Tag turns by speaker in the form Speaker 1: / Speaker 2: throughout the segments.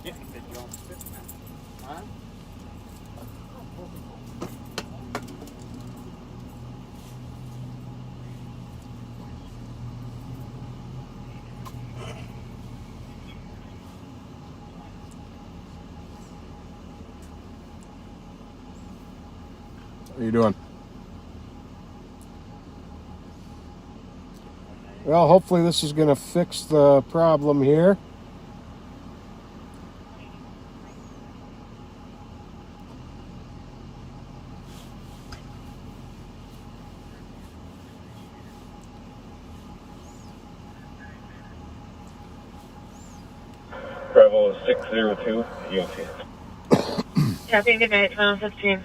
Speaker 1: Yeah, he said you don't fit, man. Huh?
Speaker 2: What are you doing? Well, hopefully this is going to fix the problem here.
Speaker 3: Bravo 602, UT.
Speaker 4: Copy, good night, 12:15.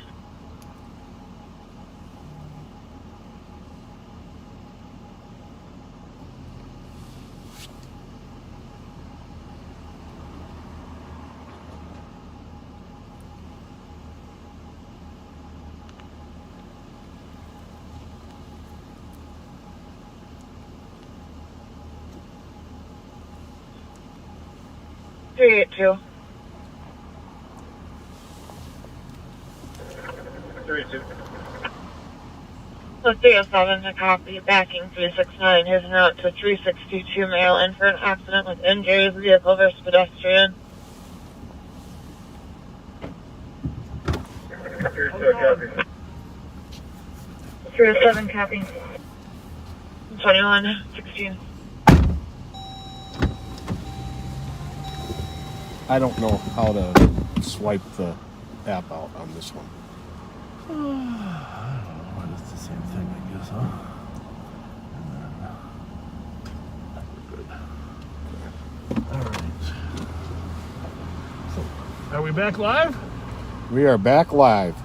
Speaker 4: Three 2.
Speaker 3: 32.
Speaker 4: So 307 to copy, backing 369, his note to 362 male in for an accident with injuries, vehicle versus pedestrian. 307 copy. 21:16.
Speaker 2: I don't know how to swipe the app out on this one.
Speaker 5: I don't know. It's the same thing, I guess, huh? And then we're good. All right. So, are we back live?
Speaker 2: We are back live.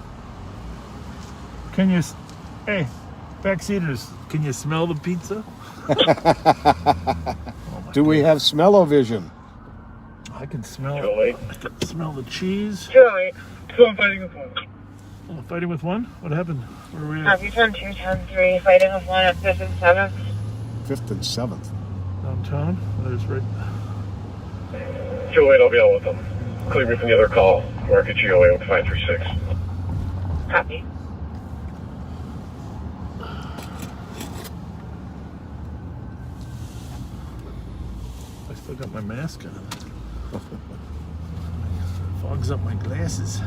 Speaker 5: Can you, hey, backseaters, can you smell the pizza?
Speaker 2: Do we have smell-o-vision?
Speaker 5: I can smell
Speaker 3: Joey.
Speaker 5: I can smell the cheese.
Speaker 4: 208.
Speaker 3: So I'm fighting with one.
Speaker 5: Oh, fighting with one? What happened? Where are we at?
Speaker 4: Copy 10-2-10-3, fighting with one at 5th and 7th.
Speaker 2: 5th and 7th.
Speaker 5: Downtown? There's right.
Speaker 3: Joey, I'll be on with them. Clear me from the other call. Mark at GOA with 536.
Speaker 4: Copy.
Speaker 5: I still got my mask on. Fogs up my glasses.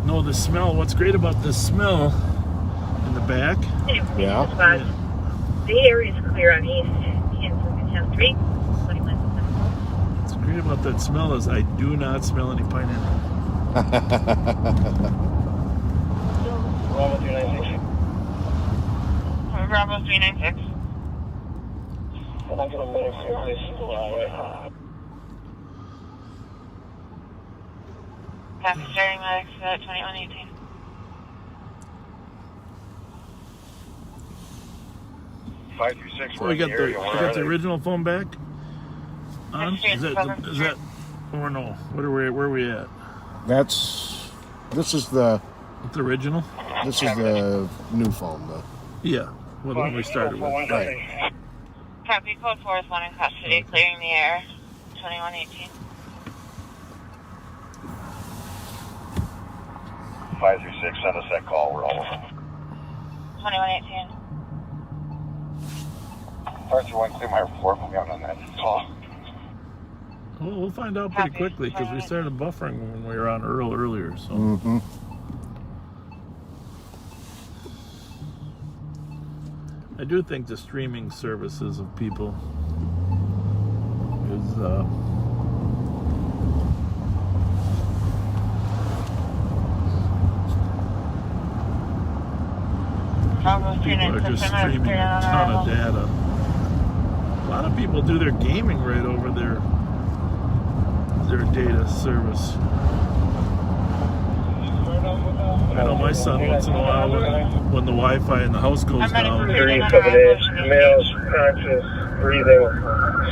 Speaker 5: No, the smell. What's great about the smell in the back?
Speaker 2: Yeah.
Speaker 4: The area is clear on east. Info 10-3.
Speaker 5: What's great about that smell is I do not smell any pineapple.
Speaker 3: Bravo 396.
Speaker 4: Bravo 396.
Speaker 3: Can I get a minute here, please?
Speaker 4: Copy, starting medics at 2118.
Speaker 3: $536.
Speaker 5: So we got the original phone back on. Is that or no? Where are we at?
Speaker 2: This is the
Speaker 5: original.
Speaker 2: This is the new phone.
Speaker 5: Yeah, well, the one we started with.
Speaker 2: Right.
Speaker 4: Copy, code 4 is one in custody, clearing the air. 2118.
Speaker 3: 536, send us that call. We're all over.
Speaker 4: 2118.
Speaker 3: 531, clear my report. We'll be on that call.
Speaker 5: Well, we'll find out pretty quickly because we started buffering when we were on earlier. So.
Speaker 2: Mm-hmm.
Speaker 5: I do think the streaming services of people is people are just streaming a ton of data. A lot of people do their gaming right over their data service. I know my son once in a while when the Wi-Fi in the house goes down.
Speaker 3: 378, males conscious, breathing,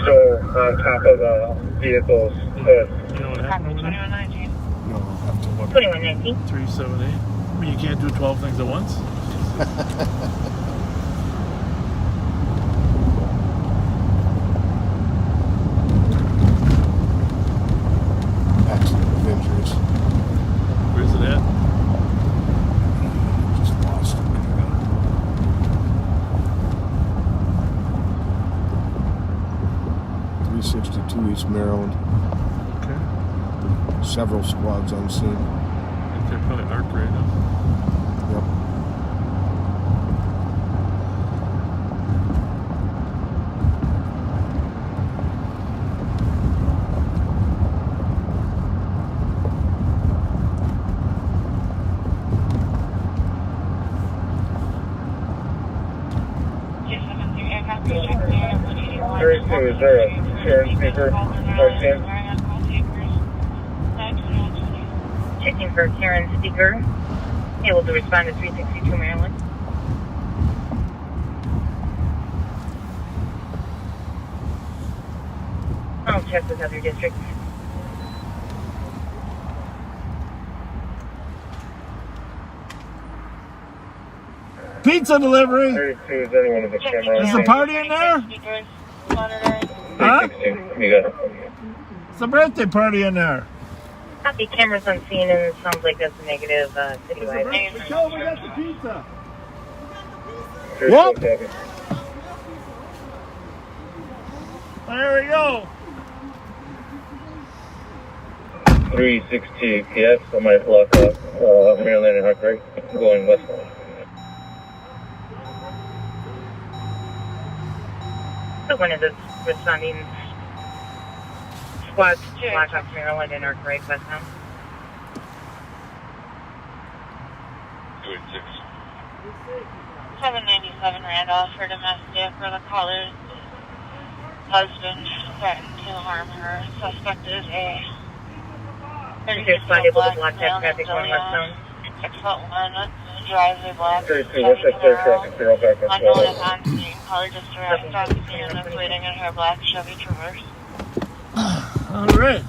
Speaker 3: still on top of the vehicle's hood.
Speaker 5: You know what happened over there?
Speaker 4: 2119.
Speaker 2: No, I'll have to look.
Speaker 4: 2119.
Speaker 5: 378. I mean, you can't do 12 things at once.
Speaker 2: to East Maryland.
Speaker 5: Okay.
Speaker 2: Several squads on scene.
Speaker 5: I think they're probably arc right now.
Speaker 2: Yep.
Speaker 3: Is there a Sharon speaker on scene?
Speaker 4: Checking for Karen speaker. Able to respond to 362 Maryland. I'll check with other districts.
Speaker 5: Pizza delivery.
Speaker 3: 32 is anyone with a camera on
Speaker 5: Is the
Speaker 3: scene?
Speaker 5: party in there? Huh?
Speaker 3: 362, you got it.
Speaker 5: It's a birthday party in there.
Speaker 4: Copy, cameras on scene, and it sounds like that's a negative citywide.
Speaker 5: Show we got the pizza.
Speaker 3: 32,
Speaker 2: Yep.
Speaker 3: copy.
Speaker 5: There we go.
Speaker 3: 360 PS, I might block up Maryland and Parkway, going westbound.
Speaker 4: So one of the responding squads block off Maryland and Arc right westbound.
Speaker 3: 286.
Speaker 4: 797 Randolph for domestic where the caller's husband threatened to harm her. Suspect is a 36 squad able to block that traffic going westbound. 6'1", drives a black
Speaker 3: 32, what's that clear traffic, zero back on
Speaker 4: unknown
Speaker 3: 12.
Speaker 4: is on scene. Caller just arrived on scene and is waiting in her black Chevy Traverse.
Speaker 5: All right.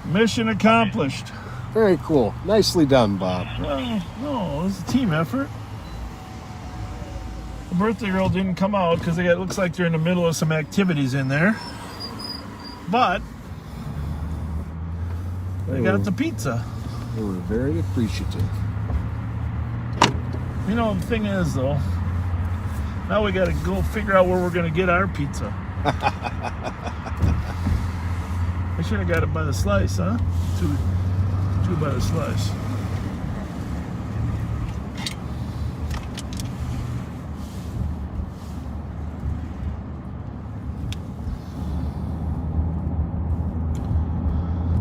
Speaker 5: Mission accomplished.
Speaker 2: Very cool. Nicely done, Bob.
Speaker 5: Well, no, it was a team effort. The birthday girl didn't come out because it looks like they're in the middle of some activities in there. But they got the pizza.
Speaker 2: They were very appreciative.
Speaker 5: You know, the thing is, though, now we got to go figure out where we're going to get our pizza. I should have got it by the slice, huh? Two by the slice.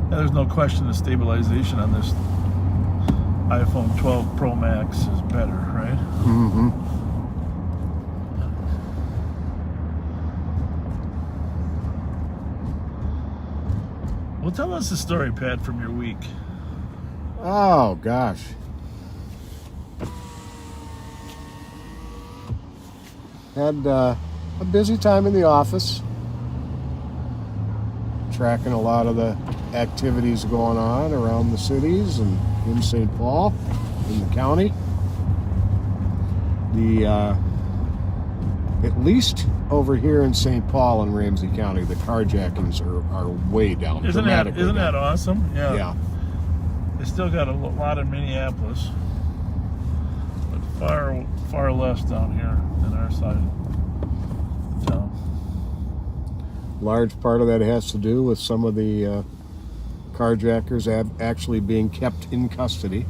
Speaker 5: Yeah, there's no question the stabilization on this iPhone 12 Pro Max is better, right?
Speaker 2: Mm-hmm.
Speaker 5: Well, tell us the story, Pat, from your week.
Speaker 2: Oh, gosh. Had a busy time in the office. Tracking a lot of the activities going on around the cities and in St. Paul, in the county. At least over here in St. Paul and Ramsey County, the carjackings are way down.
Speaker 5: Isn't that awesome? Yeah.
Speaker 2: Yeah.
Speaker 5: They still got a lot in Minneapolis, but far less down here than our side of town.
Speaker 2: Large part of that has to do with some of the carjackers actually being kept in custody.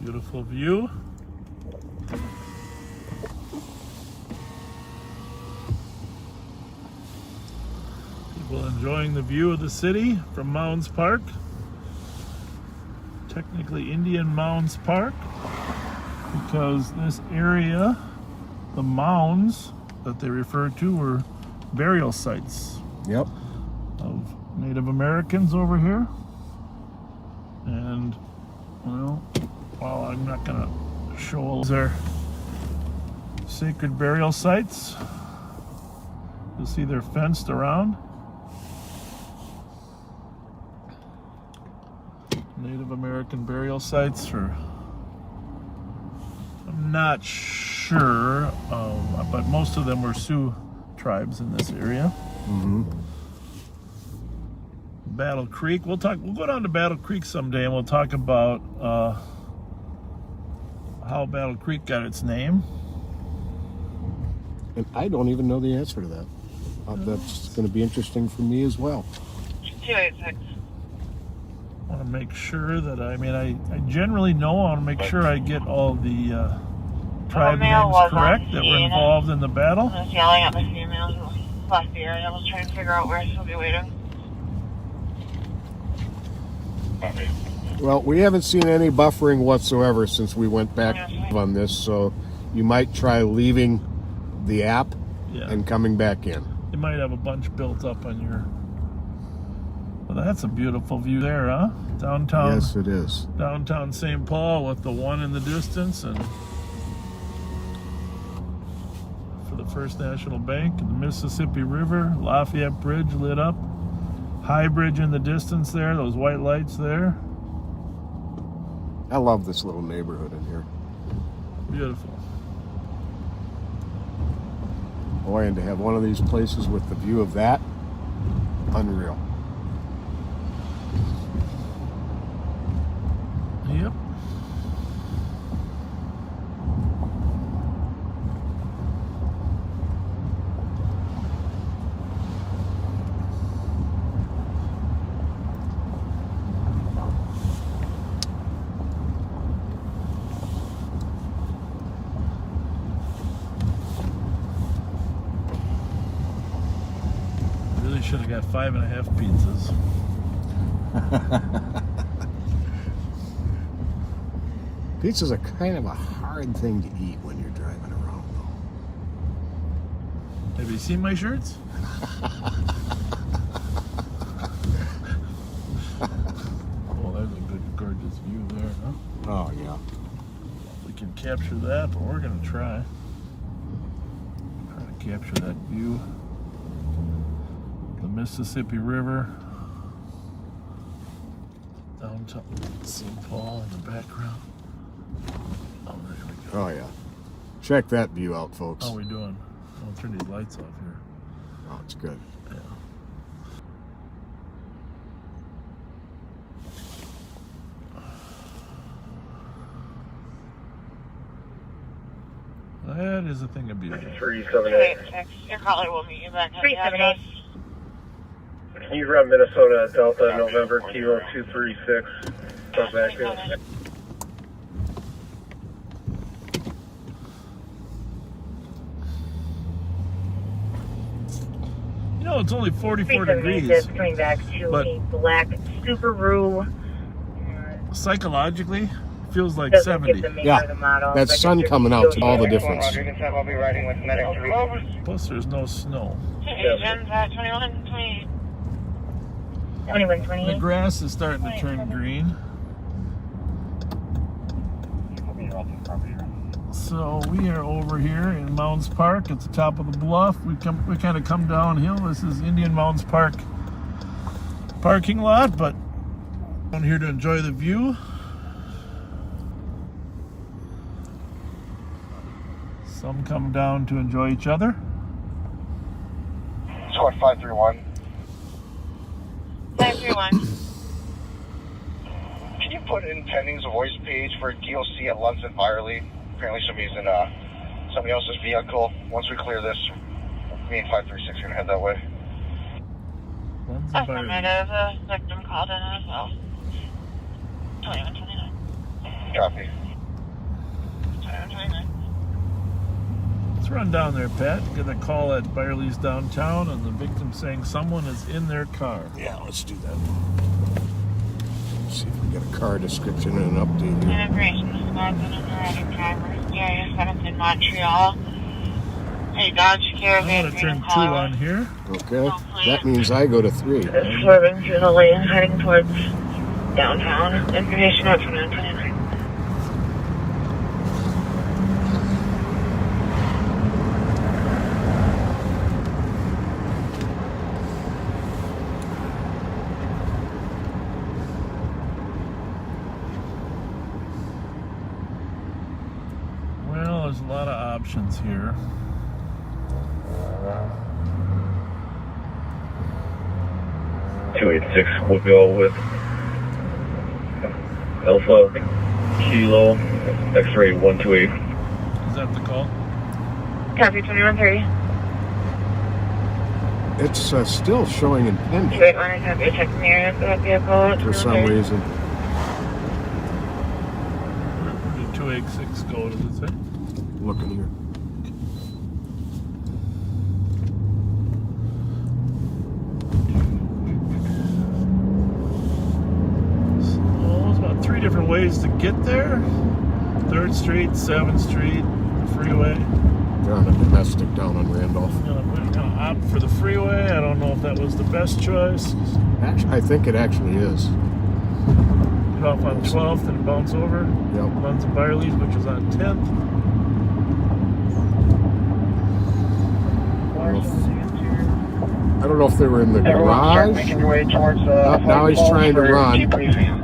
Speaker 5: Beautiful view. People enjoying the view of the city from Mounds Park. Technically Indian Mounds Park, because this area, the mounds that they referred to were burial sites
Speaker 2: Yep.
Speaker 5: of Native Americans over here. And, well, while I'm not going to show those are sacred burial sites, you'll see they're fenced around. Native American burial sites for, I'm not sure, but most of them were Sioux tribes in this area.
Speaker 2: Mm-hmm.
Speaker 5: Battle Creek. We'll go down to Battle Creek someday, and we'll talk about how Battle Creek got its name.
Speaker 2: And I don't even know the answer to that. That's going to be interesting for me as well.
Speaker 4: 286.
Speaker 5: I want to make sure that I generally know. I want to make sure I get all the tribe names correct that were involved in the battle.
Speaker 4: I was yelling at the females who left the area. I was trying to figure out where she'll be waiting.
Speaker 2: Well, we haven't seen any buffering whatsoever since we went back on this, so you might try leaving the app and coming back in.
Speaker 5: You might have a bunch built up on your... Well, that's a beautiful view there, huh? Downtown.
Speaker 2: Yes, it is.
Speaker 5: Downtown St. Paul with the one in the distance, and for the First National Bank, the Mississippi River, Lafayette Bridge lit up, High Bridge in the distance there, those white lights there.
Speaker 2: I love this little neighborhood in here.
Speaker 5: Beautiful.
Speaker 2: Boy, and to have one of these places with the view of that, unreal.
Speaker 5: Yep. Really should have got 5.5 pizzas.
Speaker 2: Pizza's a kind of a hard thing to eat when you're driving around, though.
Speaker 5: Have you seen my shirts? Oh, there's a good, gorgeous view there, huh?
Speaker 2: Oh, yeah.
Speaker 5: We can capture that, but we're going to try. Try to capture that view. The Mississippi River. Downtown St. Paul in the background. Oh, there we go.
Speaker 2: Oh, yeah. Check that view out, folks.
Speaker 5: How are we doing? I'll turn these lights off here.
Speaker 2: Oh, it's good.
Speaker 5: Yeah. That is a thing of beauty.
Speaker 3: 378.
Speaker 4: Your caller will meet you back at the address.
Speaker 3: Can you run Minnesota Delta November Kilo 236? Go back in.
Speaker 5: You know, it's only 44 degrees.
Speaker 6: Coming back to
Speaker 5: but
Speaker 6: a black Subaru.
Speaker 5: Psychologically, it feels like
Speaker 6: Doesn't
Speaker 5: 70.
Speaker 6: give the make
Speaker 2: Yeah,
Speaker 6: or the model,
Speaker 2: that
Speaker 6: but
Speaker 2: sun
Speaker 6: just
Speaker 2: coming out to all the difference.
Speaker 3: I'll be riding with Medic 3.
Speaker 5: Plus, there's no snow.
Speaker 4: Agents at 2120.
Speaker 6: 2128.
Speaker 5: The grass is starting to turn green. So we are over here in Mounds Park at the top of the bluff. We kind of come downhill. This is Indian Mounds Park parking lot, but I'm here to enjoy the view. Some come down to enjoy each other.
Speaker 3: Squad 531.
Speaker 4: 531.
Speaker 3: Can you put in pending's voice page for DOC at Lunds and Byerly? Apparently somebody's in somebody else's vehicle. Once we clear this, me and 536 are going to head that way.
Speaker 4: Affirmative. The victim called in as well. 2129.
Speaker 3: Copy.
Speaker 4: 2129.
Speaker 5: Let's run down there, Pat. Get a call at Byerly's downtown, and the victim saying someone is in their car.
Speaker 2: Yeah, let's do that. Let's see if we get a car description and an update here.
Speaker 4: Immigration Wisconsin and Neurotic drivers. Area 7th in Montreal. A Dodge Caravan.
Speaker 5: I'm going to turn 2 on here.
Speaker 2: Okay, that means I go to 3.
Speaker 4: Swerving through the lane, heading towards downtown. Information out from 929.
Speaker 5: Well, there's a lot of options here.
Speaker 3: 286 will go with Alpha Kilo X-ray 128.
Speaker 5: Is that the call?
Speaker 4: Copy 2130.
Speaker 2: It's still showing impending
Speaker 4: 281, copy. Checking the area for that vehicle.
Speaker 2: for some reason.
Speaker 5: Where did 286 go? Does it say?
Speaker 2: Looking here.
Speaker 5: So it's about 3 different ways to get there. 3rd Street, 7th Street, freeway.
Speaker 2: They're on a domestic down on Randolph.
Speaker 5: I'm gonna opt for the freeway. I don't know if that was the best choice.
Speaker 2: Actually, I think it actually is.
Speaker 5: Get off on 12th and bounce over.
Speaker 2: Yep.
Speaker 5: Runs and Byerly's, which is on 10th.
Speaker 2: I don't know if they were in the garage.
Speaker 3: Making your way towards,
Speaker 2: Now he's trying to run.
Speaker 3: debriefing.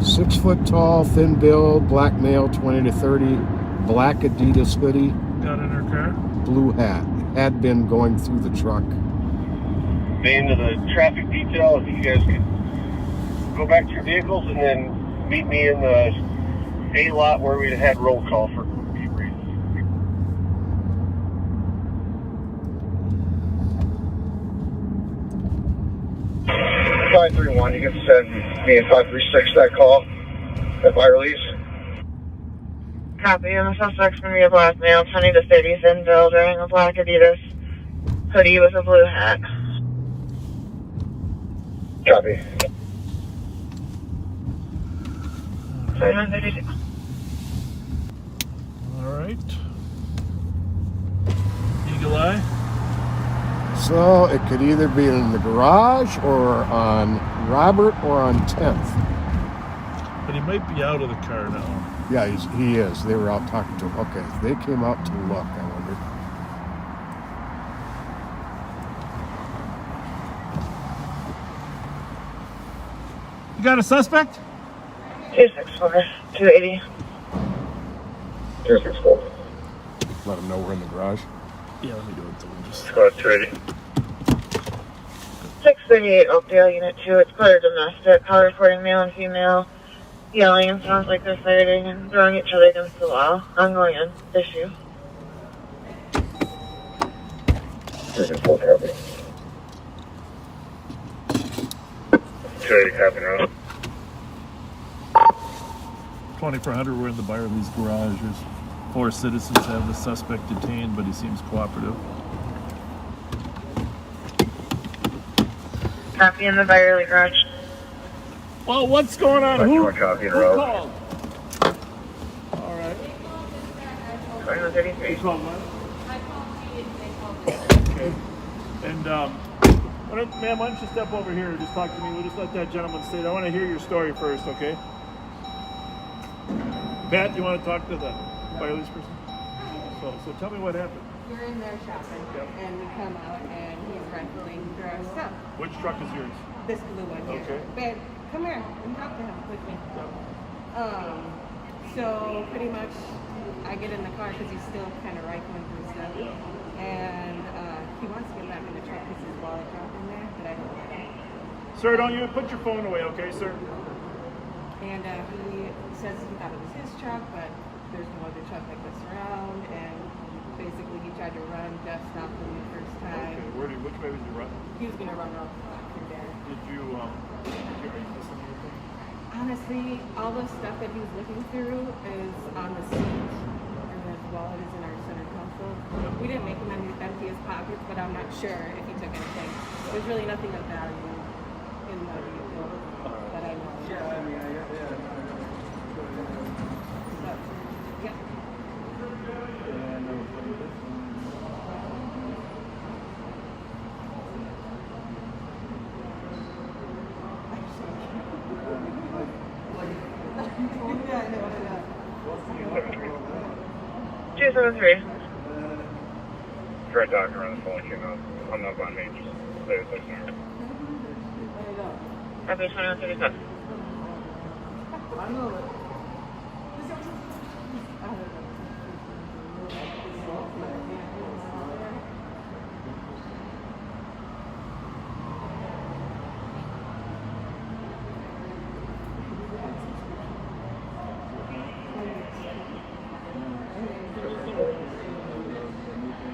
Speaker 2: 6 foot tall, thin build, black male, 20 to 30, black Adidas hoodie,
Speaker 5: Got in her car.
Speaker 2: blue hat. Had been going through the truck.
Speaker 3: Name of the traffic detail, if you guys could go back to your vehicles and then meet me in the A lot where we had roll call for debrief. 531, you can send me and 536 that call at Byerly's.
Speaker 4: Copy. And the suspect's going to be a black male, 20 to 30, thin build, wearing a black Adidas hoodie with a blue hat.
Speaker 3: Copy.
Speaker 4: 732.
Speaker 5: All right. Eagle Eye.
Speaker 2: So it could either be in the garage or on Robert or on 10th.
Speaker 5: But he might be out of the car now.
Speaker 2: Yeah, he is. They were out talking to him. Okay, they came out to look, I wonder.
Speaker 5: You got a suspect?
Speaker 4: 264, 280.
Speaker 3: 264.
Speaker 2: Let them know we're in the garage.
Speaker 5: Yeah, let me do it. So we'll just...
Speaker 3: Squad 280.
Speaker 4: 638 Oakdale, Unit 2. It's clear domestic. Call reporting male and female. Yelling and sounds like they're fighting and throwing each other against the wall. Ongoing in. Issue.
Speaker 3: 264, copy. 280, copy now.
Speaker 5: 2400, we're in the Byerly's garage. There's 4 citizens have the suspect detained, but he seems cooperative.
Speaker 4: Copy in the Byerly garage.
Speaker 5: Well, what's going on?
Speaker 3: Fletcher,
Speaker 5: Who
Speaker 3: one copy in a row.
Speaker 5: called? All right.
Speaker 4: 2133.
Speaker 5: Okay. And, ma'am, why don't you step over here and just talk to me? We'll just let that gentleman stay. I want to hear your story first, okay? Pat, you want to talk to the Byerly's person? So tell me what happened.
Speaker 7: We're in there shopping, and we come out, and he's rifling through our stuff.
Speaker 5: Which truck is yours?
Speaker 7: This blue one here.
Speaker 5: Okay.
Speaker 7: Babe, come here and talk to him with me. So pretty much, I get in the car because he's still kind of rifling through stuff, and he wants to get back in the truck because his wallet dropped in there, but I don't let him.
Speaker 5: Sir, don't you put your phone away, okay, sir?
Speaker 7: And he says he thought it was his truck, but there's no other truck like this around, and basically he tried to run. Jeff stopped him the first time.
Speaker 5: Okay, which way was you running?
Speaker 7: He was going to run off through there.
Speaker 5: Did you are you listening to anything?
Speaker 7: Honestly, all the stuff that he was looking through is on the seat, and his wallet is in our center console. We didn't make him empty his pockets, but I'm not sure if he took anything. There's really nothing of value in the vehicle that I know. Yeah, I mean, yeah. Yeah.
Speaker 4: Two 7-3.
Speaker 3: Tried talking around the phone, you know. I'm not on me. Just play this next number.
Speaker 4: Copy 2137.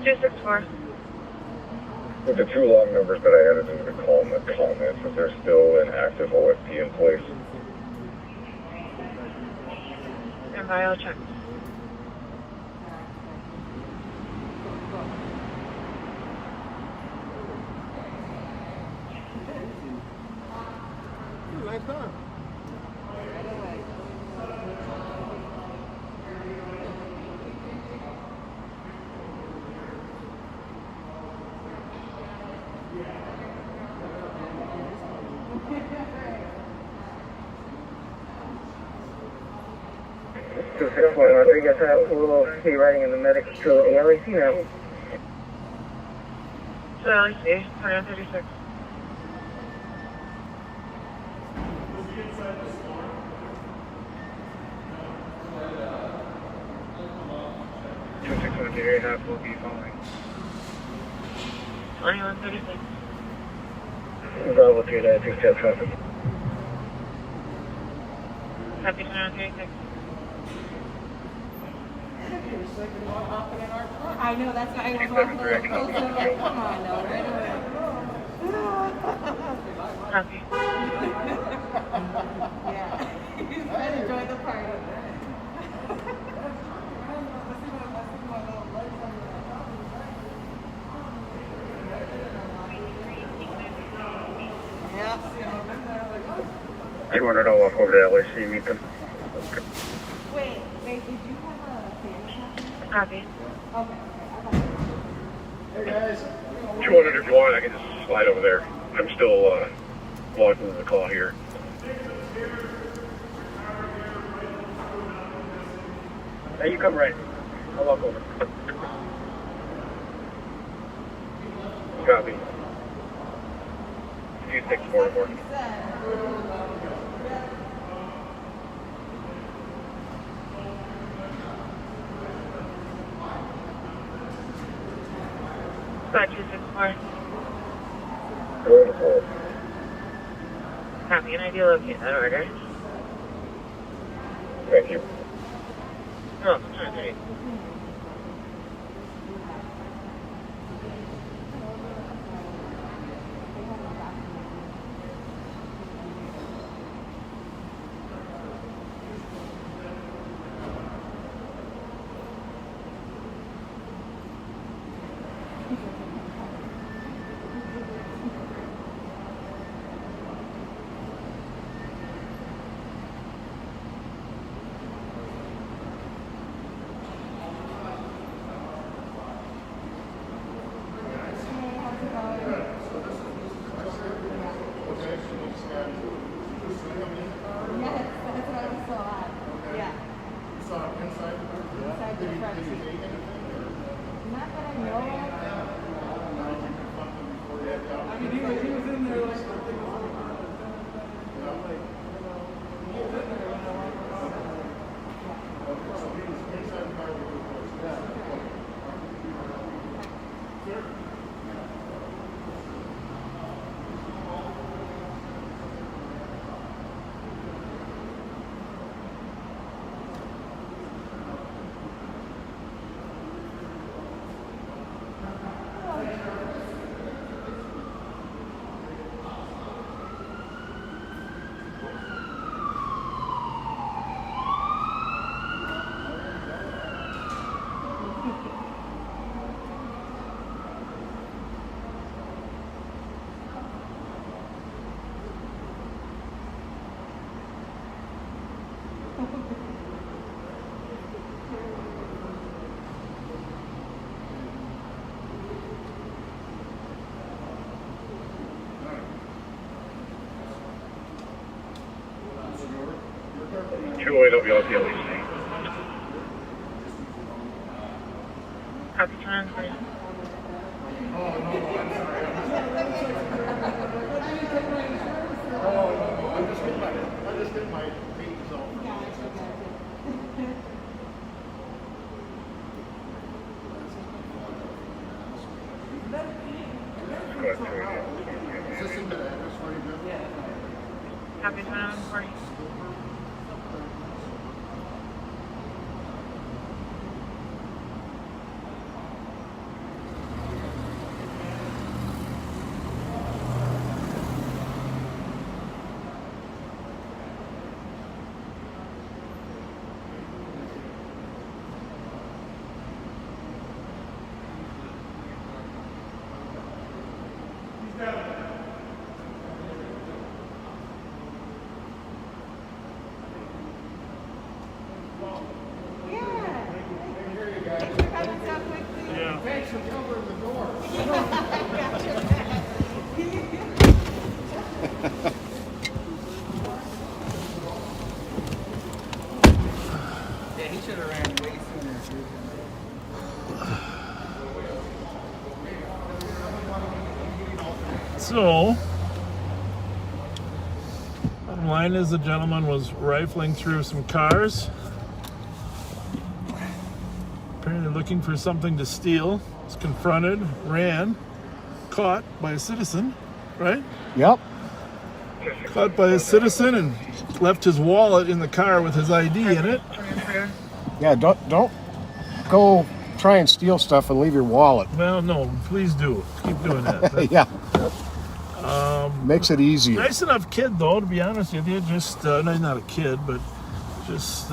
Speaker 4: 264.
Speaker 3: With the two long numbers that I added into the call in the comments, is there still an active OSP in place?
Speaker 4: And I'll check.
Speaker 2: Nice done.
Speaker 3: I guess I have a little key writing in the medic to LAC now.
Speaker 4: So LAC, 2136.
Speaker 3: Half will be following.
Speaker 4: 2136.
Speaker 3: Bravo 3 to 2 traffic.
Speaker 4: Copy 2136.
Speaker 7: I know, that's why I was walking a little closer. I'm like, come on, no, right away.
Speaker 4: Copy.
Speaker 7: Yeah. He's trying to enjoy the party.
Speaker 3: I wanted to walk over to LAC, meet them.
Speaker 7: Wait, did you have a fan?
Speaker 4: Copy.
Speaker 7: Okay.
Speaker 2: Hey guys.
Speaker 3: 200 if you want, I can just slide over there. I'm still logged into the call here. Hey, you come right. I'll walk over. Copy. 2644.
Speaker 4: About 264.
Speaker 3: Wonderful.
Speaker 4: Copy, and I do locate that order.
Speaker 3: Thank you.
Speaker 4: Oh, 23.
Speaker 3: WLC.
Speaker 4: Copy, 23.
Speaker 2: I just hit my feet zone. Is this in the address where you live?
Speaker 4: Copy, 2140.
Speaker 2: for covering the door.
Speaker 1: Yeah, he should have ran way sooner.
Speaker 5: So, bottom line is the gentleman was rifling through some cars, apparently looking for something to steal, was confronted, ran, caught by a citizen, right?
Speaker 2: Yep.
Speaker 5: Caught by a citizen and left his wallet in the car with his ID in it.
Speaker 2: Yeah, don't go try and steal stuff and leave your wallet.
Speaker 5: Well, no, please do. Keep doing that.
Speaker 2: Yeah. Makes it easier.
Speaker 5: Nice enough kid, though, to be honest with you. Just, no, not a kid, but just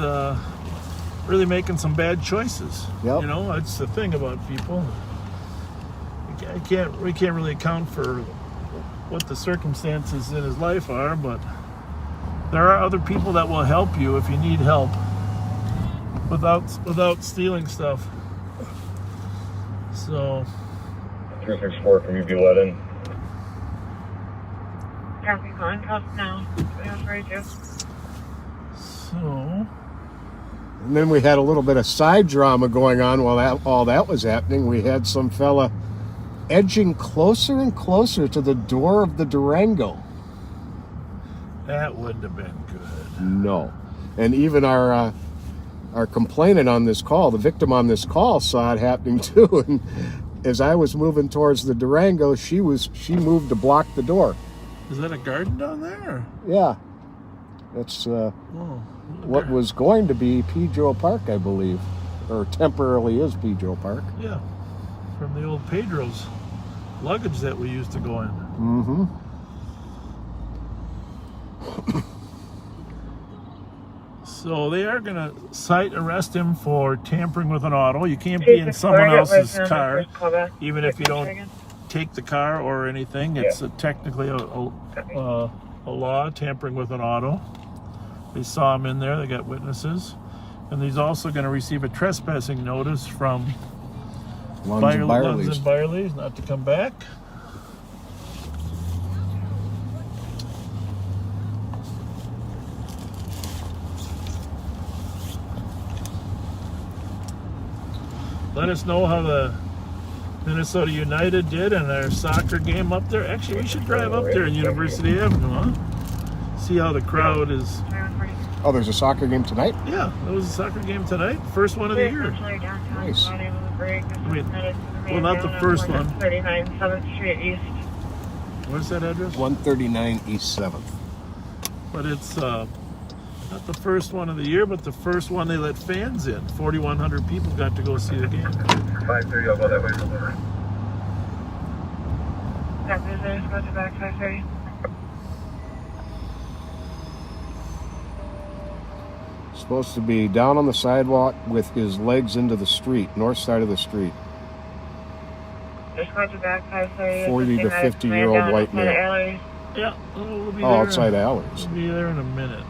Speaker 5: really making some bad choices.
Speaker 2: Yep.
Speaker 5: You know, that's the thing about people. We can't really account for what the circumstances in his life are, but there are other people that will help you if you need help without stealing stuff. So
Speaker 3: 364, can you be let in?
Speaker 4: Traffic handcuffs now.
Speaker 5: So,
Speaker 2: And then we had a little bit of side drama going on while all that was happening. We had some fella edging closer and closer to the door of the Durango.
Speaker 5: that wouldn't have been good.
Speaker 2: No. And even our complainant on this call, the victim on this call, saw it happening too. And as I was moving towards the Durango, she moved to block the door.
Speaker 5: Is that a garden down there?
Speaker 2: Yeah. That's
Speaker 5: Oh,
Speaker 2: what was going to be Pedro Park, I believe. Or temporarily is Pedro Park.
Speaker 5: yeah, from the old Pedro's luggage that we used to go in.
Speaker 2: Mm-hmm.
Speaker 5: So they are going to arrest him for tampering with an auto. You can't be in someone else's car, even if you don't take the car or anything. It's technically a law, tampering with an auto. They saw him in there. They got witnesses. And he's also going to receive a trespassing notice from
Speaker 2: Lunds and
Speaker 5: Byerly's not to come back. Let us know how the Minnesota United did in their soccer game up there. Actually, we should drive up there in University Avenue, huh? See how the crowd is.
Speaker 2: Oh, there's a soccer game tonight?
Speaker 5: Yeah, there was a soccer game tonight. First one of the year.
Speaker 2: Nice.
Speaker 5: I mean, well, not the first one.
Speaker 4: 39 7th Street East.
Speaker 5: Where's that address?
Speaker 2: 139 East 7th.
Speaker 5: But it's not the first one of the year, but the first one they let fans in. 4,100 people got to go see the game.
Speaker 3: 5:30, I'll go that way.
Speaker 4: Go to back 5:30.
Speaker 2: Supposed to be down on the sidewalk with his legs into the street, north side of the street.
Speaker 4: Just go to back 5:30.
Speaker 2: 40 to 50-year-old white male.
Speaker 5: Yeah, we'll be there.
Speaker 2: Outside alleys.
Speaker 5: We'll be there in a minute.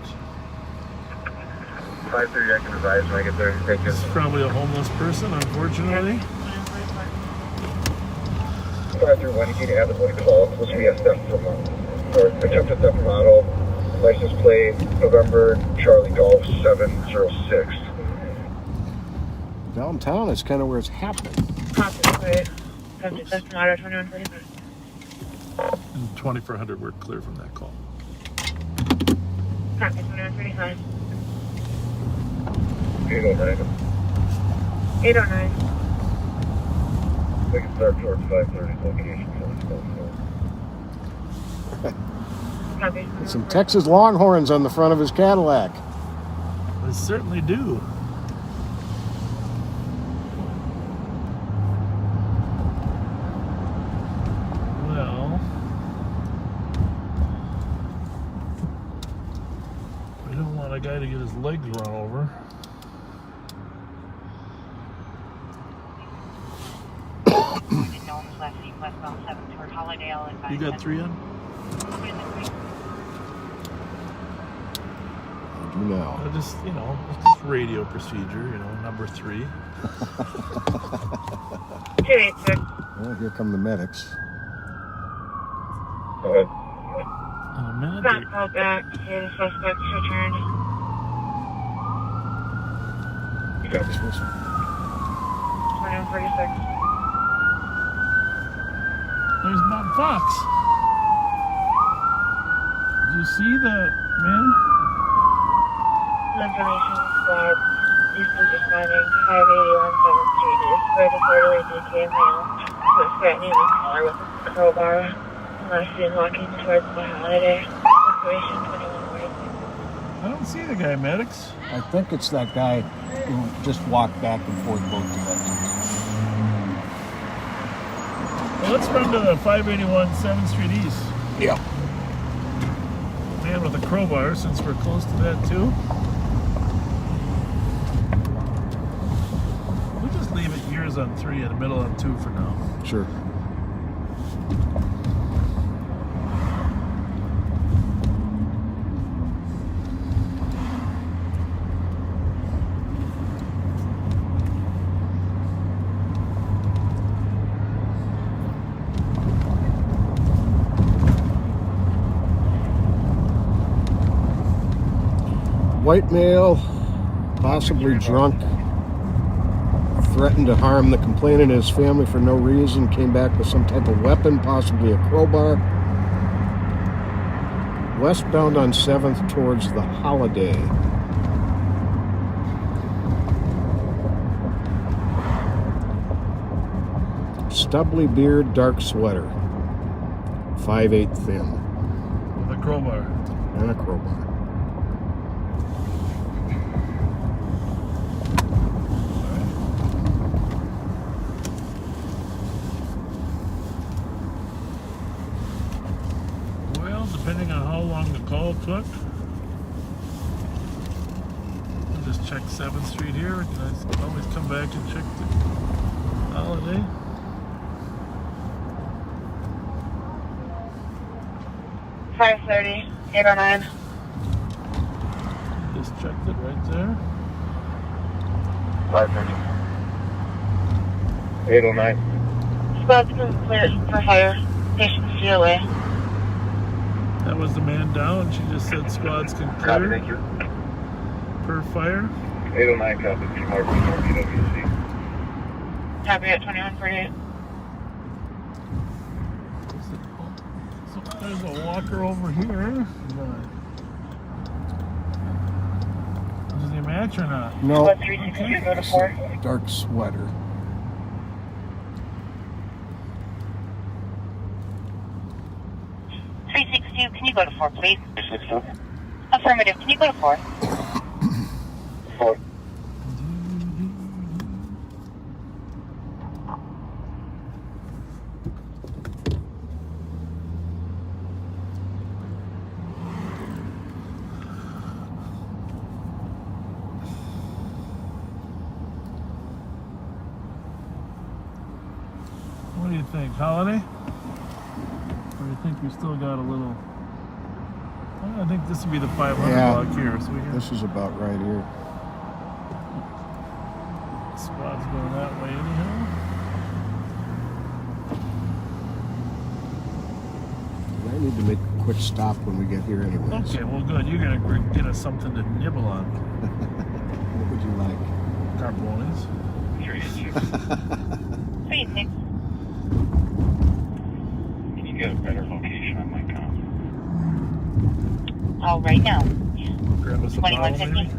Speaker 3: 5:30, I can advise when I get there. Thank you.
Speaker 5: It's probably a homeless person, unfortunately.
Speaker 3: 531, you need to have one call. It's supposed to be a theft from or attempted theft from auto. License plate November Charlie Golf 706.
Speaker 2: Downtown is kind of where it's happening.
Speaker 4: Subject theft from auto 2145.
Speaker 5: And 2400, we're clear from that call.
Speaker 4: Copy 2135.
Speaker 3: 809.
Speaker 4: 809.
Speaker 3: We can start towards 530 location.
Speaker 4: Copy.
Speaker 2: Some Texas Longhorns on the front of his Cadillac.
Speaker 5: They certainly do. Well, we don't want a guy to get his legs run over. You got 3 on?
Speaker 2: No.
Speaker 5: Just, it's just radio procedure, number 3.
Speaker 6: 286.
Speaker 2: Well, here come the medics.
Speaker 3: Go ahead.
Speaker 5: In a minute.
Speaker 6: Got called back to say the suspect's returned.
Speaker 3: You got this.
Speaker 6: 2146.
Speaker 5: There's Bob Fox. Did you see the man?
Speaker 6: Information squad. He's been responding to 581 7th Street East for a disorderly DK male who was threatening the caller with a crowbar and last seen walking towards the holiday. Information 2146.
Speaker 5: I don't see the guy, medics.
Speaker 2: I think it's that guy who just walked back and forth both directions.
Speaker 5: Well, let's run to the 581 7th Street East.
Speaker 2: Yeah.
Speaker 5: Man with a crowbar, since we're close to that too. We'll just leave it yours on 3 and the middle on 2 for now.
Speaker 2: Sure. White male, possibly drunk, threatened to harm the complainant and his family for no reason, came back with some type of weapon, possibly a crowbar. Westbound on 7th towards the Holiday. Stubbly beard, dark sweater. 5'8" thin.
Speaker 5: With a crowbar.
Speaker 2: And a crowbar.
Speaker 5: Depending on how long the call took, I'll just check 7th Street here. We can always come back and check the Holiday.
Speaker 6: $530, 809.
Speaker 5: Just checked it right there.
Speaker 3: 530. 809.
Speaker 6: Squad's been cleared for hire. Patient's COA.
Speaker 5: That was the man down. She just said squads can
Speaker 3: Copy,
Speaker 5: clear
Speaker 3: thank you.
Speaker 5: per fire.
Speaker 3: 809 copy, Mark, PWC.
Speaker 6: Copy at 2148.
Speaker 5: So there's a walker over here. Does he match or not?
Speaker 2: No,
Speaker 6: Squad 362, go to 4.
Speaker 2: dark sweater.
Speaker 4: 362, can you go to 4, please?
Speaker 3: 362.
Speaker 4: Affirmative, can you go to 4?
Speaker 3: 4.
Speaker 5: What do you think, Holiday? Or do you think we still got a little? I think this would be the 500 block here. So we can,
Speaker 2: This is about right here.
Speaker 5: squad's going that way anyhow.
Speaker 2: I need to make a quick stop when we get here anyways.
Speaker 5: Okay, well, good. You're gonna get us something to nibble on.
Speaker 2: What would you like?
Speaker 5: Carbonis.
Speaker 4: 36.
Speaker 3: Can you get a better location on my comp?
Speaker 4: Oh, right now.
Speaker 5: Grab us a bottle,
Speaker 4: 2150.
Speaker 5: maybe.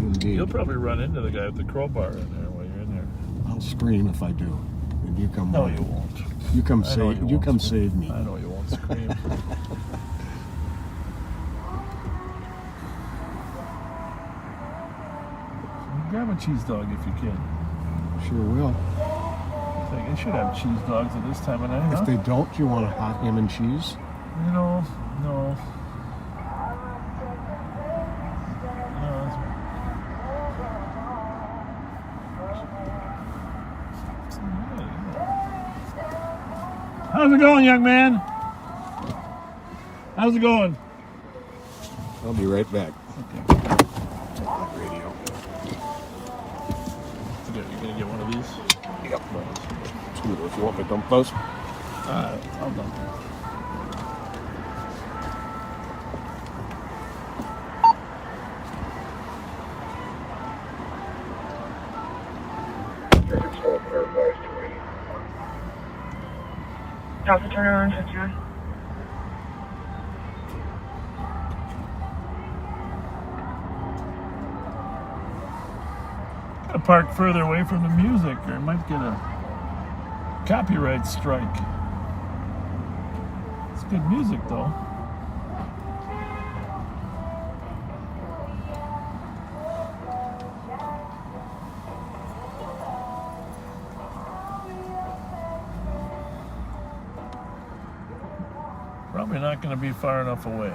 Speaker 2: Indeed.
Speaker 5: You'll probably run into the guy with the crowbar in there while you're in there.
Speaker 2: I'll scream if I do. And you come
Speaker 5: No,
Speaker 2: running.
Speaker 5: you won't.
Speaker 2: You come
Speaker 5: I know
Speaker 2: save. You
Speaker 5: won't
Speaker 2: come
Speaker 5: scream.
Speaker 2: save me.
Speaker 5: I know you won't scream. Grab a cheese dog if you can.
Speaker 2: Sure will.
Speaker 5: They should have cheese dogs at this time of night. Huh?
Speaker 2: If they don't, you want a hot ham and cheese?
Speaker 5: No. How's it going, young man? How's it going?
Speaker 2: I'll be right back.
Speaker 5: Okay.
Speaker 2: radio.
Speaker 5: You gonna get one of these?
Speaker 2: Yep. Scooter, if you want me to dump those.
Speaker 5: I'll dump them.
Speaker 6: Alpha Turner 151.
Speaker 5: Gotta park further away from the music or I might get a copyright strike. It's good music though. Probably not going to be far enough away.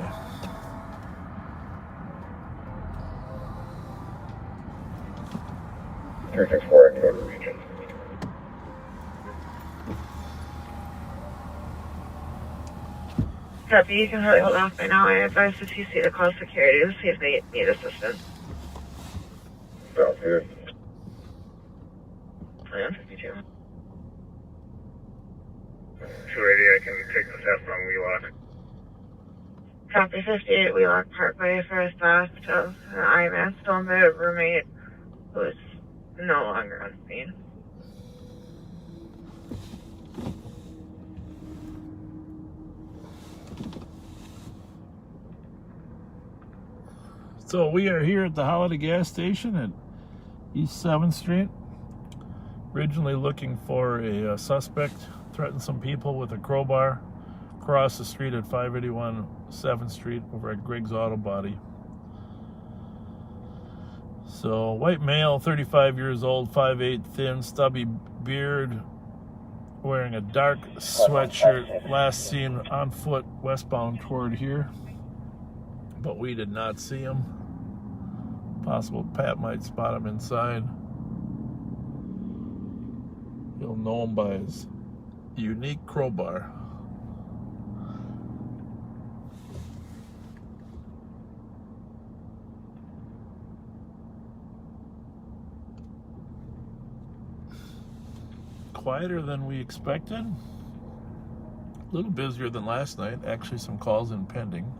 Speaker 3: Region.
Speaker 6: Copy, you can hurry hold off right now. I advise the TC to call security to see if they need assistance.
Speaker 3: Sounds good.
Speaker 6: Plan 52.
Speaker 3: 280, I can take the test on Wheelock.
Speaker 6: Copy 58, Wheelock Parkway for a theft of an IMAX stolen by a roommate who is no longer on scene.
Speaker 5: So we are here at the Holiday gas station at East 7th Street. Originally looking for a suspect, threatened some people with a crowbar across the street at 581 7th Street over at Greg's Auto Body. So white male, 35 years old, 5'8", thin, stubby beard, wearing a dark sweatshirt, last seen on foot westbound toward here. But we did not see him. Possible Pat might spot him inside. You'll know him by his unique crowbar. Quieter than we expected. A little busier than last night. Actually, some calls impending.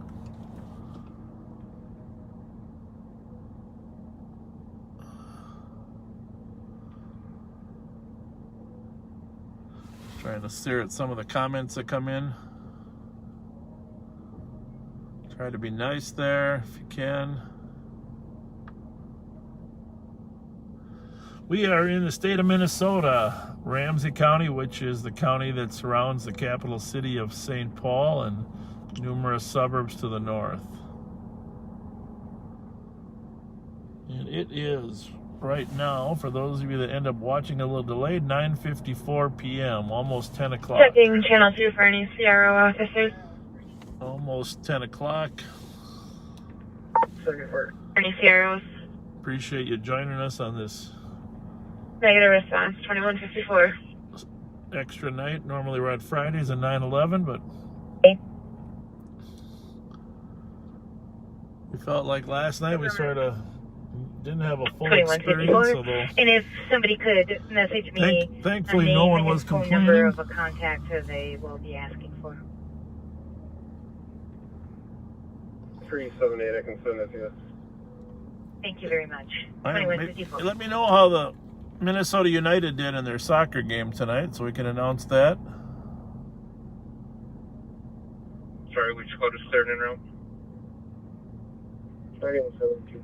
Speaker 5: Trying to stare at some of the comments that come in. Try to be nice there if you can. We are in the state of Minnesota, Ramsey County, which is the county that surrounds the capital city of St. Paul and numerous suburbs to the north. And it is right now, for those of you that end up watching a little delayed, 9:54 p.m., almost 10 o'clock.
Speaker 6: Checking channel 2 for any CRO officers.
Speaker 5: Almost 10 o'clock.
Speaker 6: Any CROs?
Speaker 5: Appreciate you joining us on this
Speaker 6: Negative response, 2154.
Speaker 5: extra night. Normally we're at Fridays at 9/11, but we felt like last night we sort of didn't have a full experience. Although,
Speaker 6: and if somebody could message me,
Speaker 5: thankfully no one was
Speaker 6: phone
Speaker 5: complaining.
Speaker 6: number of a contact who they will be asking for.
Speaker 3: 378, I can send it to you.
Speaker 6: Thank you very much.
Speaker 5: Maybe, let me know how the Minnesota United did in their soccer game tonight so we can announce that.
Speaker 3: Sorry, which code is cleared in room? 3172.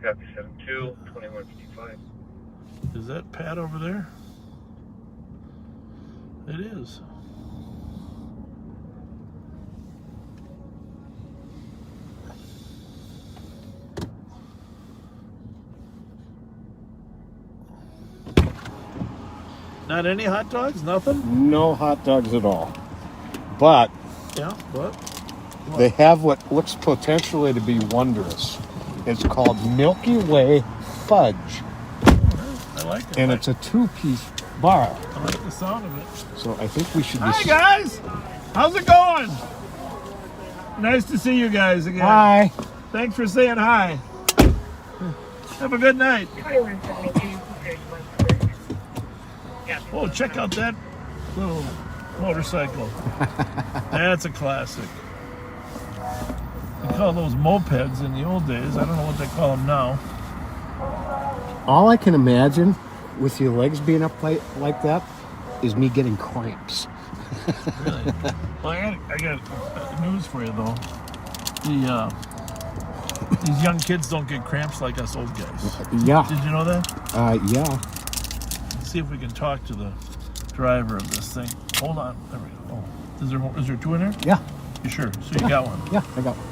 Speaker 3: Copy 72, 2155.
Speaker 5: Is that Pat over there? It is. Not any hot dogs? Nothing?
Speaker 2: No hot dogs at all. But
Speaker 5: Yeah, what?
Speaker 2: they have what looks potentially to be wondrous. It's called Milky Way Fudge.
Speaker 5: I like it.
Speaker 2: And it's a 2-piece bar.
Speaker 5: I like the sound of it.
Speaker 2: So I think we should
Speaker 5: Hi
Speaker 2: just...
Speaker 5: guys! How's it going? Nice to see you guys again.
Speaker 2: Hi.
Speaker 5: Thanks for saying hi. Have a good night.
Speaker 6: 2172.
Speaker 5: Oh, check out that little motorcycle. That's a classic. They call those mopeds in the old days. I don't know what they call them now.
Speaker 2: All I can imagine with your legs being up like that is me getting cramps.
Speaker 5: Really? Well, I got news for you though. These young kids don't get cramps like us old guys.
Speaker 2: Yeah.
Speaker 5: Did you know that?
Speaker 2: Yeah.
Speaker 5: Let's see if we can talk to the driver of this thing. Hold on. There we go. Oh. Is there two in there?
Speaker 2: Yeah.
Speaker 5: You sure? So you got one?
Speaker 2: Yeah, I got one.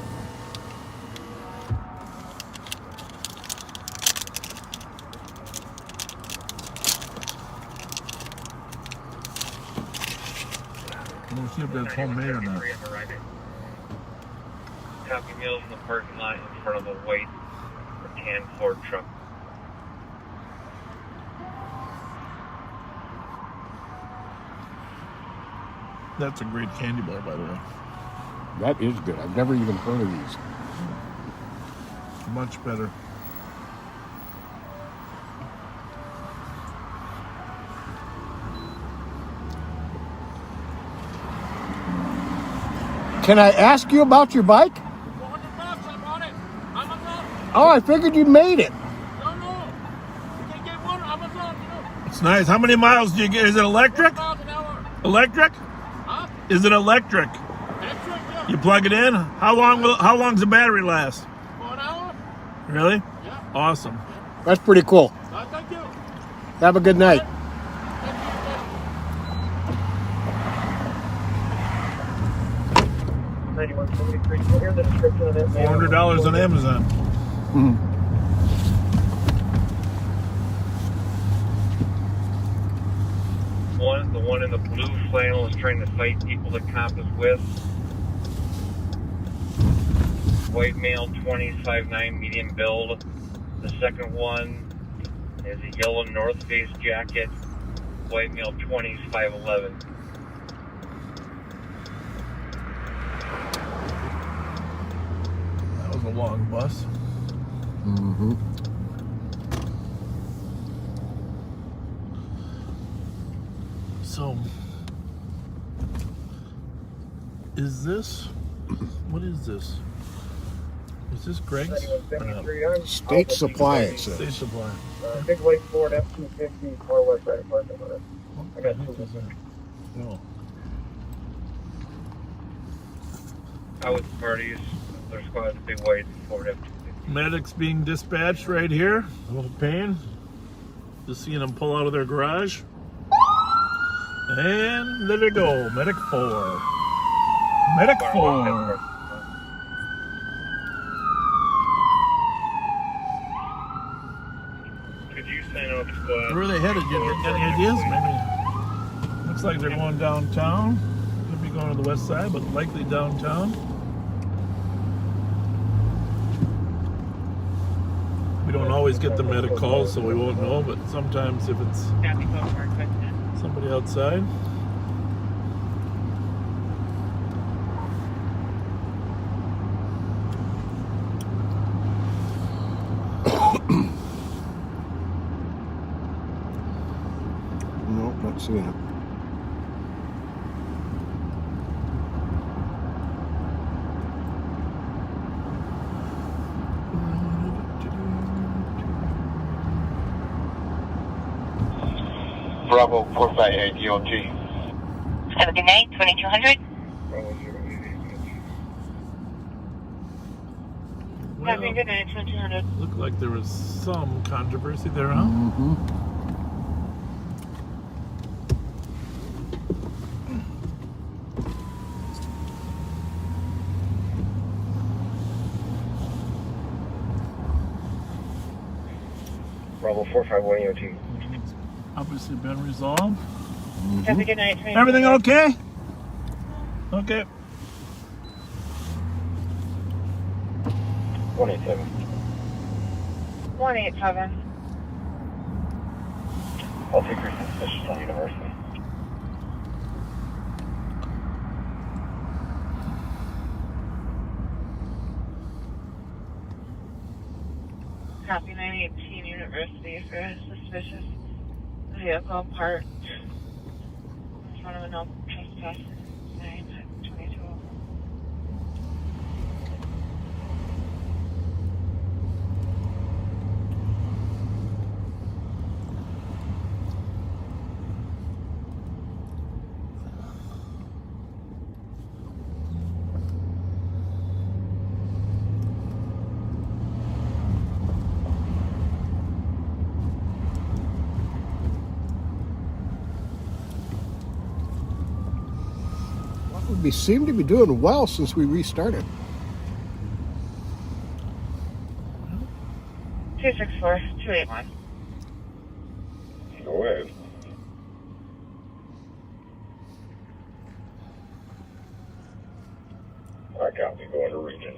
Speaker 5: We'll see if that's homemade or not.
Speaker 3: Happy Meals in the parking lot in front of the white or tan Ford truck.
Speaker 5: That's a great candy bar, by the way.
Speaker 2: That is good. I've never even heard of these.
Speaker 5: Much better.
Speaker 2: Can I ask you about your bike?
Speaker 1: $400, I'm on it. Amazon.
Speaker 2: Oh, I figured you made it.
Speaker 1: No. You can get one Amazon, you know.
Speaker 5: It's nice. How many miles do you get? Is it electric?
Speaker 1: 1,000 an hour.
Speaker 5: Electric?
Speaker 1: Huh?
Speaker 5: Is it electric?
Speaker 1: Electric, yeah.
Speaker 5: You plug it in? How long's the battery last?
Speaker 1: For an hour?
Speaker 5: Really?
Speaker 1: Yeah.
Speaker 5: Awesome.
Speaker 2: That's pretty cool.
Speaker 1: Thank you.
Speaker 2: Have a good night.
Speaker 3: Here's the description of it.
Speaker 5: $400 on Amazon.
Speaker 3: The one in the blue flannel is trying to fight people that comp is with. White male, 20-5'9", medium build. The second one is a yellow North Face jacket. White male, 20s, 5'11".
Speaker 5: That was a long bus.
Speaker 2: Mm-hmm.
Speaker 5: So, what is this? Is this Greg's?
Speaker 2: State Supply, it says.
Speaker 5: State Supply.
Speaker 3: Big white Ford F-250, 4 West Side parking lot. I got two.
Speaker 5: No.
Speaker 3: Out with the parties. Their squad's a big white Ford F-250.
Speaker 5: Medics being dispatched right here. A little pain. Just seeing them pull out of their garage. And there they go. Medic 4. Medic 4.
Speaker 3: Could you sign up squad?
Speaker 5: Where are they headed? You got any ideas? Maybe. Looks like they're going downtown. Could be going to the west side, but likely downtown. We don't always get the medic calls, so we won't know, but sometimes if it's somebody outside.
Speaker 2: Nope, not seeing it.
Speaker 3: Bravo 458 DOT.
Speaker 4: Have a good night, 2200. Have a good night, 2200.
Speaker 5: Looked like there was some controversy there, huh?
Speaker 2: Mm-hmm.
Speaker 3: Bravo 451 EOT.
Speaker 5: Obviously been resolved.
Speaker 4: Have a good night, 2200.
Speaker 5: Everything okay? Okay.
Speaker 3: 187.
Speaker 4: 187.
Speaker 3: I'll take your suspicious on University.
Speaker 6: Copy 918 University for a suspicious vehicle parked in front of a no trespassing sign at 22.
Speaker 2: We seem to be doing well since we restarted.
Speaker 6: 264-281.
Speaker 3: Go ahead. I copy. Going to region.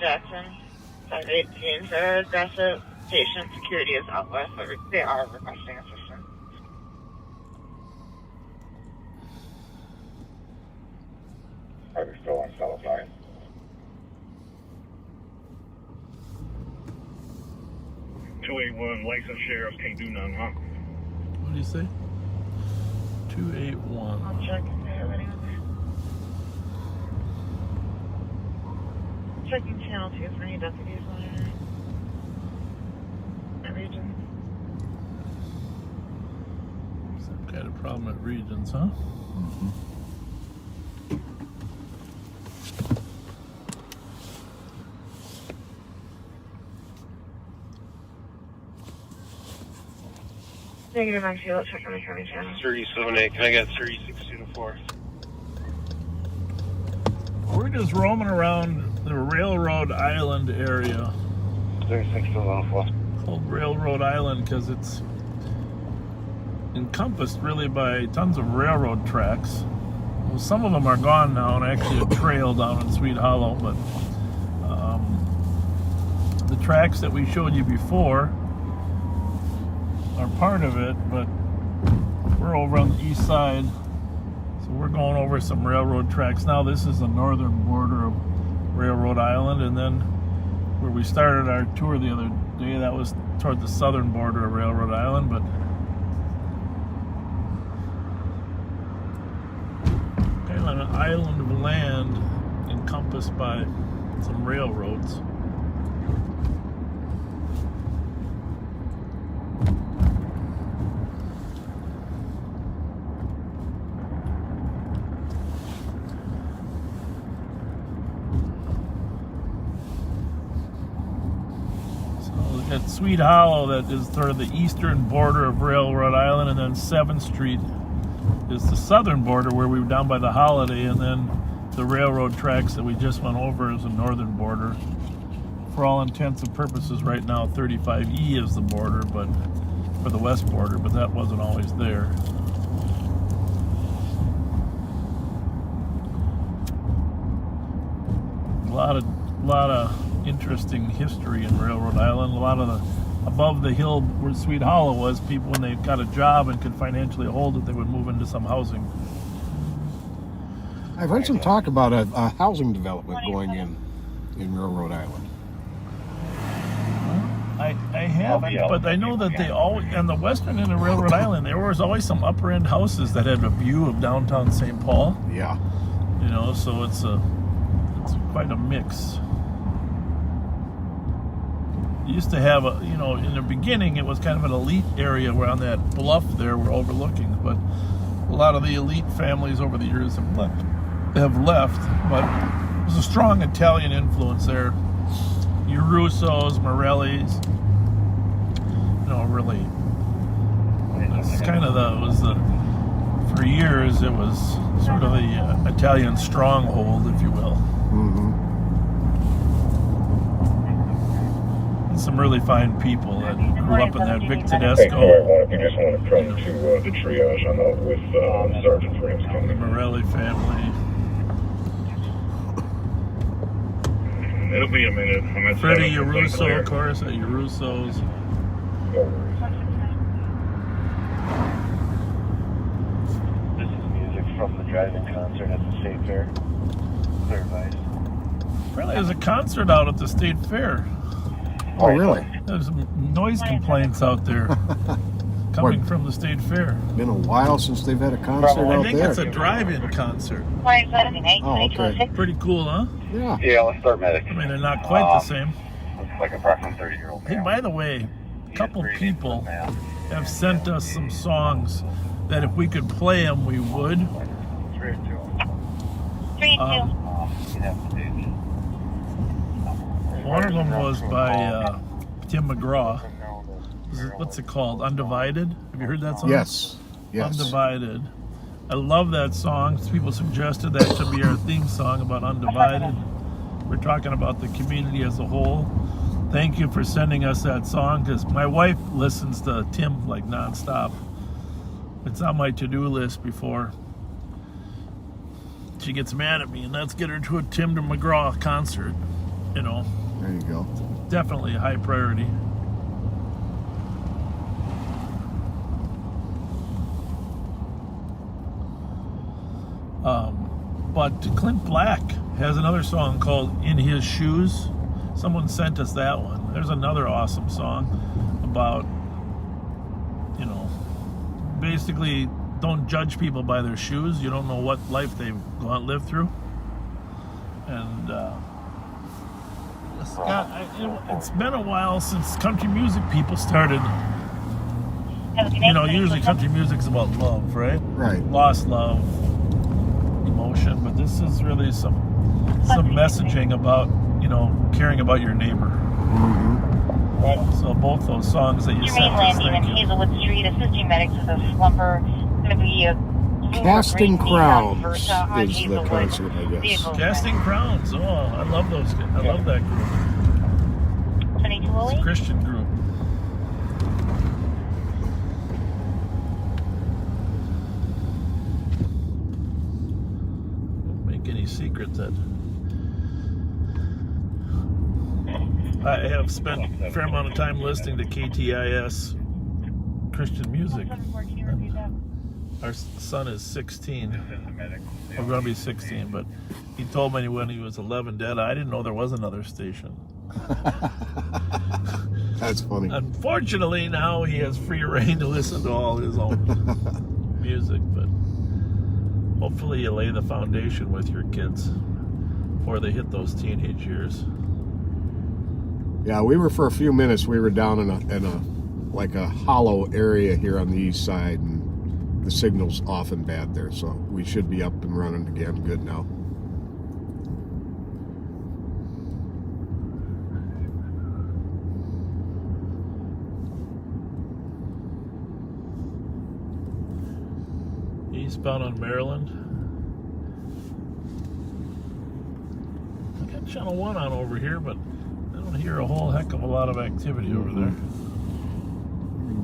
Speaker 6: Jackson, 518 for aggressive patient security is out west, but they are requesting assistance.
Speaker 3: Are they still on south line? Licensed sheriff can't do nothing, huh?
Speaker 5: What do you say? 281.
Speaker 6: I'll check if they have any on there. Checking channel 2 for any deputies on that region.
Speaker 5: Some kind of problem at Regions, huh?
Speaker 6: Negative on field, check on the county channel.
Speaker 3: 378, can I get 3624?
Speaker 5: We're just roaming around the Railroad Island area.
Speaker 3: 3624.
Speaker 5: Called Railroad Island because it's encompassed really by tons of railroad tracks. Well, some of them are gone now, and actually a trail down in Sweet Hollow, but the tracks that we showed you before are part of it, but we're over on the east side, so we're going over some railroad tracks now. This is the northern border of Railroad Island, and then where we started our tour the other day, that was toward the southern border of Railroad Island, but kind of an island of land encompassed by some railroads. At Sweet Hollow, that is sort of the eastern border of Railroad Island, and then 7th Street is the southern border where we were down by the Holiday, and then the railroad tracks that we just went over is the northern border. For all intents and purposes, right now 35E is the border, but for the west border, but that wasn't always there. A lot of interesting history in Railroad Island. A lot of the above the hill where Sweet Hollow was, people, when they got a job and could financially hold it, they would move into some housing.
Speaker 2: I've heard some talk about a housing development going in Railroad Island.
Speaker 5: I haven't, but I know that they always, on the western end of Railroad Island, there was always some upper end houses that had a view of downtown St. Paul.
Speaker 2: Yeah.
Speaker 5: You know, so it's quite a mix. You used to have in the beginning, it was kind of an elite area where on that bluff there we're overlooking, but a lot of the elite families over the years have left, but there's a strong Italian influence there. Your Russos, Morellis, really, it's kind of for years it was sort of the Italian stronghold, if you will.
Speaker 2: Mm-hmm.
Speaker 5: Some really fine people that grew up in that Vic Tedesco.
Speaker 3: We just want to come to the triage. I'm out with Sergeant Ramsey.
Speaker 5: The Morelli family.
Speaker 3: It'll be a minute. I'm at
Speaker 5: Freddie Yarusso, of course, at Yarusso's.
Speaker 3: This is music from the drive-in concert at the state fair. Clear Vice.
Speaker 5: Apparently there's a concert out at the state fair.
Speaker 2: Oh, really?
Speaker 5: There's some noise complaints out there coming from the state fair.
Speaker 2: Been a while since they've had a concert
Speaker 5: I
Speaker 2: out
Speaker 5: think
Speaker 2: there.
Speaker 5: it's a drive-in concert.
Speaker 2: Oh, okay.
Speaker 5: Pretty cool, huh?
Speaker 2: Yeah.
Speaker 3: Yeah, let's start medic.
Speaker 5: I mean, they're not quite the same.
Speaker 3: Looks like approximately 30-year-old.
Speaker 5: Hey, by the way, a couple people have sent us some songs that if we could play them, we would.
Speaker 3: 3 or 2.
Speaker 5: One of them was by Tim McGraw. What's it called? Undivided? Have you heard that song?
Speaker 2: Yes. Yes.
Speaker 5: Undivided. I love that song. People suggested that should be our theme song about Undivided. We're talking about the community as a whole. Thank you for sending us that song, because my wife listens to Tim like nonstop. It's on my to-do list before she gets mad at me, and let's get her to a Tim McGraw concert. You know,
Speaker 2: There you go.
Speaker 5: definitely a high priority. But Clint Black has another song called In His Shoes. Someone sent us that one. There's another awesome song about, you know, basically don't judge people by their shoes. You don't know what life they've lived through. And it's been a while since country music people started. You know, usually country music's about love, right?
Speaker 2: Right.
Speaker 5: Lost love, emotion, but this is really some messaging about, you know, caring about your neighbor.
Speaker 2: Mm-hmm.
Speaker 5: So both those songs that you
Speaker 4: Your
Speaker 5: sent
Speaker 4: main
Speaker 5: us,
Speaker 4: landing
Speaker 5: thank
Speaker 4: in
Speaker 5: you.
Speaker 4: Hazelwood Street, assisting medics with a slumper. Going to be a
Speaker 2: Casting Crowns
Speaker 4: on
Speaker 2: is the
Speaker 4: Hazelwood.
Speaker 2: concert, I guess.
Speaker 4: Vehicle
Speaker 5: Casting Crowns. Oh, I love those. I love that group.
Speaker 4: 2208.
Speaker 5: It's a Christian group. Don't make any secret that I have spent a fair amount of time listening to KTIS Christian music. Our son is 16. We're going to be 16, but he told me when he was 11, Dad, I didn't know there was another station.
Speaker 2: That's funny.
Speaker 5: Unfortunately, now he has free reign to listen to all his own music, but hopefully you lay the foundation with your kids before they hit those teenage years.
Speaker 2: Yeah, we were for a few minutes. We were down in a like a hollow area here on the east side, and the signal's often bad there, so we should be up and running again good now.
Speaker 5: Eastbound on Maryland. I got Channel 1 on over here, but I don't hear a whole heck of a lot of activity over there.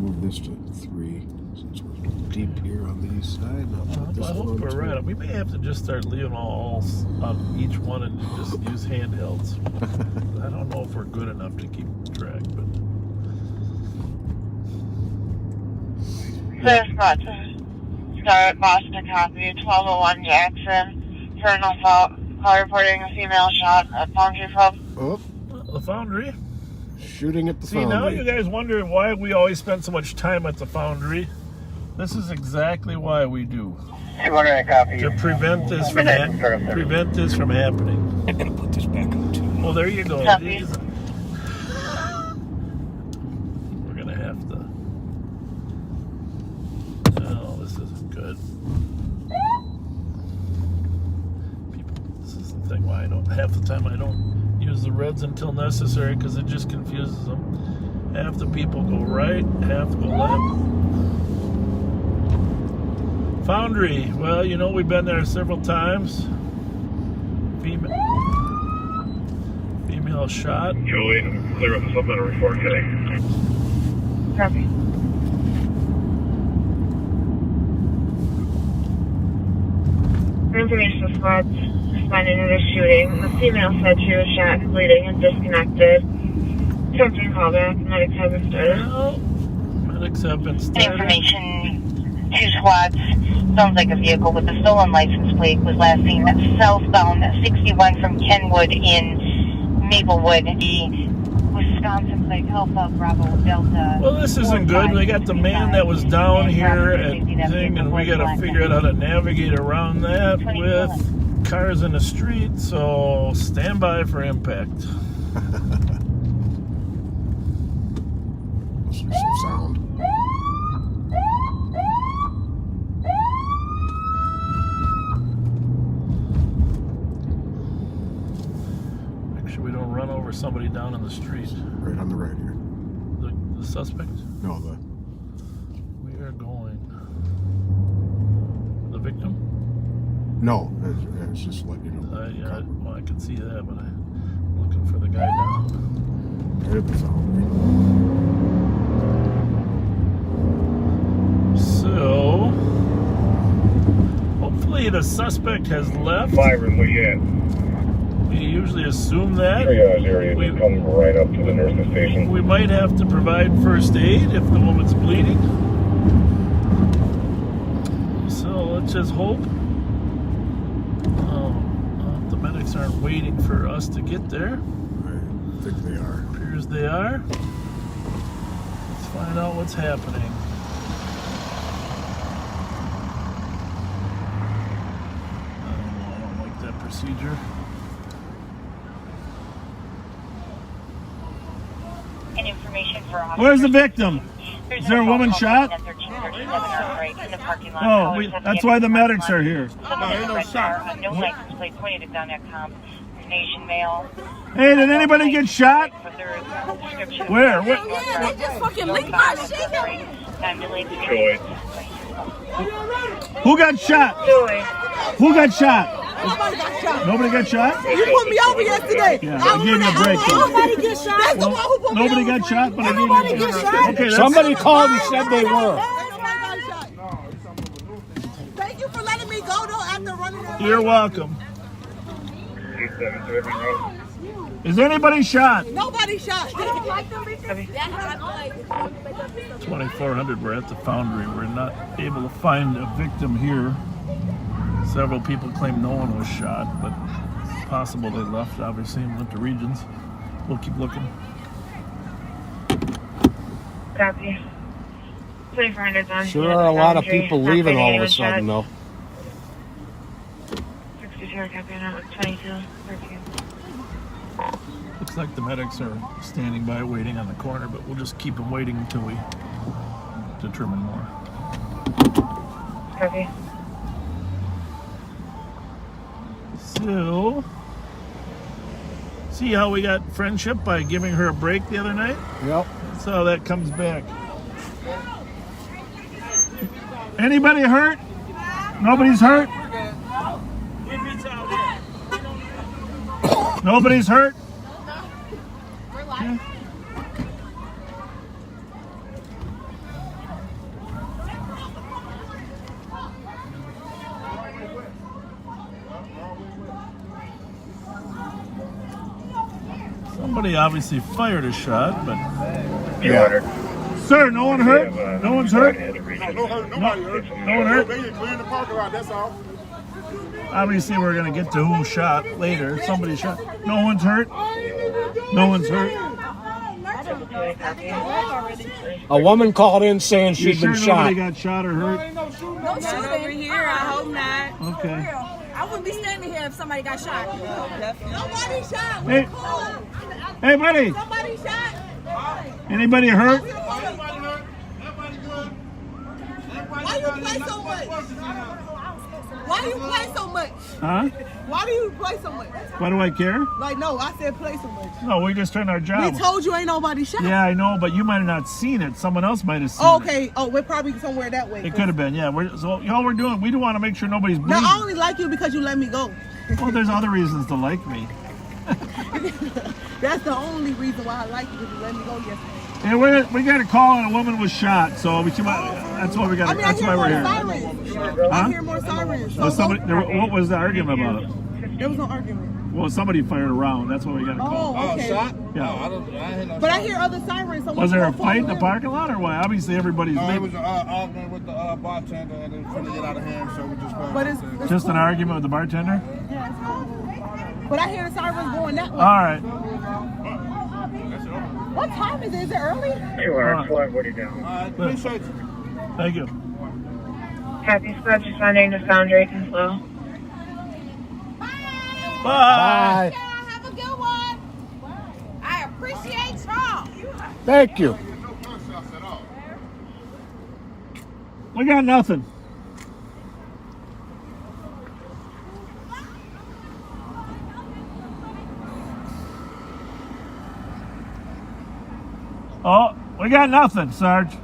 Speaker 2: Move this to 3 since we're deep here on the east side.
Speaker 5: I hope we're right. We may have to just start leaving all on each one and just use handhelds. I don't know if we're good enough to keep track, but
Speaker 4: Clear spot to start Boston copy 1201 Jackson. Heard no fault. Call reporting a female shot at Foundry Pub.
Speaker 2: Oh,
Speaker 5: the Foundry.
Speaker 2: shooting at the
Speaker 5: See,
Speaker 2: foundry.
Speaker 5: now you guys wonder why we always spend so much time at the Foundry. This is exactly why we do.
Speaker 3: 200 copy.
Speaker 5: To prevent this from happening.
Speaker 2: I'm gonna put this back on too.
Speaker 5: Well, there you go.
Speaker 4: Copy.
Speaker 5: We're gonna have to. Oh, this isn't good. People, this is the thing why I don't. Half the time I don't use the reds until necessary because it just confuses them. Half the people go right, half go left. Foundry. Well, you know we've been there several times. Female shot.
Speaker 3: Joey, clear up the supplemental report today.
Speaker 4: Copy.
Speaker 6: Information squads responding to the shooting. The female said she was shot and bleeding and disconnected. Attempting callback. Medics have been started.
Speaker 5: Well, medics have been started.
Speaker 4: Information 2 squads. Sounds like a vehicle with a stolen license plate was last seen southbound 61 from Kenwood in Maplewood. The Wisconsin plate Alpha Bravo Delta.
Speaker 5: Well, this isn't good. We got the man that was down here at thing, and we got to figure out how to navigate around that with cars in the street. So stand by for impact.
Speaker 2: Let's hear some sound.
Speaker 5: Make sure we don't run over somebody down in the street.
Speaker 2: Right on the right here.
Speaker 5: The suspect?
Speaker 2: No,
Speaker 5: We are going. The victim?
Speaker 2: no. It's just letting you know.
Speaker 5: Yeah, well, I can see that, but I'm looking for the guy down.
Speaker 2: There's the sound.
Speaker 5: So, hopefully the suspect has left.
Speaker 3: Byron, where you at?
Speaker 5: We usually assume that.
Speaker 3: Triage area, just come right up to the nurse's station.
Speaker 5: We might have to provide first aid if the woman's bleeding. So let's just hope the medics aren't waiting for us to get there.
Speaker 2: I think they are.
Speaker 5: Appears they are. Let's find out what's happening. I don't like that procedure.
Speaker 4: Information for
Speaker 5: Where's the victim? Is there a woman shot?
Speaker 4: Oh,
Speaker 5: that's why the medics are here.
Speaker 4: No license plate pointed at gun at combination male.
Speaker 5: Hey, did anybody get shot? Where?
Speaker 7: They just fucking licked my shit.
Speaker 5: Who got shot? Who got shot?
Speaker 7: Nobody got shot.
Speaker 5: Nobody got shot?
Speaker 7: You pulled me over yesterday.
Speaker 5: Yeah, I gave you a break.
Speaker 7: Nobody get shot. That's the one who pulled me
Speaker 5: Nobody
Speaker 7: over.
Speaker 5: got shot, but I
Speaker 7: Nobody
Speaker 5: gave you
Speaker 7: get shot.
Speaker 5: Okay, that's
Speaker 2: Somebody called and said they were.
Speaker 7: Thank you for letting me go though after running that.
Speaker 5: You're welcome. Is anybody shot?
Speaker 7: Nobody shot. I don't like them.
Speaker 5: 2400, we're at the foundry. We're not able to find a victim here. Several people claim no one was shot, but it's possible they left, obviously, and went to regions. We'll keep looking.
Speaker 6: Copy. 2400's on.
Speaker 2: Sure are a lot of people leaving all of a sudden, though.
Speaker 6: 62, copy, now 22.
Speaker 5: Looks like the medics are standing by waiting on the corner, but we'll just keep them waiting until we determine more.
Speaker 6: Copy.
Speaker 5: So, see how we got friendship by giving her a break the other night?
Speaker 2: Yep.
Speaker 5: That's how that comes back. Anybody hurt? Nobody's hurt? Nobody's hurt? Okay. Somebody obviously fired a shot, but...
Speaker 2: Yeah.
Speaker 5: Sir, no one hurt? No one's hurt?
Speaker 8: No one hurt. They just clearing the parking lot, that's all.
Speaker 5: Obviously, we're going to get to who shot later. Somebody shot. No one's hurt? No one's hurt?
Speaker 2: A woman called in saying
Speaker 5: You
Speaker 2: she'd
Speaker 5: sure
Speaker 2: been
Speaker 5: nobody
Speaker 2: shot.
Speaker 5: got shot or hurt?
Speaker 7: No shooting over here. I hope not.
Speaker 5: Okay.
Speaker 7: I wouldn't be standing here if somebody got shot. Nobody shot.
Speaker 5: Hey, hey, buddy.
Speaker 7: Somebody shot.
Speaker 5: Anybody hurt?
Speaker 7: Why you play so much? Why do you play so much?
Speaker 5: Huh?
Speaker 7: Why do you play so much?
Speaker 5: Why do I care?
Speaker 7: Like, no, I said play so much.
Speaker 5: No, we're just doing our job.
Speaker 7: We told you ain't nobody shot.
Speaker 5: Yeah, I know, but you might have not seen it. Someone else might have seen
Speaker 7: Oh,
Speaker 5: it.
Speaker 7: okay. Oh, we're probably somewhere that way.
Speaker 5: It could have been, yeah. So all we're doing, we do want to make sure nobody's bleeding.
Speaker 7: No, I only like you because you let me go.
Speaker 5: Well, there's other reasons to like me.
Speaker 7: That's the only reason why I like you, because you let me go yesterday.
Speaker 5: Yeah, we got a call and a woman was shot, so that's why we got.
Speaker 7: I mean,
Speaker 5: That's
Speaker 7: I
Speaker 5: why
Speaker 7: hear
Speaker 5: we're
Speaker 7: more
Speaker 5: here.
Speaker 7: sirens.
Speaker 5: Huh?
Speaker 7: I hear more sirens.
Speaker 5: Was what was the argument about it?
Speaker 7: There was no argument.
Speaker 5: Well, somebody fired a round. That's what we got to call.
Speaker 8: Oh,
Speaker 1: Okay.
Speaker 8: shot?
Speaker 5: Yeah.
Speaker 8: Oh, I hear no
Speaker 7: But
Speaker 8: shot.
Speaker 7: I hear other sirens. So
Speaker 5: Was there a
Speaker 7: what's
Speaker 5: fight in the
Speaker 7: going on?
Speaker 5: parking lot or what? Obviously, everybody's
Speaker 8: No, it
Speaker 5: leaving.
Speaker 8: was an argument with the bartender, and it was trying to get out of hand, so we just went.
Speaker 7: But it's
Speaker 5: Just an argument with the bartender?
Speaker 7: But I hear the sirens going that way.
Speaker 5: All right.
Speaker 7: What time is it? Is it early?
Speaker 3: 240 down.
Speaker 8: Appreciate you.
Speaker 5: Thank you.
Speaker 6: Happy Squad responding to Found Drake and Flow.
Speaker 5: Bye.
Speaker 2: Bye.
Speaker 7: Have a good one. I appreciate y'all.
Speaker 2: Thank you.
Speaker 5: We got nothing. Oh, we got nothing, Sarge.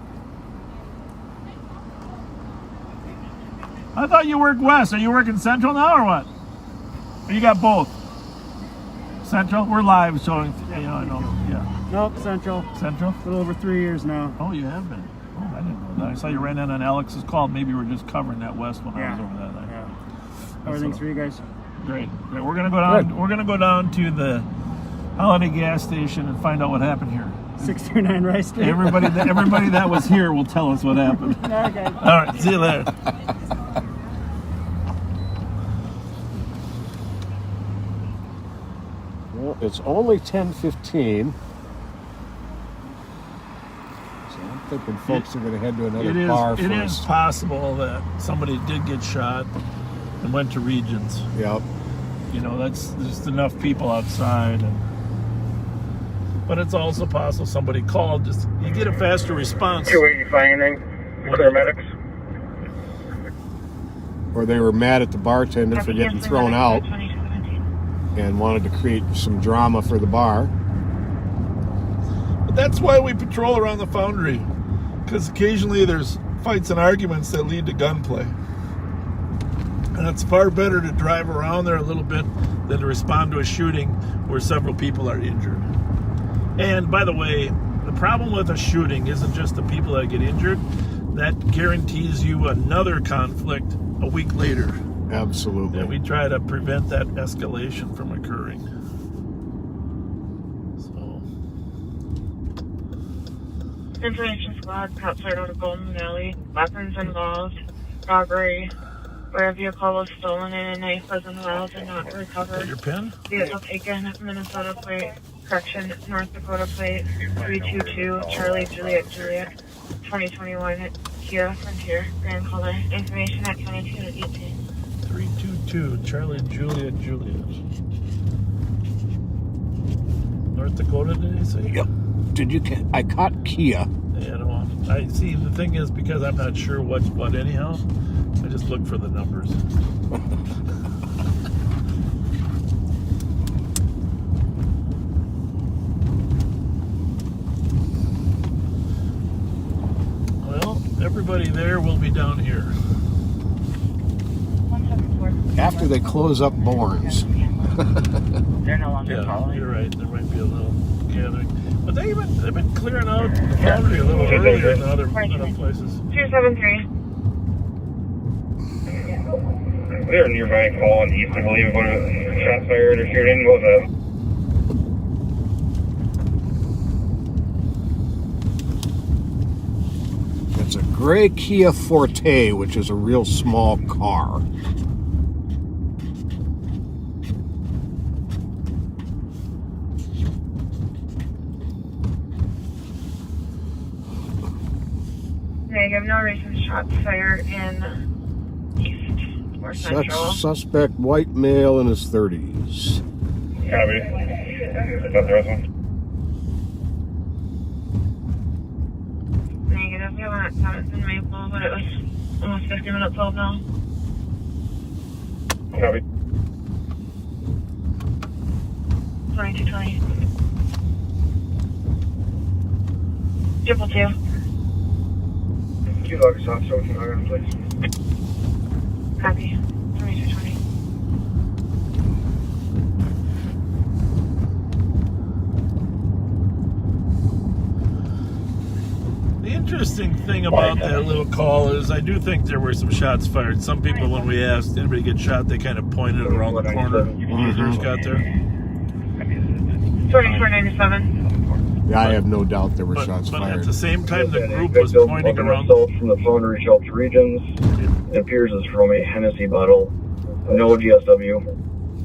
Speaker 5: I thought you worked west. Are you working central now or what? Or you got both? Central? We're live showing. You know, I know. Yeah.
Speaker 9: Nope, Central.
Speaker 5: Central?
Speaker 9: A little over 3 years now.
Speaker 5: Oh, you have been. Oh, I didn't know that. I saw you ran in on Alex's call. Maybe you were just covering that west when I was over that night.
Speaker 9: Yeah. Everything's for you guys.
Speaker 5: Great. Great. We're gonna go down.
Speaker 2: Good.
Speaker 5: We're gonna go down to the Holiday gas station and find out what happened here.
Speaker 9: 629 Rice Street.
Speaker 5: Everybody that was here will tell us what happened.
Speaker 9: Okay.
Speaker 5: All right. See you later.
Speaker 2: Well, it's only 10:15. So I'm thinking folks are going to head to another bar
Speaker 5: It
Speaker 2: first.
Speaker 5: is possible that somebody did get shot and went to Regions.
Speaker 2: Yep.
Speaker 5: You know, that's just enough people outside. But it's also possible somebody called. Just you get a faster response.
Speaker 3: 285 anything? Clear medics?
Speaker 2: Or they were mad at the bartender for getting thrown out and wanted to create some drama for the bar.
Speaker 5: But that's why we patrol around the Foundry, because occasionally there's fights and arguments that lead to gunplay. And it's far better to drive around there a little bit than to respond to a shooting where several people are injured. And by the way, the problem with a shooting isn't just the people that get injured. That guarantees you another conflict a week later.
Speaker 2: Absolutely.
Speaker 5: And we try to prevent that escalation from occurring. So,
Speaker 6: Information Squad, cops are out of Golden Valley. Weapons involved. Robbery. Where a vehicle was stolen and a knife was involved and not
Speaker 5: is that
Speaker 6: recovered.
Speaker 5: your pen?
Speaker 6: Vehicle taken, Minnesota plate. Correction, North Dakota plate. 322 Charlie Juliet Juliet. 2021 Kia Frontier. Grand color. Information at 2218.
Speaker 5: 322 Charlie Juliet Juliet. North Dakota, did he say?
Speaker 2: Yep. I caught Kia.
Speaker 5: Yeah, I don't want. I see. The thing is, because I'm not sure what's what anyhow, I just look for the numbers. Well, everybody there will be down here.
Speaker 6: 174.
Speaker 2: After they close up Bourne's.
Speaker 6: They're no longer
Speaker 5: Yeah,
Speaker 6: following.
Speaker 5: you're right. There might be a little gathering, but they've been clearing out the Foundry a little earlier than other places.
Speaker 6: 273.
Speaker 3: We had a nearby call on east, I believe, about a shot fired or shooting. What was that?
Speaker 2: It's a gray Kia Forte, which is a real small car.
Speaker 6: Negative, no recent shots fired in east or central.
Speaker 2: Suspect white male in his 30s.
Speaker 3: Copy. Is that the rest one?
Speaker 6: Negative, we have one at 7th and Maple, but it was almost 50 minutes old now.
Speaker 3: Copy.
Speaker 6: 2220. 222.
Speaker 3: Two logs off, so we can log on, please.
Speaker 6: Copy. 2220.
Speaker 5: The interesting thing about that little call is I do think there were some shots fired. Some people, when we asked anybody get shot, they kind of pointed around the corner when we first got there.
Speaker 6: 2497.
Speaker 2: Yeah, I have no doubt there were shots
Speaker 5: But
Speaker 2: fired.
Speaker 5: at the same time, the group was pointing around.
Speaker 10: From the phone to reach out to regions. It appears it's from a Hennessy bottle. No GSW.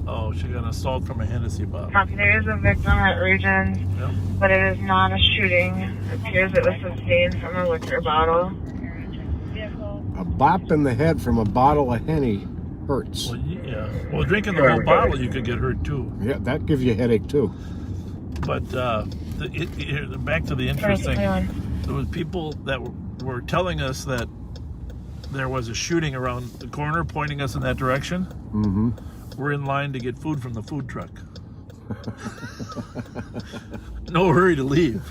Speaker 5: Oh, she got an assault from a Hennessy bottle.
Speaker 6: Copy, there is a victim at Regions,
Speaker 5: Yep.
Speaker 6: but it is not a shooting. It appears it was sustained from a liquor bottle.
Speaker 2: A bop in the head from a bottle of Henny hurts.
Speaker 5: Well, yeah. Well, drinking the whole bottle, you could get hurt too.
Speaker 2: Yeah, that gives you a headache too.
Speaker 5: But back to the interesting, there was people that were telling us that there was a shooting around the corner, pointing us in that direction.
Speaker 2: Mm-hmm.
Speaker 5: We're in line to get food from the food truck. No hurry to leave.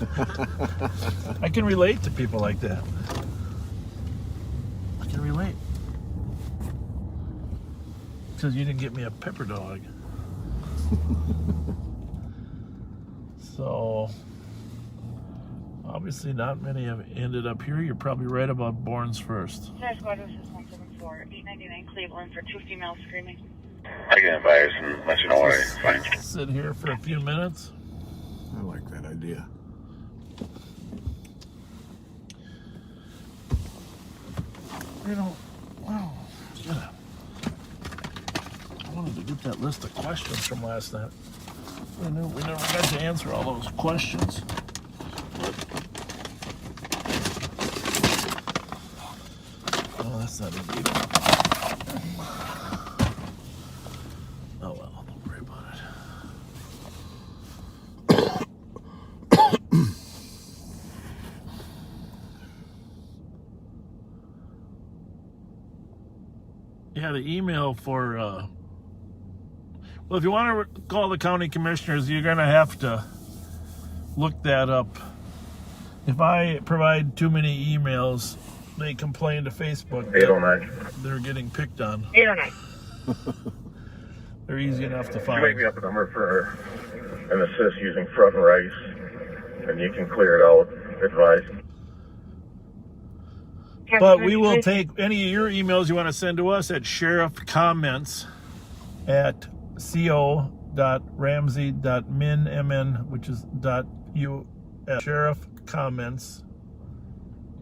Speaker 5: I can relate to people like that. I can relate. Because you didn't get me a pepper dog. So, obviously not many have ended up here. You're probably right about Bourne's first.
Speaker 4: Nice squad, this is 174, 899 Cleveland for 2 females screaming.
Speaker 3: I can advise and let you know what I find.
Speaker 5: Sit here for a few minutes.
Speaker 2: I like that idea.
Speaker 5: You know, wow. Yeah. I wanted to get that list of questions from last night. We never got to answer all those questions. Oh, that's not it either. Oh well, don't worry about it. Yeah, the email for well, if you want to call the county commissioners, you're going to have to look that up. If I provide too many emails, they complain to Facebook that
Speaker 10: 809.
Speaker 5: they're getting picked on.
Speaker 6: 809.
Speaker 5: They're easy enough to
Speaker 10: You
Speaker 5: find.
Speaker 10: make me up a number for an assist using front and rice, and you can clear it out. Advise.
Speaker 5: But we will take any of your emails you want to send to us at sheriffcomments@co.ramsey.min, which is .us. Sheriff comments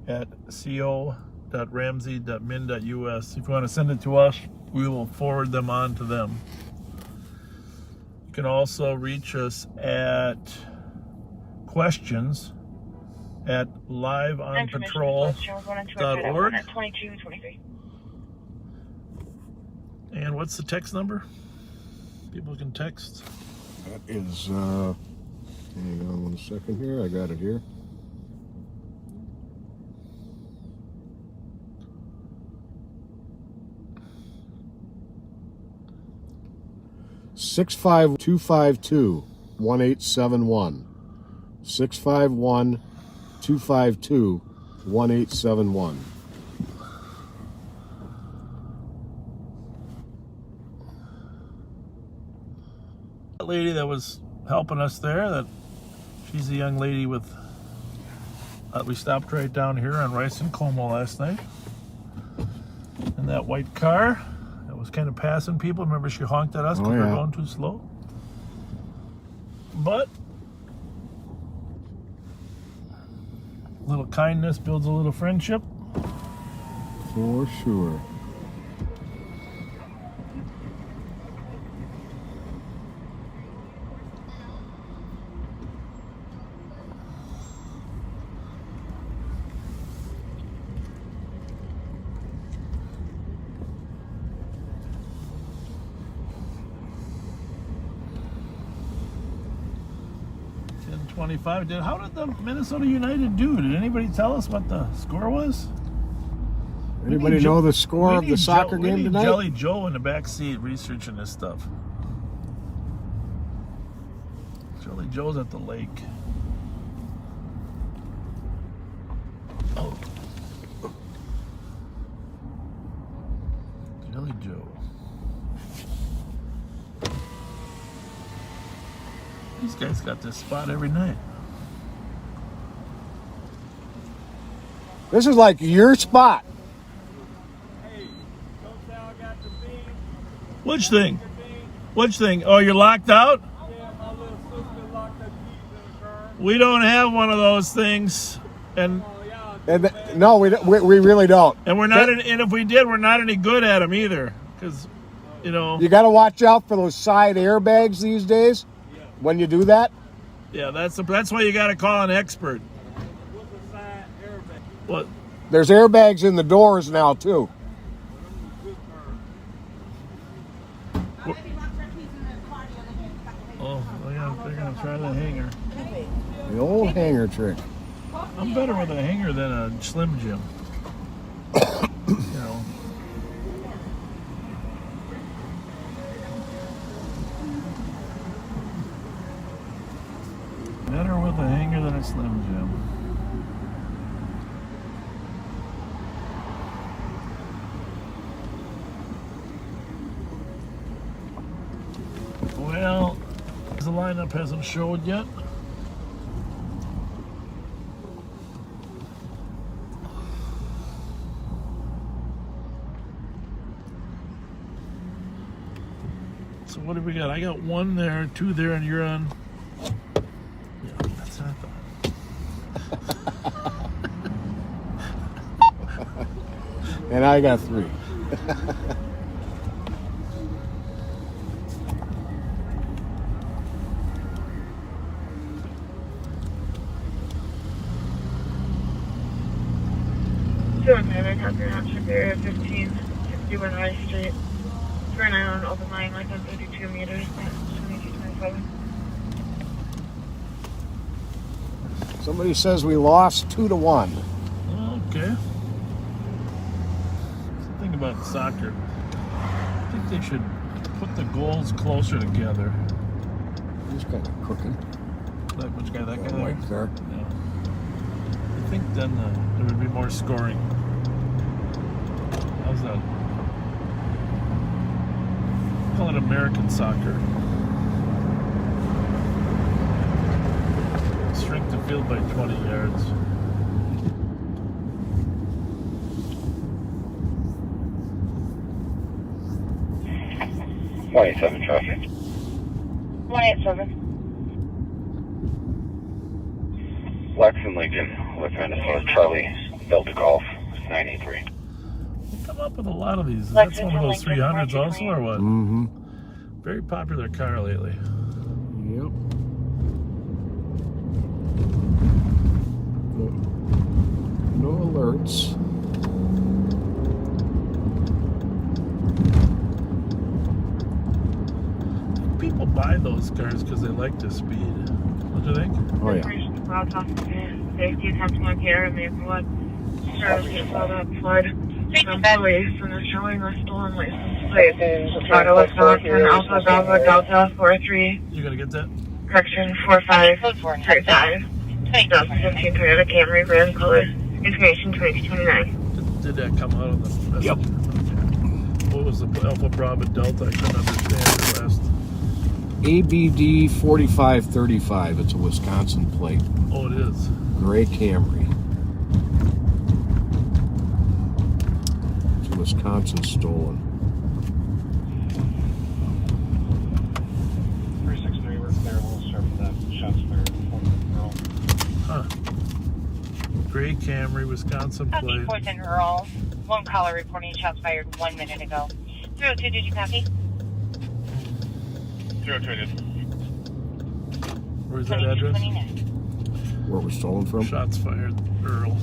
Speaker 5: at co.ramsey.min.us. If you want to send it to us, we will forward them on to them. You can also reach us at questions at liveonpatrol.org.
Speaker 4: 2223.
Speaker 5: And what's the text number? People can text.
Speaker 2: That is, hang on 1 second here. I got it here. (65252-1871). 651-252-1871.
Speaker 5: That lady that was helping us there, she's a young lady with we stopped right down here on Rice and Como last night in that white car that was kind of passing people. Remember, she honked at us because we were going too slow. But a little kindness builds a little friendship.
Speaker 2: For sure.
Speaker 5: How did the Minnesota United do? Did anybody tell us what the score was?
Speaker 2: Anybody know the score of the soccer game tonight?
Speaker 5: Jelly Joe in the back seat researching this stuff. Jelly Joe's at the lake. Oh. Jelly Joe. These guys got this spot every night.
Speaker 2: This is like your spot.
Speaker 5: Which thing? Which thing? Oh, you're locked out? We don't have one of those things, and
Speaker 2: No, we really don't.
Speaker 5: and we're not. And if we did, we're not any good at them either, because you know.
Speaker 2: You got to watch out for those side airbags these days. When you do that.
Speaker 5: Yeah, that's why you got to call an expert. What?
Speaker 2: There's airbags in the doors now too.
Speaker 5: Oh, they're gonna try the hanger.
Speaker 2: The old hanger trick.
Speaker 5: I'm better with a hanger than a Slim Jim. You know. Better with a hanger than a Slim Jim. Well, the lineup hasn't showed yet. So what do we got? I got 1 there, 2 there, and you're on. Yeah, that's what I thought.
Speaker 2: And I got 3.
Speaker 6: Area 1561 High Street. Turn on open line like on 32 meters. 2227.
Speaker 2: Somebody says we lost 2-1.
Speaker 5: Okay. The thing about soccer, I think they should put the goals closer together.
Speaker 2: He's kind of cooking.
Speaker 5: That which guy? That guy there?
Speaker 2: Right there.
Speaker 5: Yeah. I think then there would be more scoring. How's that? Call it American soccer. Shrink the field by 20 yards.
Speaker 10: .7 traffic.
Speaker 4: 187.
Speaker 10: Lex and Lincoln, with Minnesota Charlie, Delta Golf, 983.
Speaker 5: Come up with a lot of these.
Speaker 4: Lex
Speaker 5: That's one of those 300s also, or what?
Speaker 2: Mm-hmm.
Speaker 5: Very popular car lately.
Speaker 2: Yep. No alerts.
Speaker 5: People buy those cars because they like the speed. Don't you think?
Speaker 2: Oh yeah.
Speaker 6: Safety attempts on here and Maplewood. Charlie saw that flood. Police from the showing the stolen license plate. Chicago, Wisconsin, Alpha Bravo Delta 43.
Speaker 5: You gonna get that?
Speaker 6: Correction 4535. 2015 Toyota Camry, brand color. Information 2029.
Speaker 5: Did that come out on the message?
Speaker 2: Yep.
Speaker 5: What was the Alpha Bravo Delta? I couldn't understand the last.
Speaker 2: ABD 4535. It's a Wisconsin plate.
Speaker 5: Oh, it is.
Speaker 2: Gray Camry. It's a Wisconsin stolen.
Speaker 3: 363, we're there. We'll start with that. Shots fired.
Speaker 5: Huh. Gray Camry, Wisconsin
Speaker 4: Copy,
Speaker 5: plate.
Speaker 4: 4th and Earl. One caller reporting shots fired 1 minute ago. 02, did you copy?
Speaker 3: 02 did.
Speaker 5: Where's that address?
Speaker 4: 2229.
Speaker 2: Where it was stolen from?
Speaker 5: Shots fired, Earl.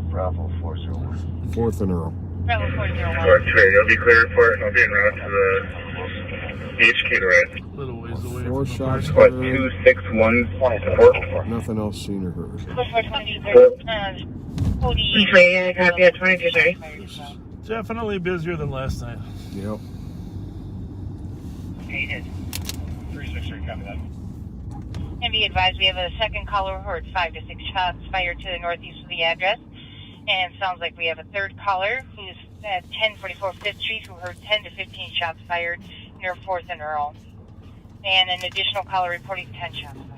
Speaker 3: Bravo 401.
Speaker 2: 4th and Earl.
Speaker 4: Bravo 401.
Speaker 10: Today, you'll be cleared for it. I'll be en route to the HQ to ride.
Speaker 5: Little ways away
Speaker 2: 4
Speaker 5: from the
Speaker 2: shots
Speaker 10: What,
Speaker 2: fired.
Speaker 10: 261
Speaker 2: Nothing else seen or heard.
Speaker 6: 23, I copy at 2230.
Speaker 5: Definitely busier than last night.
Speaker 2: Yep.
Speaker 4: Okay, you did.
Speaker 3: 363, copy that.
Speaker 4: And be advised, we have a second caller who heard 5 to 6 shots fired to the northeast of the address. And it sounds like we have a third caller who's at 1044 5th Street who heard 10 to 15 shots fired near 4th and Earl. And an additional caller reporting 10 shots fired.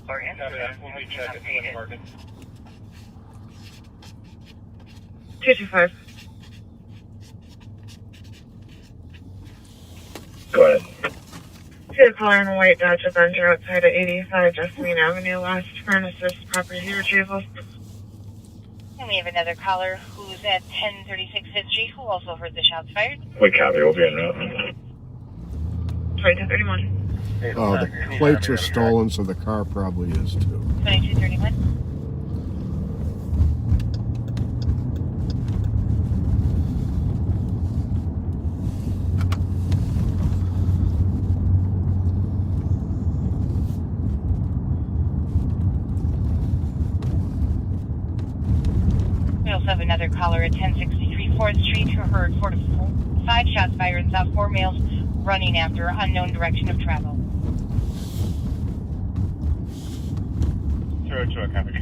Speaker 4: for incident.
Speaker 3: We'll be checking for the market.
Speaker 6: 225.
Speaker 10: Go ahead.
Speaker 6: See a caller in a white Dodge Avenger outside of 85 Jessamine Avenue West for an assist property retrieval.
Speaker 4: And we have another caller who's at 1036 Fifth Street who also heard the shots fired.
Speaker 10: We copy. We'll be en route.
Speaker 6: 2231.
Speaker 2: Oh, the plates are stolen, so the car probably is too.
Speaker 4: 2231. We also have another caller at 1063 4th Street who heard 4 to 5 shots fired and saw 4 males running after unknown direction of travel.
Speaker 3: 02, I copy.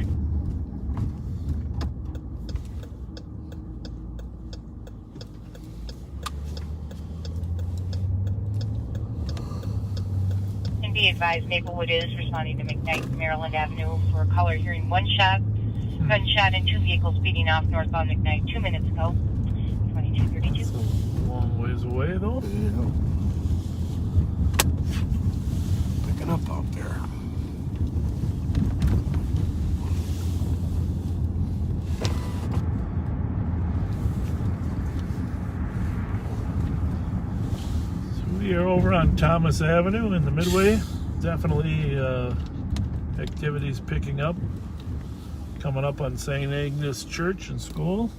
Speaker 4: And be advised, Maplewood is responding to McKnight, Maryland Avenue for a caller hearing 1 shot, gunshot, and 2 vehicles speeding off northbound McKnight 2 minutes ago. 2232.
Speaker 5: It's a long ways away, though.
Speaker 2: Yeah. Picking up out there.
Speaker 5: So we are over on Thomas Avenue in the Midway. Definitely activities picking up. Coming up on St. Agnes Church and School.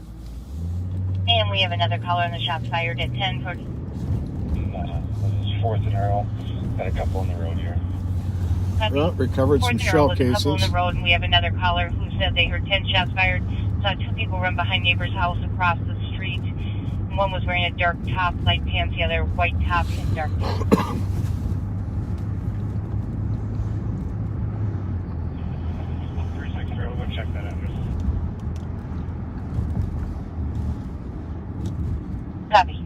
Speaker 4: And we have another caller on the shots fired at 1040.
Speaker 3: This is 4th and Earl. Got a couple on the road here.
Speaker 2: Well, recovered some
Speaker 4: 4th and Earl
Speaker 2: shell
Speaker 4: with a couple on
Speaker 2: casings.
Speaker 4: the road, and we have another caller who said they heard 10 shots fired. Saw 2 people run behind neighbor's house across the street. And one was wearing a dark top, light pants, the other white top and dark pants.
Speaker 3: We'll go check that out.
Speaker 4: Copy.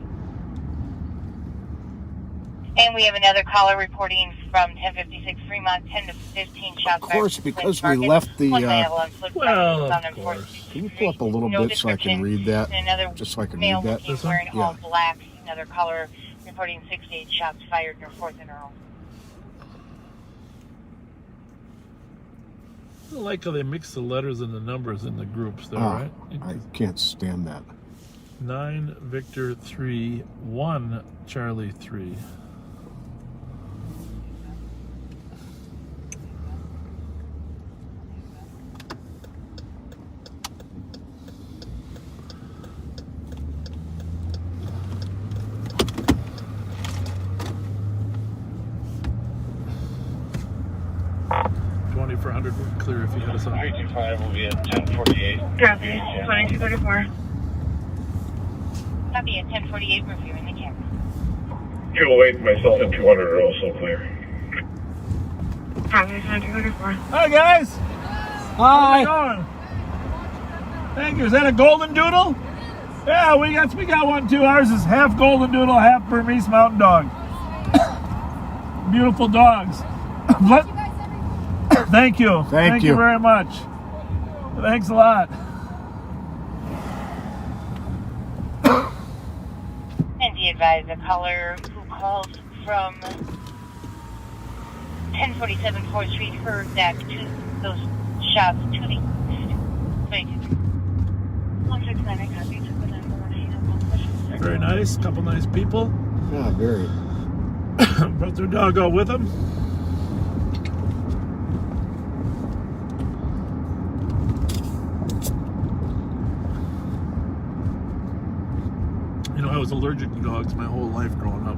Speaker 4: And we have another caller reporting from 1056 Fremont, 10 to 15 shots.
Speaker 2: Of course,
Speaker 4: fired
Speaker 2: because
Speaker 4: Market.
Speaker 2: we left the,
Speaker 4: One male on foot
Speaker 5: well,
Speaker 4: crossing
Speaker 5: of
Speaker 4: on
Speaker 5: course.
Speaker 4: 4th
Speaker 2: Can you pull up a little
Speaker 4: No
Speaker 2: bit so I can
Speaker 4: description.
Speaker 2: read that?
Speaker 4: And another
Speaker 2: Just so I can
Speaker 4: male
Speaker 2: read that.
Speaker 4: looking
Speaker 5: This one?
Speaker 4: wearing
Speaker 2: Yeah.
Speaker 4: all black. Another caller reporting 6 to 8 shots fired near 4th and Earl.
Speaker 5: I like how they mix the letters and the numbers in the groups there,
Speaker 2: Ah,
Speaker 5: right?
Speaker 2: I can't stand that.
Speaker 5: 9 Victor 3 1 Charlie 3. For 100, we're clear if you hit us up.
Speaker 3: 325 will be at 1048.
Speaker 6: Copy. 2234.
Speaker 4: Copy at 1048, reviewing the camera.
Speaker 10: Fuel weight, myself and 200 are also clear.
Speaker 6: Copy. 2234.
Speaker 5: Hi guys. How's it going? Thank you. Is that a golden doodle? Yeah, we got one too. Ours is half golden doodle, half Burmese mountain dog. Beautiful dogs. Thank you. Thank you very much. Thanks a lot.
Speaker 4: And be advised, the caller who called from 1047 4th Street heard that those shots to the east. 22. 169, copy.
Speaker 5: Very nice. Couple nice people.
Speaker 2: Yeah, very.
Speaker 5: Brought their dog out with them. You know, I was allergic to dogs my whole life growing up.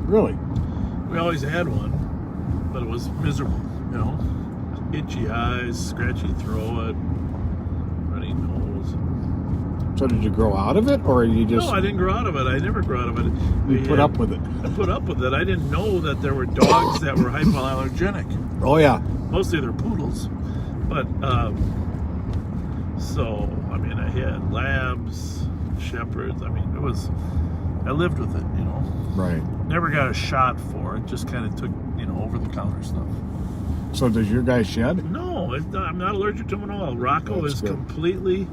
Speaker 2: Really?
Speaker 5: We always had one, but it was miserable, you know. Itchy eyes, scratchy throat, runny nose.
Speaker 2: So did you grow out of it, or you just...
Speaker 5: No, I didn't grow out of it. I never grew out of it.
Speaker 2: You put up with it.
Speaker 5: I put up with it. I didn't know that there were dogs that were hypoallergenic.
Speaker 2: Oh, yeah.
Speaker 5: Mostly they're poodles. But, so, I mean, I had labs, shepherds. I mean, I lived with it, you know.
Speaker 2: Right.
Speaker 5: Never got a shot for it. Just kind of took, over-the-counter stuff.
Speaker 2: So does your guy shed?
Speaker 5: No, I'm not allergic to them at all. Rocco
Speaker 2: That's
Speaker 5: is
Speaker 2: good.
Speaker 5: completely...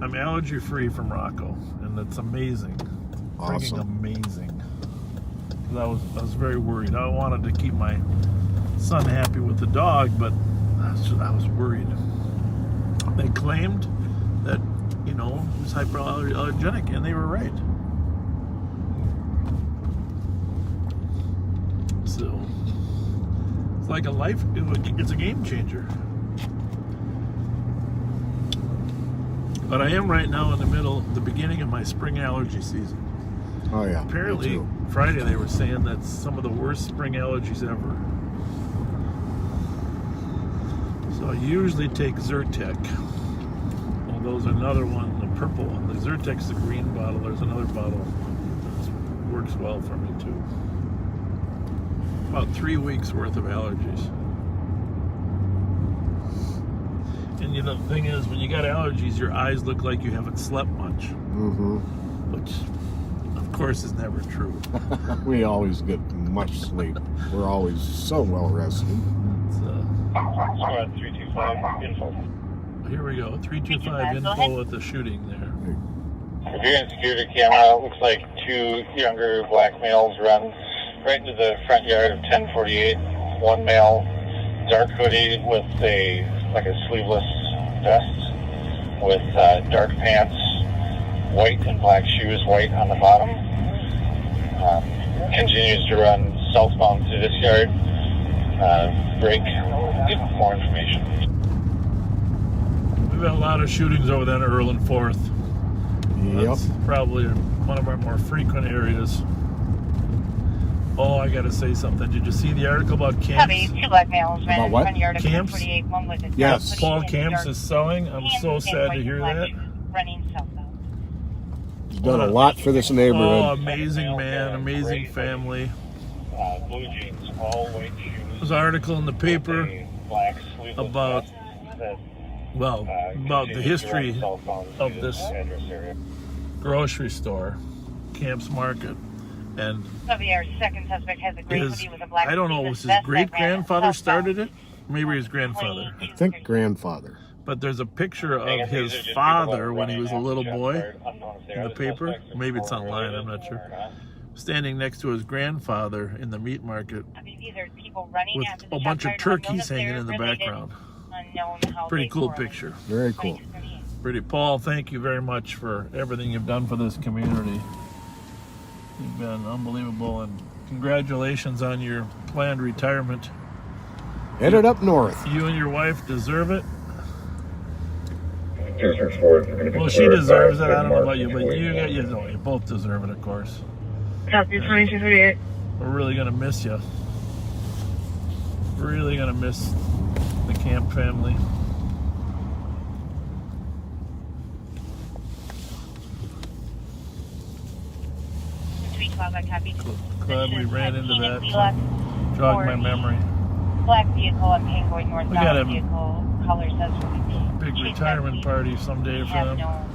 Speaker 5: I'm allergy free from Rocco, and it's amazing.
Speaker 2: Awesome.
Speaker 5: Freaking amazing. 'Cause I was very worried. I wanted to keep my son happy with the dog, but I was worried. They claimed that, you know, he was hyperallergenic, and they were right. So it's like it's a game changer. But I am right now in the beginning of my spring allergy season.
Speaker 2: Oh yeah.
Speaker 5: Apparently,
Speaker 2: me too.
Speaker 5: Friday they were saying that's some of the worst spring allergies ever. So I usually take Zyrtec. Well, there's another one, the purple one. The Zyrtec's the green bottle. There's another bottle that works well for me too. About 3 weeks worth of allergies. And you know, the thing is, when you got allergies, your eyes look like you haven't slept much.
Speaker 2: Mm-hmm.
Speaker 5: Which, of course, is never true.
Speaker 2: We always get much sleep. We're always so well rested.
Speaker 5: It's,
Speaker 3: Squad 325 info.
Speaker 5: here we go. 325 info at the shooting there.
Speaker 3: Reviewing security camera, it looks like 2 younger black males run right into the front yard of 1048. One male, dark hoodie with a sleeveless vest with dark pants, white and black shoes, white on the bottom. Continues to run southbound through this yard. Break, give more information.
Speaker 5: We've had a lot of shootings over there in Earl and 4th.
Speaker 2: Yep.
Speaker 5: That's probably one of our more frequent areas. Oh, I gotta say something. Did you see the article about camps?
Speaker 4: Heavy, 2 black males ran
Speaker 2: About
Speaker 4: in
Speaker 2: what?
Speaker 4: front yard of
Speaker 5: Camps?
Speaker 4: 1048. One with a
Speaker 2: Yes.
Speaker 4: dark
Speaker 5: Paul
Speaker 4: hoodie and
Speaker 5: Camps
Speaker 4: dark
Speaker 5: is selling. I'm
Speaker 4: pants
Speaker 5: so
Speaker 4: and
Speaker 5: sad
Speaker 4: white
Speaker 5: to hear
Speaker 4: black
Speaker 5: that.
Speaker 4: shoes, running southbound.
Speaker 2: He's done a lot for this
Speaker 5: Oh,
Speaker 2: neighborhood.
Speaker 5: amazing man, amazing family.
Speaker 3: Blue jeans, all white shoes.
Speaker 5: There's an article in the paper
Speaker 3: Black sleeveless
Speaker 5: about,
Speaker 3: vest that,
Speaker 5: about the history
Speaker 3: continues to run southbound
Speaker 5: of
Speaker 3: through
Speaker 5: this
Speaker 3: address area.
Speaker 5: grocery store, Camps Market, and
Speaker 4: WR's second suspect has a gray hoodie with a black
Speaker 5: I don't know,
Speaker 4: sleeveless
Speaker 5: was his
Speaker 4: vest that
Speaker 5: great
Speaker 4: ran
Speaker 5: grandfather
Speaker 4: southbound.
Speaker 5: started it? Maybe his grandfather.
Speaker 2: I think grandfather.
Speaker 5: But there's a picture of his father when he was a little boy in the paper. Maybe it's online, I'm not sure. Standing next to his grandfather in the meat market
Speaker 4: I mean, these are people running
Speaker 5: with
Speaker 4: after the
Speaker 5: a bunch of
Speaker 4: shot fired,
Speaker 5: turkeys
Speaker 4: unknown if
Speaker 5: hanging
Speaker 4: they're
Speaker 5: in the
Speaker 4: related,
Speaker 5: background.
Speaker 4: unknown how
Speaker 5: Pretty
Speaker 4: they
Speaker 5: cool
Speaker 4: correlate.
Speaker 5: picture.
Speaker 2: Very cool.
Speaker 5: Pretty. Paul, thank you very much for everything you've done for this community. You've been unbelievable, and congratulations on your planned retirement.
Speaker 2: Headed up north.
Speaker 5: You and your wife deserve it. Well, she
Speaker 10: She
Speaker 5: deserves it. I don't know about you, but you both deserve it, of course.
Speaker 6: Copy 2238.
Speaker 5: We're really gonna miss you. Really gonna miss the Camp family. Glad we ran into that. Jogged my memory.
Speaker 4: Black vehicle on Parkway
Speaker 5: We got
Speaker 4: northbound
Speaker 5: a
Speaker 4: vehicle. Color says
Speaker 5: big retirement party someday
Speaker 4: We
Speaker 5: for
Speaker 4: have
Speaker 5: them.
Speaker 4: no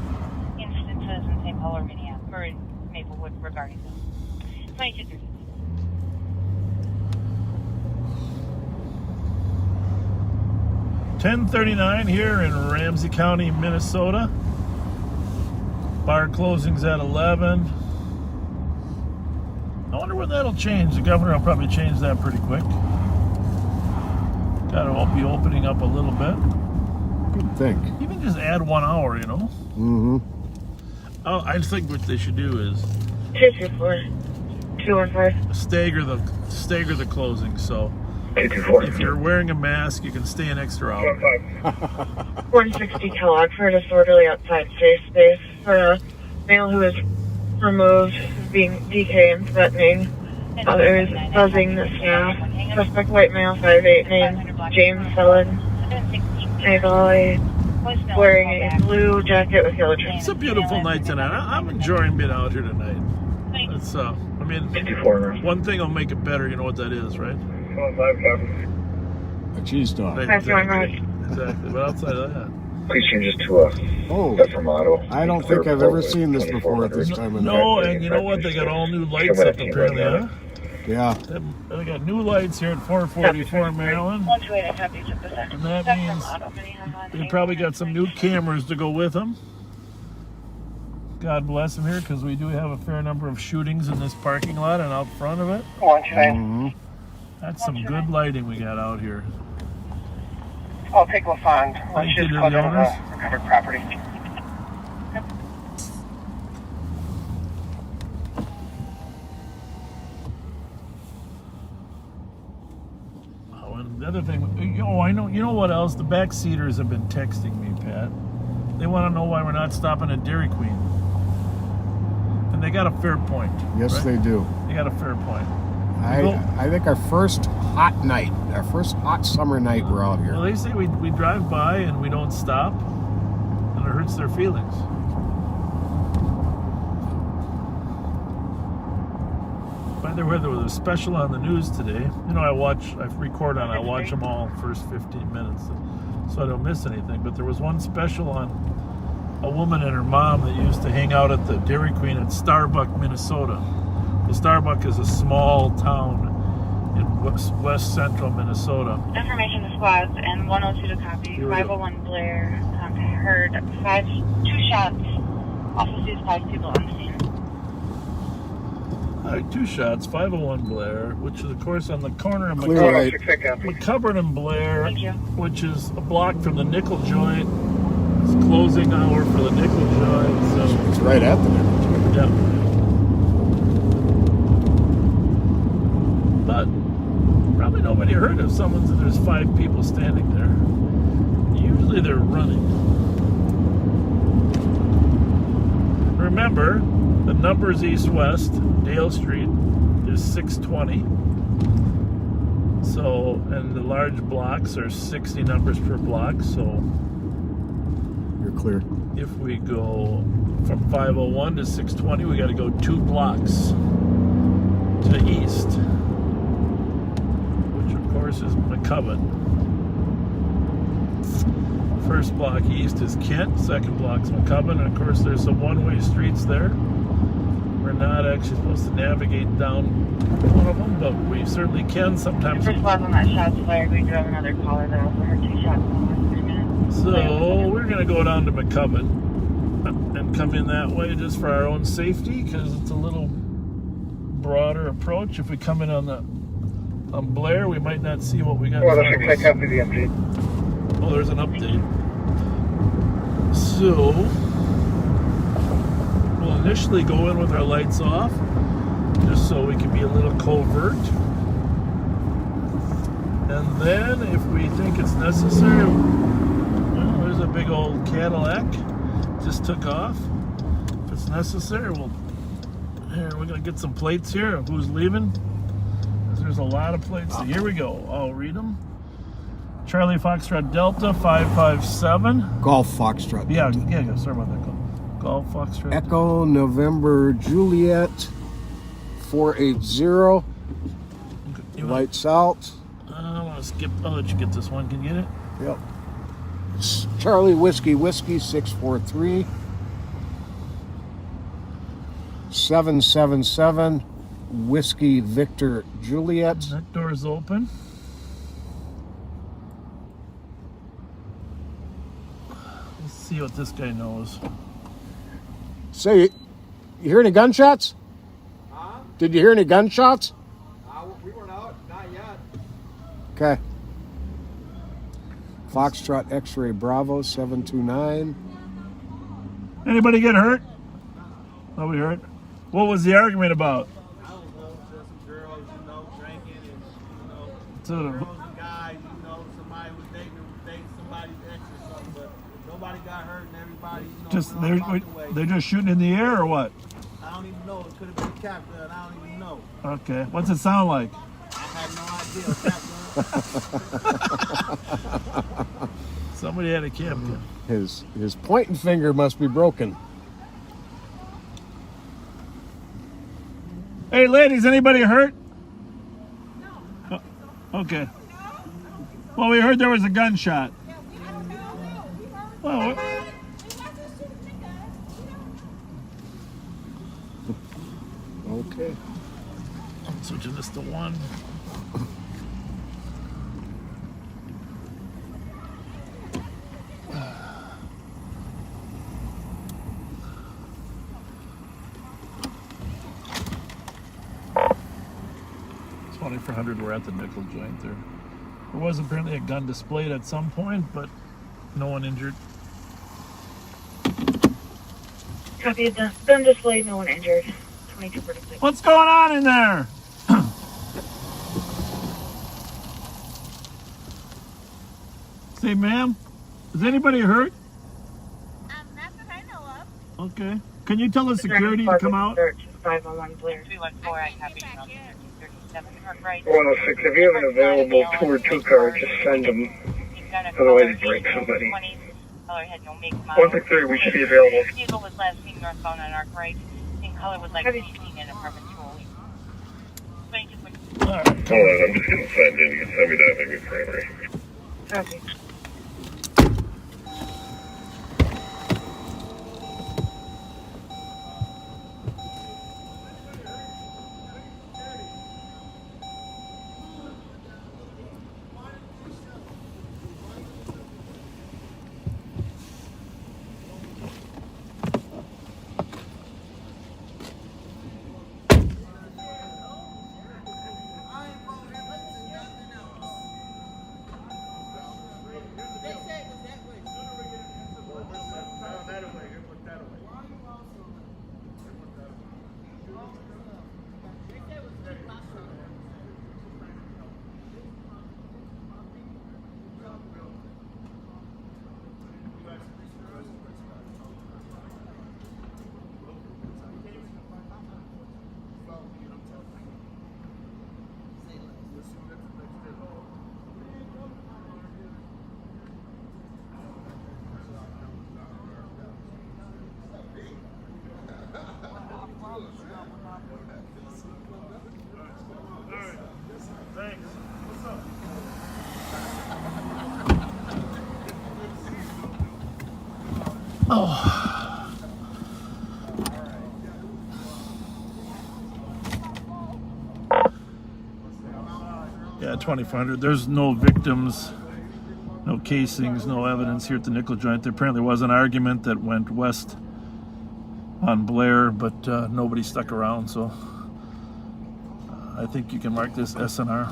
Speaker 4: instances in St. Paul or Minneapolis or in Maplewood regarding them. 2230.
Speaker 5: $10:39 here in Ramsey County, Minnesota. Bar closings at 11. I wonder when that'll change. The governor will probably change that pretty quick. Gotta be opening up a little bit.
Speaker 2: Good think.
Speaker 5: Even just add 1 hour, you know?
Speaker 2: Mm-hmm.
Speaker 5: Oh, I think what they should do is
Speaker 6: 224. 215.
Speaker 5: stagger the closing. So if you're wearing a mask, you can stay an extra hour.
Speaker 6: 160 Kellogg for a disorderly outside safe space for a male who is removed, being DK and threatening others, buzzing the staff. Suspect white male, 5'8", named James Sullen, Valley, wearing a blue jacket with yellow trim.
Speaker 5: It's a beautiful night tonight. I'm enjoying being out here tonight. It's I mean, one thing will make it better. You know what that is, right?
Speaker 2: A cheese dog.
Speaker 5: Right,
Speaker 6: That's my
Speaker 5: exactly. Exactly. But outside of that,
Speaker 10: Please change this to a
Speaker 2: Oh,
Speaker 10: Fermato.
Speaker 2: I don't think I've ever seen this before at this time of night.
Speaker 5: no, and you know what? They got all new lights up apparently, huh?
Speaker 2: Yeah.
Speaker 5: They got new lights here at 444 Maryland.
Speaker 6: 128, copy, took the second.
Speaker 5: And that means they probably got some new cameras to go with them. God bless them here, because we do have a fair number of shootings in this parking lot and out front of it.
Speaker 3: 129.
Speaker 5: That's some good lighting we got out here.
Speaker 3: I'll take LaFond.
Speaker 5: Thank you to the owners.
Speaker 3: Recovered property.
Speaker 5: Oh, and the other thing, I know. You know what else? The backseaters have been texting me, Pat. They want to know why we're not stopping at Dairy Queen. And they got a fair point.
Speaker 2: Yes,
Speaker 5: right?
Speaker 2: they do.
Speaker 5: They got a fair point.
Speaker 2: I think our first hot summer night we're out here.
Speaker 5: Well, they say we drive by and we don't stop, and it hurts their feelings. By the way, there was a special on the news today. You know, I watch them all first 15 minutes, so I don't miss anything. But there was one special on a woman and her mom that used to hang out at the Dairy Queen at Starbuck, Minnesota. The Starbuck is a small town in west central Minnesota.
Speaker 4: Information to squads and 102 to copy. 501 Blair heard 2 shots. Also sees 5 people on the scene.
Speaker 5: All right, 2 shots. 501 Blair, which is of course on the corner of McCubbard and Blair, which is a block from the Nickel Joint. It's closing hour for the Nickel Joint, so
Speaker 2: It's right at the Nickel Joint.
Speaker 5: yeah. But probably nobody heard of there's 5 people standing there. Usually they're running. Remember, the numbers east-west, Dale Street is 620. So, and the large blocks are 60 numbers per block, so
Speaker 2: You're clear.
Speaker 5: if we go from 501 to 620, we got to go 2 blocks to the east, which of course is McCubbin. First block east is Kent, second block's McCubbin, and of course there's some one-way streets there. We're not actually supposed to navigate down one of them, but we certainly can sometimes.
Speaker 6: First squad on that shot's fired. We do have another caller that also heard 2 shots in the last 3 minutes.
Speaker 5: So we're going to go down to McCubbin and come in that way just for our own safety, because it's a little broader approach. If we come in on Blair, we might not see what we got.
Speaker 3: Well, that's exactly the update.
Speaker 5: Oh, there's an update. So we'll initially go in with our lights off, just so we can be a little covert. And then if we think it's necessary, well, there's a big old Cadillac, just took off. If it's necessary, we're gonna get some plates here of who's leaving. There's a lot of plates. So here we go. I'll read them. Charlie Foxtrot Delta 557.
Speaker 2: Golf Foxtrot.
Speaker 5: Yeah, sorry about that. Golf Foxtrot.
Speaker 2: Echo November Juliet 480. Lights out.
Speaker 5: I want to skip. I'll let you get this one. Can you get it?
Speaker 2: Yep. Charlie Whiskey 643. 777 Whiskey Victor Juliet.
Speaker 5: That door's open. Let's see what this guy knows.
Speaker 2: Say, you hear any gunshots?
Speaker 1: Huh?
Speaker 2: Did you hear any gunshots?
Speaker 1: We weren't out. Not yet.
Speaker 2: Okay. Foxtrot X-Ray Bravo 729.
Speaker 5: Anybody get hurt? Nobody hurt. What was the argument about?
Speaker 1: I don't know. Just some girls, drinking and,
Speaker 5: So,
Speaker 1: girls and guys, somebody was dating somebody's ex or something, but nobody got hurt and everybody,
Speaker 5: they're just shooting in the air or what?
Speaker 1: I don't even know. It could have been a cap gun. I don't even know.
Speaker 5: Okay. What's it sound like?
Speaker 1: I have no idea. Cap gun.
Speaker 5: Somebody had a cap gun.
Speaker 2: His pointing finger must be broken.
Speaker 5: Hey, ladies, anybody hurt? No. Okay. Well, we heard there was a gunshot. Well,
Speaker 2: Okay.
Speaker 5: Switching this to 1. For 100, we're at the nickel joint there. There was apparently a gun displayed at some point, but no one injured.
Speaker 6: Copy of gun displayed, no one injured. 2246.
Speaker 5: What's going on in there? Say, ma'am, is anybody hurt?
Speaker 4: Not that I know of.
Speaker 5: Okay. Can you tell the security to come out?
Speaker 6: 501 Blair.
Speaker 4: 314, I copy. 1337, right.
Speaker 10: 106, if you have an available 2 or 2 card, just send them. Otherwise, break somebody. 163, we should be available.
Speaker 4: Vehicle was last seen northbound on Arc right. In color was like 18 in apartment 208.
Speaker 5: All right.
Speaker 10: Hold on, I'm just going to send in. You can send me that maybe primary.
Speaker 6: Copy.
Speaker 5: Yeah, 2400. There's no victims, no casings, no evidence here at the nickel joint. There apparently was an argument that went west on Blair, but nobody stuck around, so I think you can mark this SNR.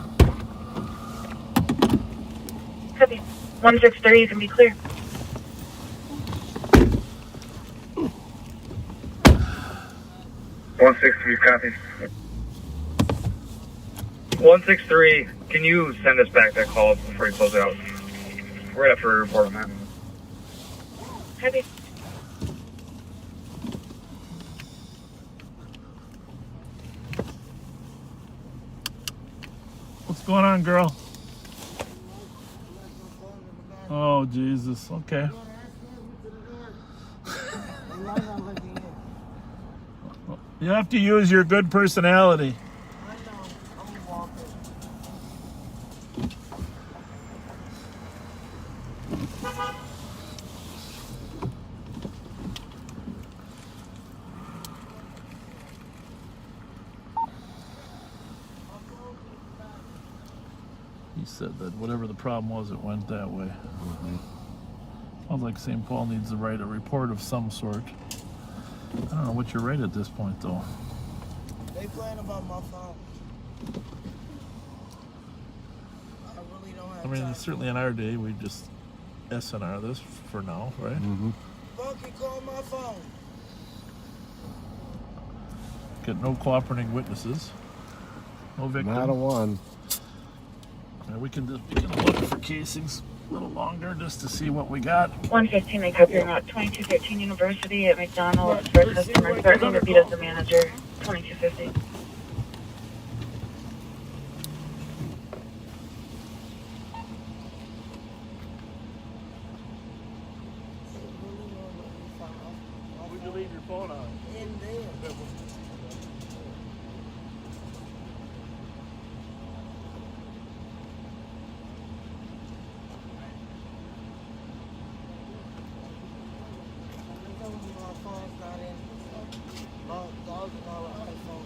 Speaker 6: Copy. 163, you can be clear.
Speaker 10: Copy.
Speaker 11: 163, can you send us back that call before you close out? Right after a report on that.
Speaker 6: Copy.
Speaker 5: What's going on, girl? Oh, Jesus. Okay. You have to use your good personality. He said that whatever the problem was, it went that way. Sounds like St. Paul needs to write a report of some sort. I don't know what you write at this point, though.
Speaker 1: They playing about my phone. I really don't have
Speaker 5: I mean,
Speaker 1: time.
Speaker 5: certainly in our day, we just SNR this for now, right?
Speaker 2: Mm-hmm.
Speaker 1: Funky, call my phone.
Speaker 5: Get no cooperating witnesses. No victim.
Speaker 2: Not a one.
Speaker 5: Yeah, we can look for casings a little longer just to see what we got.
Speaker 6: 115, they copy route 2213 University at McDonald's for a customer threatening to beat up the manager. 2250.
Speaker 5: Where'd you leave your phone on?
Speaker 1: In there. My phone's not in. $1,000 iPhone.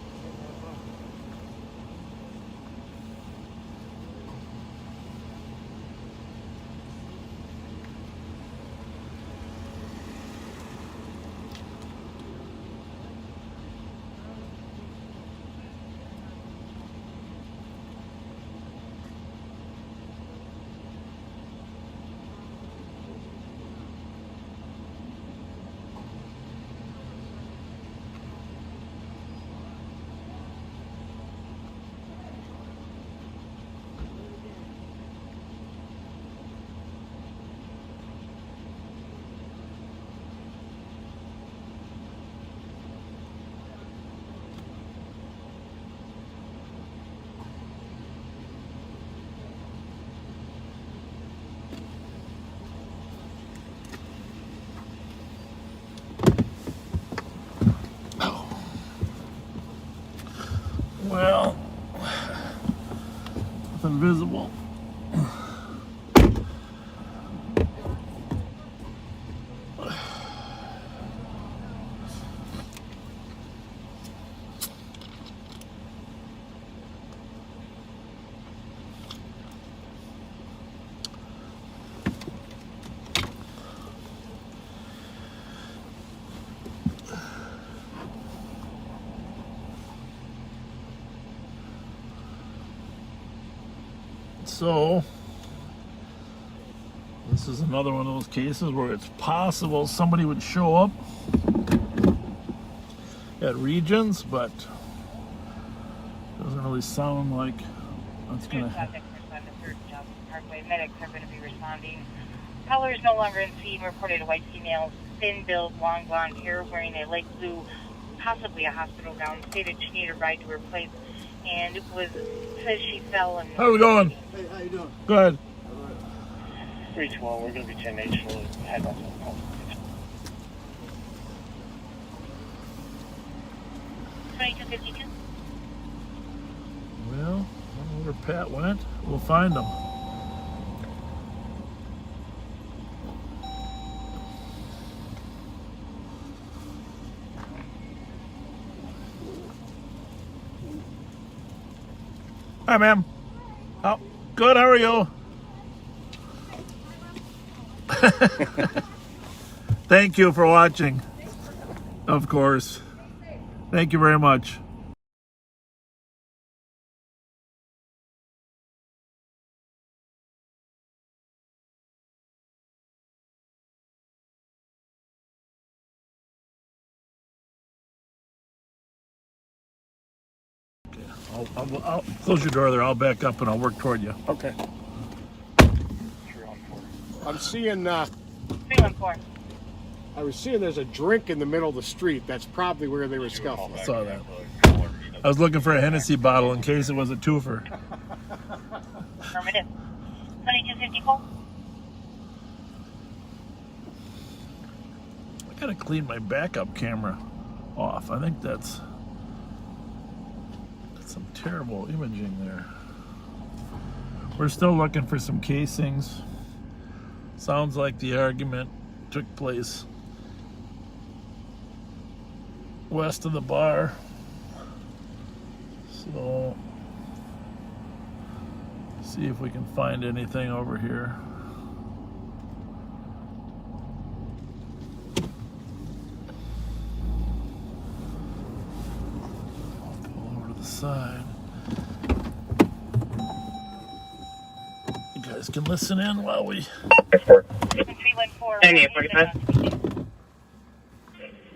Speaker 5: Nothing visible. So, this is another one of those cases where it's possible somebody would show up at Regions, but doesn't really sound like that's gonna happen.
Speaker 4: Parkway medics are going to be responding. Caller is no longer in scene. Reported a white female, thin-built, long blonde hair, wearing a light blue, possibly a hospital gown. Stated she needed a ride to her place, and it was says she fell and.
Speaker 5: How's it going?
Speaker 8: Hey, how you doing?
Speaker 5: Go ahead.
Speaker 3: 312, we're going to be 10H, we'll head off.
Speaker 5: Well, I don't know where Pat went. We'll find him. Hi, ma'am. Oh, good. How are you? Thank you for watching. Of course. Thank you very much. I'll close your door there. I'll back up and I'll work toward you.
Speaker 2: Okay. I'm seeing,
Speaker 4: 314.
Speaker 2: I was seeing there's a drink in the middle of the street. That's probably where they were scuffling.
Speaker 5: I saw that. I was looking for a Hennessy bottle in case it was a twofer.
Speaker 4: Affirmative. 2254.
Speaker 5: I gotta clean my backup camera off. I think that's some terrible imaging there. We're still looking for some casings. Sounds like the argument took place west of the bar. So, see if we can find anything over here. Side. You guys can listen in while we.
Speaker 4: 314.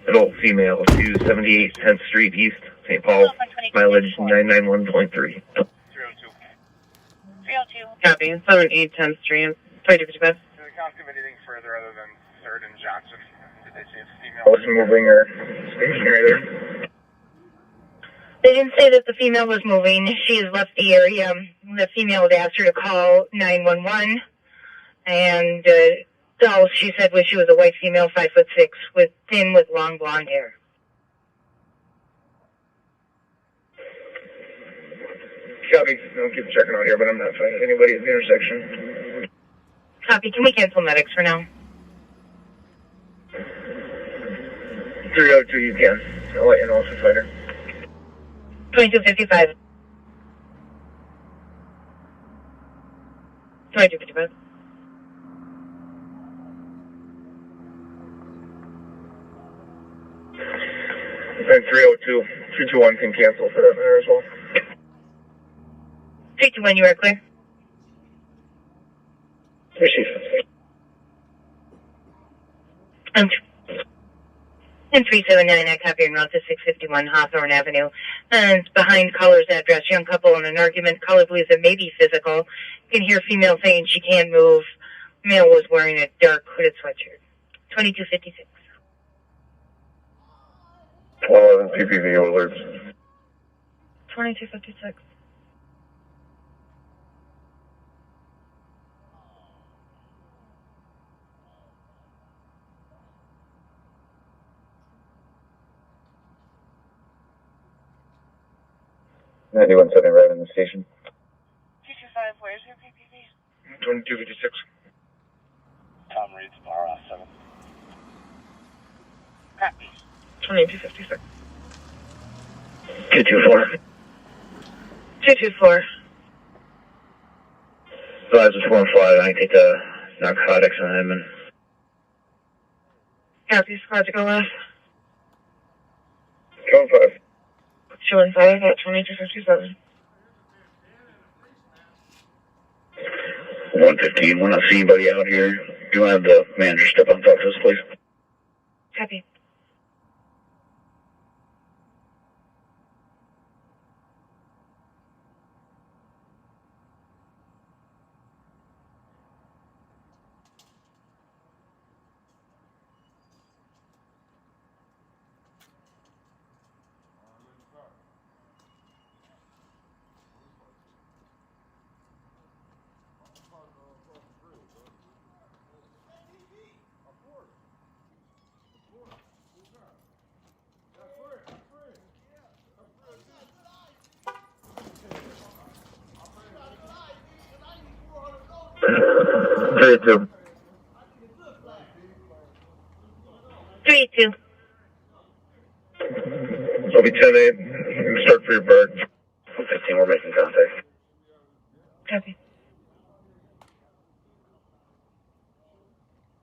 Speaker 10: Adult female, 278 10th Street East, St. Paul, mileage 991.3.
Speaker 4: 302. 302.
Speaker 6: Copy. 78 10th Street. 2255.
Speaker 11: Did they count anything further other than 3rd and Johnson? Did they see a female?
Speaker 10: Was moving or stationary there?
Speaker 6: They didn't say that the female was moving. She has left the area. The female had asked her to call 911, and all she said was she was a white female, 5'6", with long blonde hair.
Speaker 10: Copy. I'll keep checking out here, but I'm not finding anybody at the intersection.
Speaker 6: Copy. Can we cancel medics for now?
Speaker 10: 302, you can. I'll let you know if I find her.
Speaker 6: 2255. 2255.
Speaker 10: And 302. 321 can cancel for that matter as well.
Speaker 6: 321, you are clear.
Speaker 10: Receive.
Speaker 6: And 379, I copy and route to 651 Hawthorne Avenue. And it's behind caller's address. Young couple in an argument. Caller believes it may be physical. You can hear female saying she can't move. Male was wearing a dark hooded sweatshirt. 2256.
Speaker 10: 11 PPV alerts.
Speaker 6: 2256.
Speaker 10: Anyone sitting right in the station?
Speaker 11: 2256.
Speaker 3: Tom Reed's bar off 7.
Speaker 6: Copy. 2256.
Speaker 11: 224.
Speaker 6: 224.
Speaker 11: Advise is 4 and 5. I take the narcotics on him and.
Speaker 6: Copy. Squad to go left.
Speaker 11: 2 and 5.
Speaker 6: 2 and 5 at 2257.
Speaker 11: 115. We're not seeing anybody out here. You want to have the manager step up and talk to us, please?
Speaker 6: Copy.
Speaker 11: Three, two.
Speaker 6: 3-2.
Speaker 11: It'll be 10-8. Start for your bird. 15, we're making contact.
Speaker 6: Copy.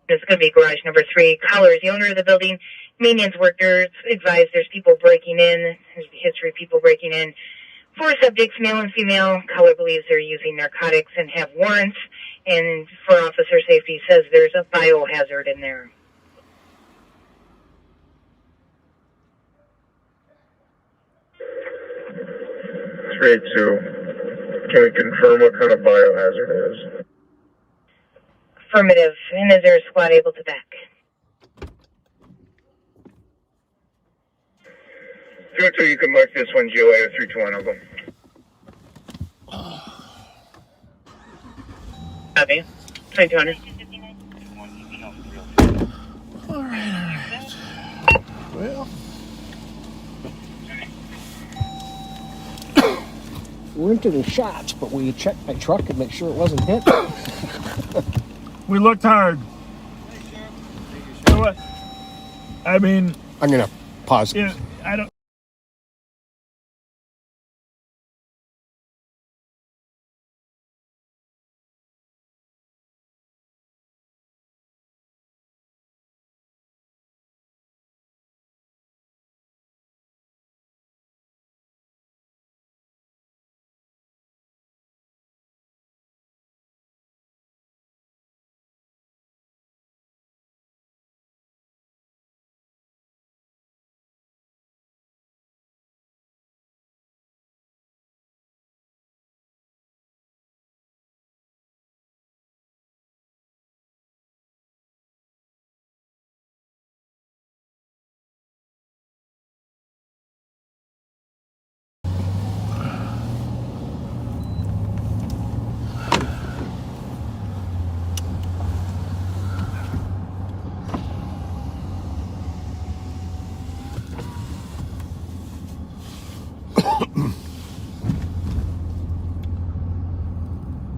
Speaker 6: This is going to be garage number 3. Callers, the owner of the building, maintenance workers advise there's people breaking in. There's a history of people breaking in. 4 subjects, male and female. Caller believes they're using narcotics and have warrants. And for officer safety, says there's a biohazard in there.
Speaker 10: Three, two. Can we confirm what kind of biohazard it is?
Speaker 6: Affirmative. And is there a squad able to back?
Speaker 10: 2-2, you can mark this one GOA 321 of them.
Speaker 6: Copy. 2200.
Speaker 5: All right. Well,
Speaker 2: We weren't any shots, but we checked my truck and make sure it wasn't hit.
Speaker 5: we looked hard. You know what? I mean,
Speaker 2: I'm gonna pause.
Speaker 5: yeah, I don't.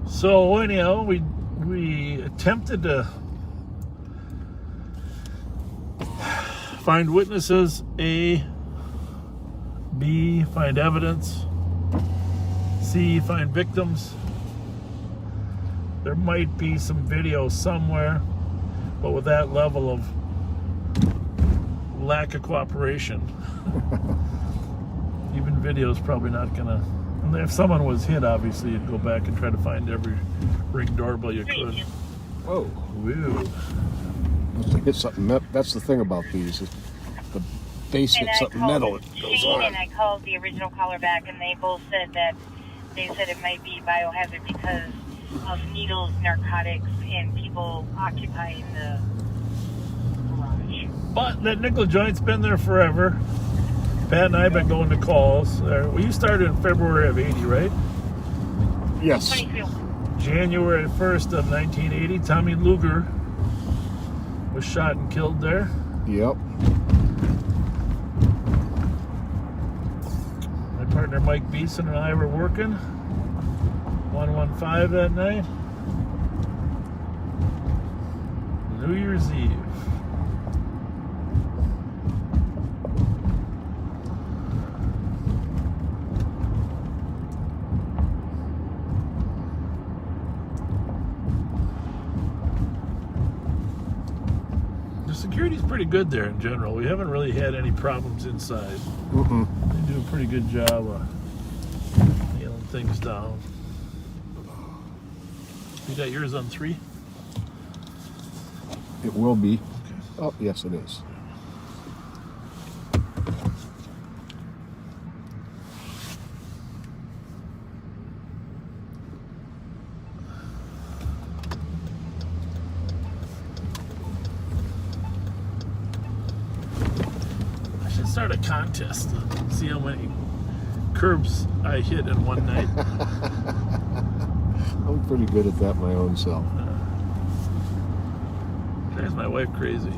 Speaker 5: So anyhow, we attempted to find witnesses, A, B, find evidence, C, find victims. There might be some video somewhere, but with that level of lack of cooperation, even video is probably not gonna. And if someone was hit, obviously you'd go back and try to find every ring doorbell you could.
Speaker 2: Whoa.
Speaker 5: Woo.
Speaker 2: Must have hit something. That's the thing about these. Is the base hits something metal. It goes
Speaker 4: Shane
Speaker 2: on.
Speaker 4: and I called the original caller back, and they both said that they said it might be biohazard because of needles, narcotics, and people occupying the garage.
Speaker 5: But that nickel joint's been there forever. Pat and I have been going to calls. Well, you started in February of 80, right?
Speaker 2: Yes.
Speaker 4: 22.
Speaker 5: January 1st of 1980, Tommy Luger was shot and killed there.
Speaker 2: Yep.
Speaker 5: My partner Mike Beeson and I were working 115 that night. New Year's Eve. The security's pretty good there in general. We haven't really had any problems inside.
Speaker 2: Mm-mm.
Speaker 5: They do a pretty good job of nailing things down. You got yours on 3?
Speaker 2: It will be. Oh, yes, it is.
Speaker 5: I should start a contest to see how many curbs I hit in one night.
Speaker 2: I'm pretty good at that my own self.
Speaker 5: Drives my wife crazy.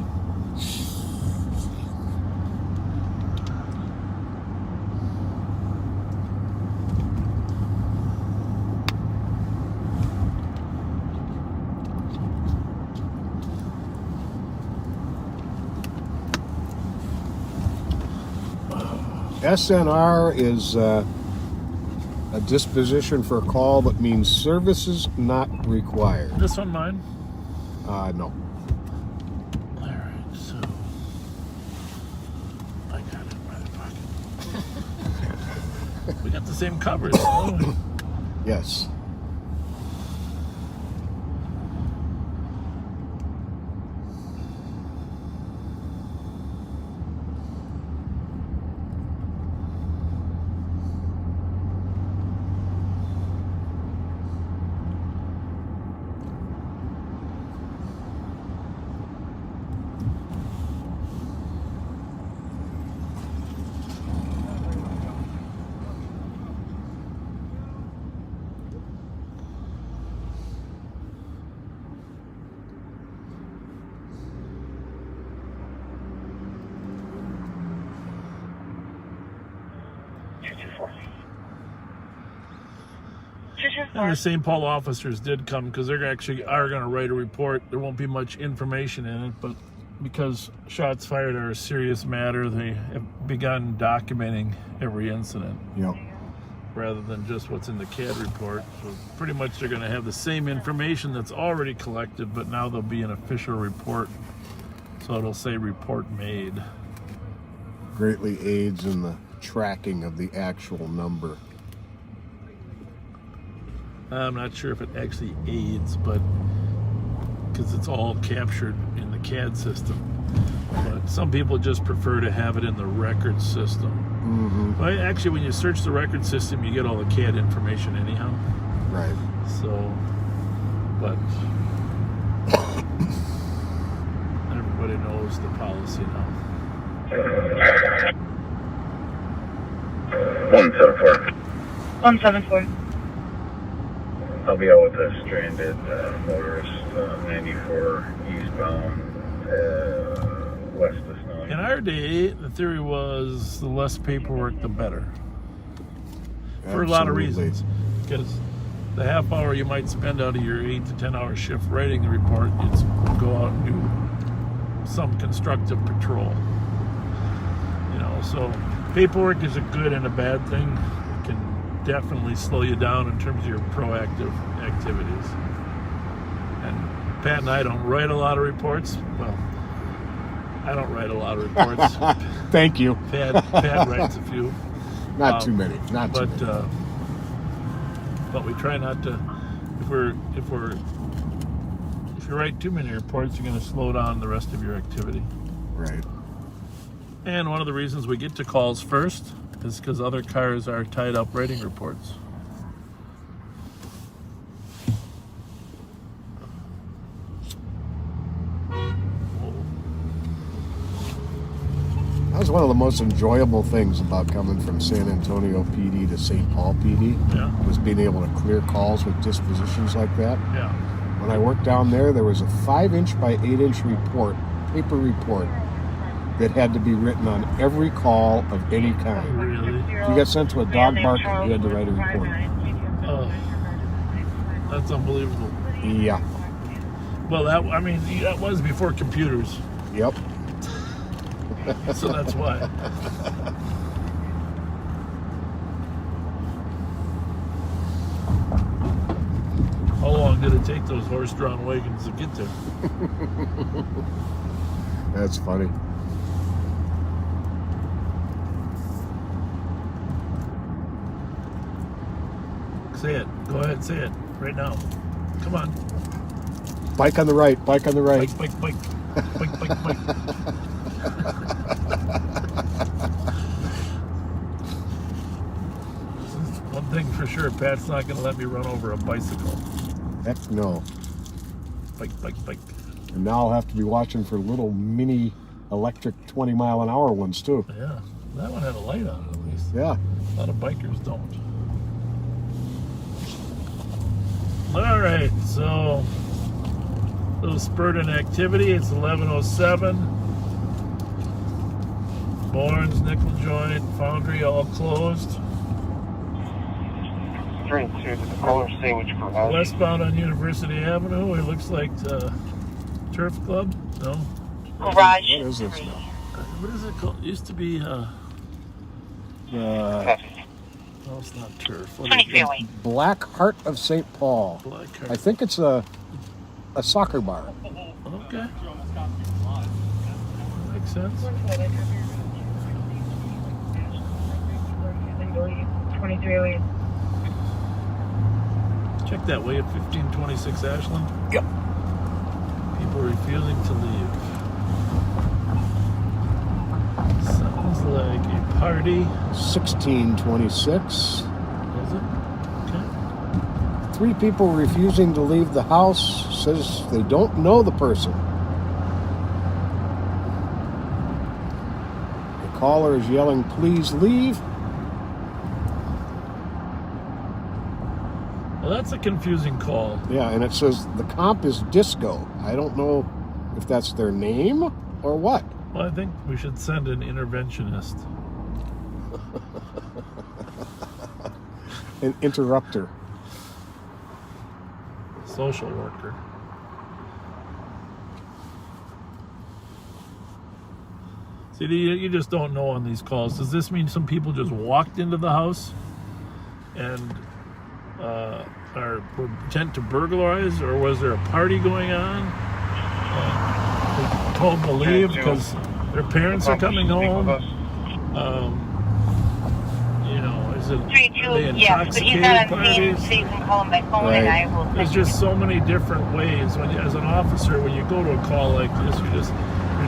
Speaker 2: SNR is a disposition for a call that means services not required.
Speaker 5: This one mine?
Speaker 2: No.
Speaker 5: Alright, so I got it in my pocket. We got the same covers. Oh.
Speaker 2: Yes.
Speaker 5: And the St. Paul officers did come because they're actually are going to write a report. There won't be much information in it, but because shots fired are a serious matter, they have begun documenting every incident.
Speaker 2: Yep.
Speaker 5: Rather than just what's in the CAD report. So pretty much they're going to have the same information that's already collected, but now there'll be an official report. So it'll say report made.
Speaker 2: Greatly aids in the tracking of the actual number.
Speaker 5: I'm not sure if it actually aids, but because it's all captured in the CAD system. But some people just prefer to have it in the record system.
Speaker 2: Mm-hmm.
Speaker 5: Well, actually, when you search the record system, you get all the CAD information anyhow.
Speaker 2: Right.
Speaker 5: So, but everybody knows the policy now.
Speaker 10: 174.
Speaker 4: 174.
Speaker 10: I'll be out with a stranded motorist, 94 eastbound, west of Snowy.
Speaker 5: In our day, the theory was the less paperwork, the better. For a lot of reasons. Because the half hour you might spend out of your 8 to 10 hour shift writing the report, it's go out and do some constructive patrol. You know, so paperwork is a good and a bad thing. It can definitely slow you down in terms of your proactive activities. And Pat and I don't write a lot of reports. Well, I don't write a lot of reports.
Speaker 2: Thank you.
Speaker 5: Pat writes a few.
Speaker 2: Not too many. Not too many.
Speaker 5: But we try not to. If you write too many reports, you're going to slow down the rest of your activity.
Speaker 2: Right.
Speaker 5: And one of the reasons we get to calls first is because other cars are tied up writing reports.
Speaker 2: That was one of the most enjoyable things about coming from San Antonio PD to St. Paul PD.
Speaker 5: Yeah.
Speaker 2: Was being able to clear calls with dispositions like that.
Speaker 5: Yeah.
Speaker 2: When I worked down there was a 5-inch by 8-inch report, paper report, that had to be written on every call of any kind.
Speaker 5: Really?
Speaker 2: If you got sent to a dog barking, you had to write a report.
Speaker 5: Oh, that's unbelievable.
Speaker 2: Yeah.
Speaker 5: Well, that was before computers,
Speaker 2: Yep.
Speaker 5: so that's why. How long did it take those horse-drawn wagons to get there?
Speaker 2: That's funny.
Speaker 5: Say it. Go ahead, say it right now. Come on.
Speaker 2: Bike on the right. Bike on the right.
Speaker 5: Bike. Bike. One thing for sure, Pat's not going to let me run over a bicycle.
Speaker 2: Heck no.
Speaker 5: Bike.
Speaker 2: And now I'll have to be watching for little mini electric 20-mile-an-hour ones too.
Speaker 5: Yeah, that one had a light on it at least.
Speaker 2: Yeah.
Speaker 5: A lot of bikers don't. All right, so a little spurt in activity. It's 11:07. Barnes, nickel joint, foundry all closed. Westbound on University Avenue, it looks like Turf Club. No.
Speaker 4: Garage.
Speaker 2: What is this now?
Speaker 5: What is it called? It used to be. No, it's not Turf. What is it?
Speaker 2: Black Heart of St. Paul.
Speaker 5: Black Heart.
Speaker 2: I think it's a soccer bar.
Speaker 5: Okay. Makes sense.
Speaker 6: 2308.
Speaker 5: Check that way at 1526 Ashland.
Speaker 2: Yep.
Speaker 5: People refusing to leave. Sounds like a party.
Speaker 2: 1626.
Speaker 5: Is it? Okay.
Speaker 2: 3 people refusing to leave the house. Says they don't know the person. The caller is yelling, "Please leave."
Speaker 5: Well, that's a confusing call.
Speaker 2: Yeah, and it says the comp is disco. I don't know if that's their name or what.
Speaker 5: Well, I think we should send an interventionist.
Speaker 2: An interrupter.
Speaker 5: Social worker. See, you just don't know on these calls. Does this mean some people just walked into the house and were intent to burglarize, or was there a party going on? They told them to leave because their parents are coming home. Is it the intoxicated parties?
Speaker 4: So you can call him by phone and I will.
Speaker 5: There's just so many different ways. As an officer, when you go to a call like this, you're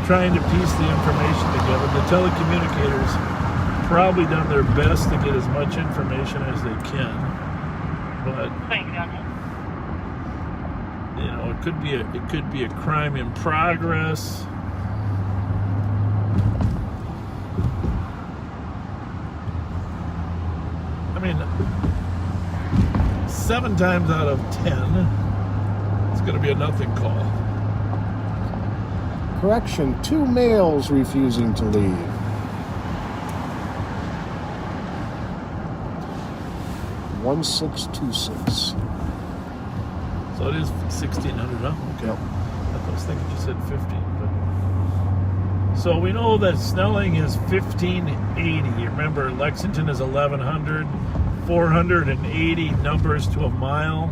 Speaker 5: trying to piece the information together. The telecommunicators probably done their best to get as much information as they can, but it could be a crime in progress. I mean, 7 times out of 10, it's going to be a nothing call.
Speaker 2: Correction, 2 males refusing to leave. (1626).
Speaker 5: So it is 1600, huh? Okay.
Speaker 2: Yep.
Speaker 5: I was thinking you said 15, but. So we know that Snelling is 1580. Remember, Lexington is 1100. 480 numbers to a mile.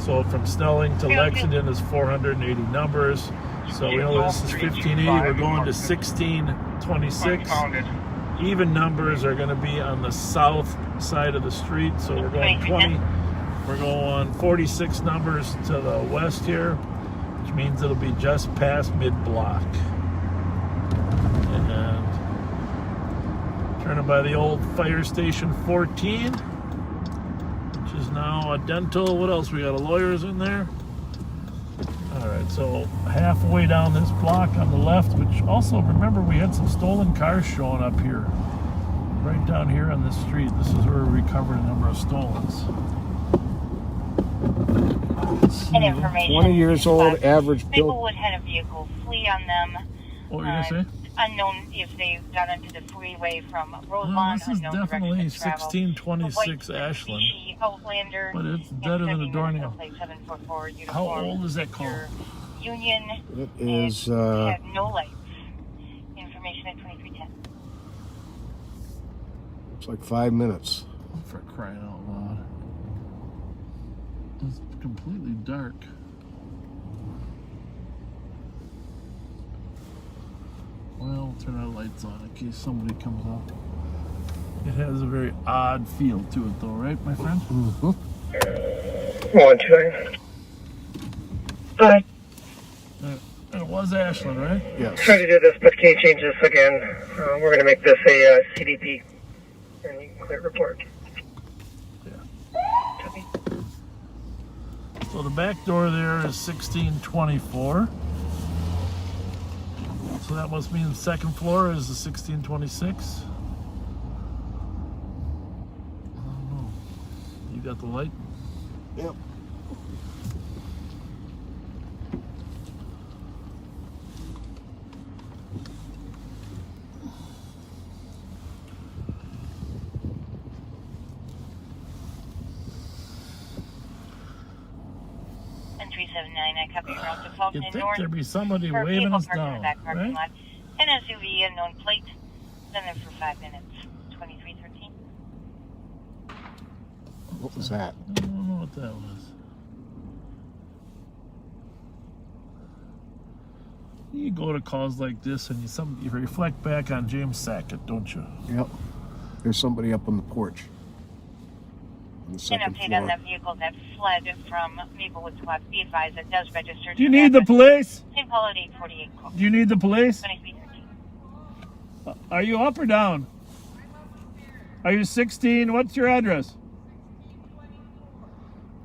Speaker 5: So from Snelling to Lexington is 480 numbers. So we know this is 1580. We're going to 1626. Even numbers are going to be on the south side of the street. So we're going 20. We're going 46 numbers to the west here, which means it'll be just past mid-block. And turning by the old fire station 14, which is now a dental. What else? We got a lawyer's in there. All right, so halfway down this block on the left, which also, remember, we had some stolen cars showing up here. Right down here on this street. This is where we recovered a number of stolens.
Speaker 2: 20 years old, average bill.
Speaker 4: Maplewood had a vehicle flee on them.
Speaker 5: What were you going to say?
Speaker 4: Unknown if they got into the freeway from Rosemont.
Speaker 5: Well, this is definitely 1626 Ashland.
Speaker 4: Outlander,
Speaker 5: but it's better than a door nail. How old is that car?
Speaker 4: Union
Speaker 2: It is,
Speaker 4: had no lights. Information at 2310.
Speaker 2: it's like 5 minutes.
Speaker 5: For crying out loud. It's completely dark. Well, turn our lights on in case somebody comes up. It has a very odd feel to it though, right, my friend?
Speaker 2: Mm-hmm.
Speaker 6: 129. Hi.
Speaker 5: It was Ashland, right?
Speaker 2: Yes.
Speaker 6: Sorry to do this, but can you change this again? We're going to make this a CDP. And you can clear report. Copy.
Speaker 5: So the back door there is 1624. So that must mean the second floor is the 1626. I don't know. You got the light?
Speaker 2: Yep.
Speaker 4: And 379, I copy your route to Fulton
Speaker 5: You'd
Speaker 4: and
Speaker 5: think
Speaker 4: North.
Speaker 5: there'd be somebody
Speaker 4: For a
Speaker 5: waving
Speaker 4: vehicle
Speaker 5: us
Speaker 4: parked in the
Speaker 5: down,
Speaker 4: back parking
Speaker 5: right?
Speaker 4: lot. An SUV, unknown plate. Been there for 5 minutes. 2313.
Speaker 2: What was that?
Speaker 5: I don't know what that was. You go to calls like this and you reflect back on James Sackett, don't you?
Speaker 2: Yep. There's somebody up on the porch. On the
Speaker 4: An
Speaker 2: second
Speaker 4: update
Speaker 2: floor.
Speaker 4: on the vehicle that fled from Maplewood Squad. Be advised it does register.
Speaker 5: Do you need the police?
Speaker 4: St. Paul at 848 call.
Speaker 5: Do you need the police?
Speaker 4: 2313.
Speaker 5: Are you up or down? Are you 16? What's your address?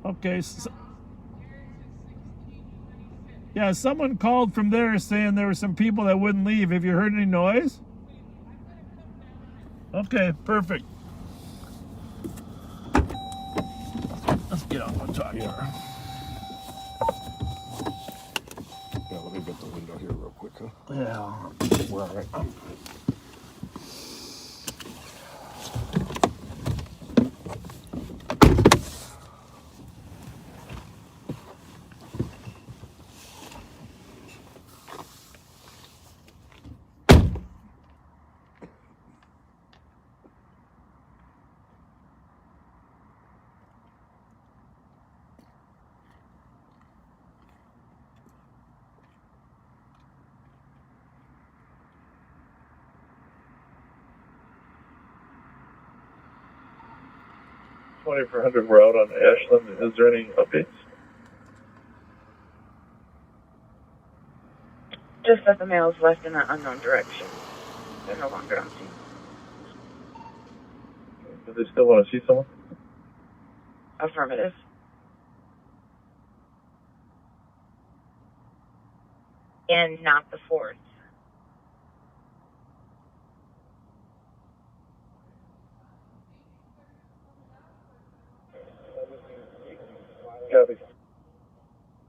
Speaker 5: Okay. Yeah, someone called from there saying there were some people that wouldn't leave. Have you heard any noise? Okay, perfect. Let's get out and talk to her.
Speaker 2: Yeah, let me get the window here real quick, huh?
Speaker 5: Yeah.
Speaker 2: We're all right.
Speaker 10: 2400, we're out on Ashland. Is there any updates?
Speaker 6: Just that the males left in an unknown direction. They're no longer on scene.
Speaker 10: Do they still want to see someone?
Speaker 6: Affirmative. And not the fourth.
Speaker 10: Copy.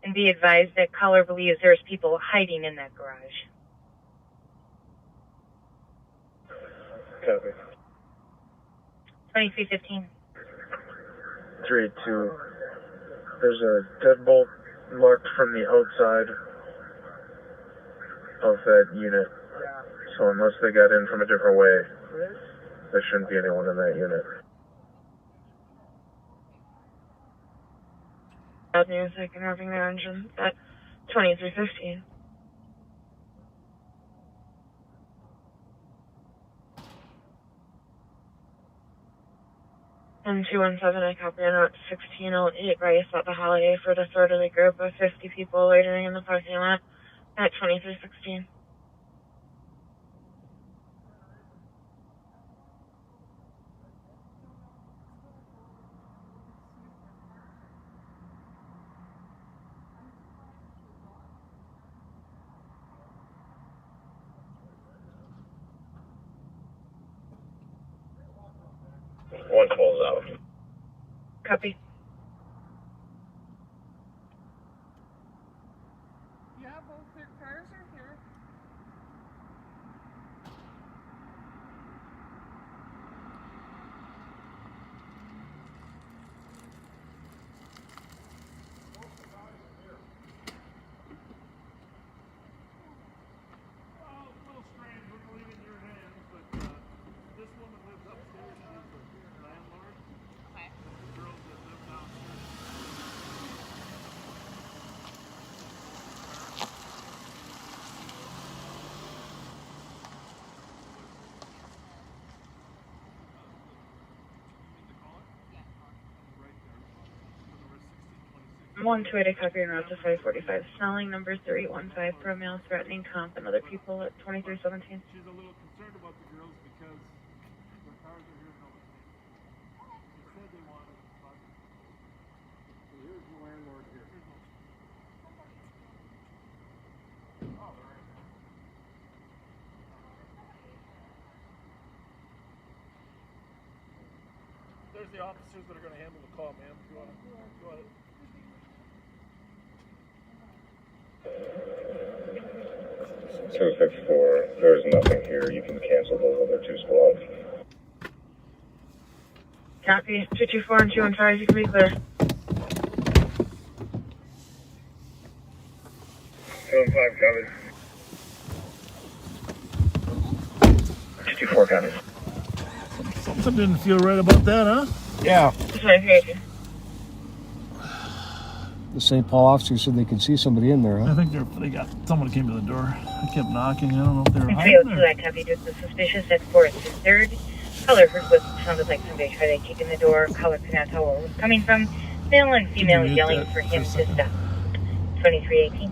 Speaker 6: And be advised that caller believes there's people hiding in that garage.
Speaker 10: Copy.
Speaker 4: 2315.
Speaker 10: 382. There's a deadbolt marked from the outside of that unit. So unless they got in from a different way, there shouldn't be anyone in that unit.
Speaker 6: Bad news, I can revving their engine at 2315. And 217, I copy a note 1608, race at the Holiday for a disorderly group of 50 people loitering in the parking lot at 2316.
Speaker 10: One calls out.
Speaker 6: Copy.
Speaker 7: Yeah, both their cars are here.
Speaker 6: 128, copy en route to 545. Snelling number 315 for a male threatening comp and other people at 2317.
Speaker 5: She's a little concerned about the girls because their cars are here and all the time. They said they wanted to talk.
Speaker 2: Here's the landlord here.
Speaker 5: Oh, they're right there. There's the officers that are going to handle the call, ma'am. Go ahead.
Speaker 10: 264, there's nothing here. You can cancel those other two squads.
Speaker 6: Copy. 224 and 215, you can be clear.
Speaker 10: 215, covered. 224, covered.
Speaker 5: Something didn't feel right about that, huh?
Speaker 2: Yeah.
Speaker 6: Sorry,
Speaker 2: The St. Paul officer said they could see somebody in there,
Speaker 5: I
Speaker 2: huh?
Speaker 5: think someone came to the door. I kept knocking. I don't know if they were hiding
Speaker 6: 302,
Speaker 5: there.
Speaker 6: I copy. Just the suspicious at 4th and 3rd. Color first was sounded like somebody tried to kick in the door. Color could not tell where it was coming from. Male and female
Speaker 5: mute
Speaker 6: yelling
Speaker 5: that
Speaker 6: for
Speaker 5: for
Speaker 6: him
Speaker 5: a
Speaker 6: to
Speaker 5: second?
Speaker 6: stop. 2318.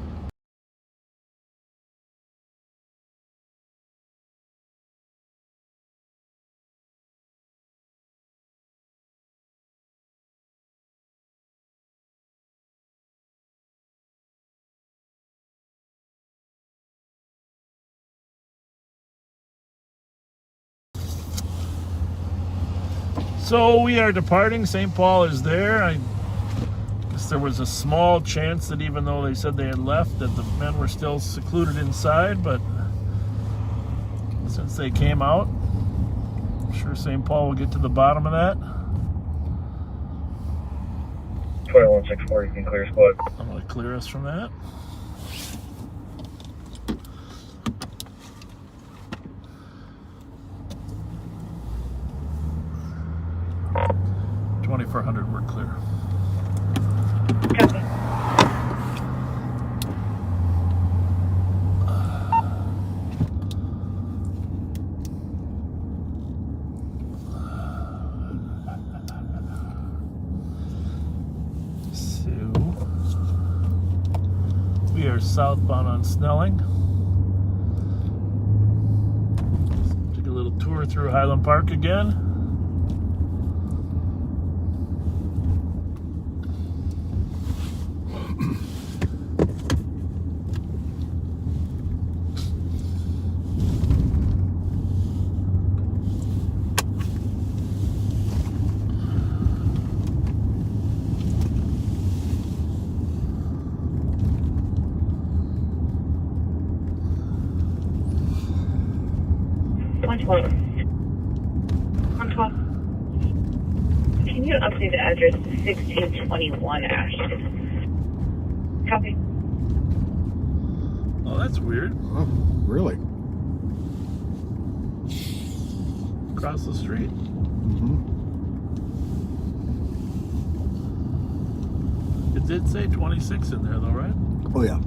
Speaker 5: So we are departing. St. Paul is there. I guess there was a small chance that even though they said they had left, that the men were still secluded inside, but since they came out, I'm sure St. Paul will get to the bottom of that.
Speaker 11: 2164, you can clear squad.
Speaker 5: I'm going to clear us from that. $2,400, we're clear.
Speaker 6: Copy.
Speaker 5: So we are southbound on Snelling. Take a little tour through Highland Park again.
Speaker 6: Can you update the address to 1621 Ashton? Copy.
Speaker 5: Oh, that's weird.
Speaker 2: Huh? Really?
Speaker 5: Across the street.
Speaker 2: Mm-hmm.
Speaker 5: It did say 26 in there, though, right?
Speaker 2: Oh, yeah.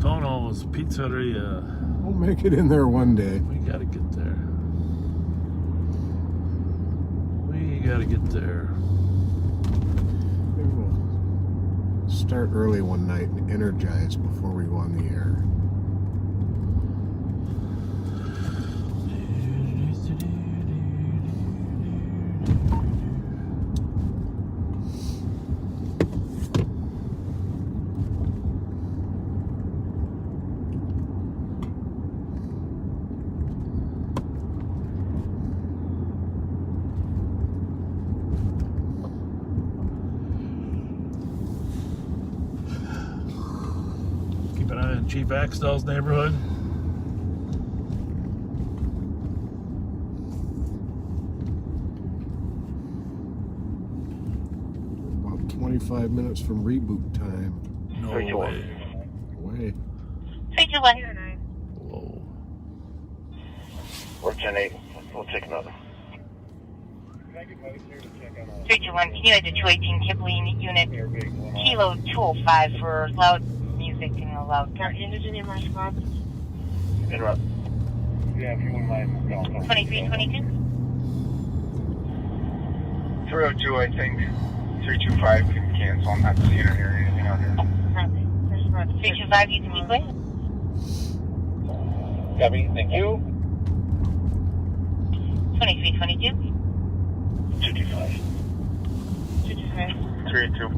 Speaker 5: Tono's Pizzeria.
Speaker 2: We'll make it in there one day.
Speaker 5: We gotta get there. We gotta get there.
Speaker 2: Maybe we'll start early one night and energize before we go on the air.
Speaker 5: Keep an eye on Chief Axtell's neighborhood.
Speaker 2: About 25 minutes from reboot time.
Speaker 5: No way.
Speaker 2: Away.
Speaker 4: 321.
Speaker 5: Whoa.
Speaker 10: We're 10-8. We'll take another.
Speaker 4: 321. Can you add the 218 Kipling unit Kilo 205 for loud music? taking a loud turn.
Speaker 6: Did you name our squad?
Speaker 10: Interrupt. Yeah, if you wouldn't mind.
Speaker 4: 2322.
Speaker 11: 302, I think. 325 can cancel. I'm not seeing or hearing anything out here.
Speaker 4: 325, you can be quick.
Speaker 10: Copy, thank you.
Speaker 4: 2322.
Speaker 10: 225.
Speaker 4: 225.
Speaker 11: 382.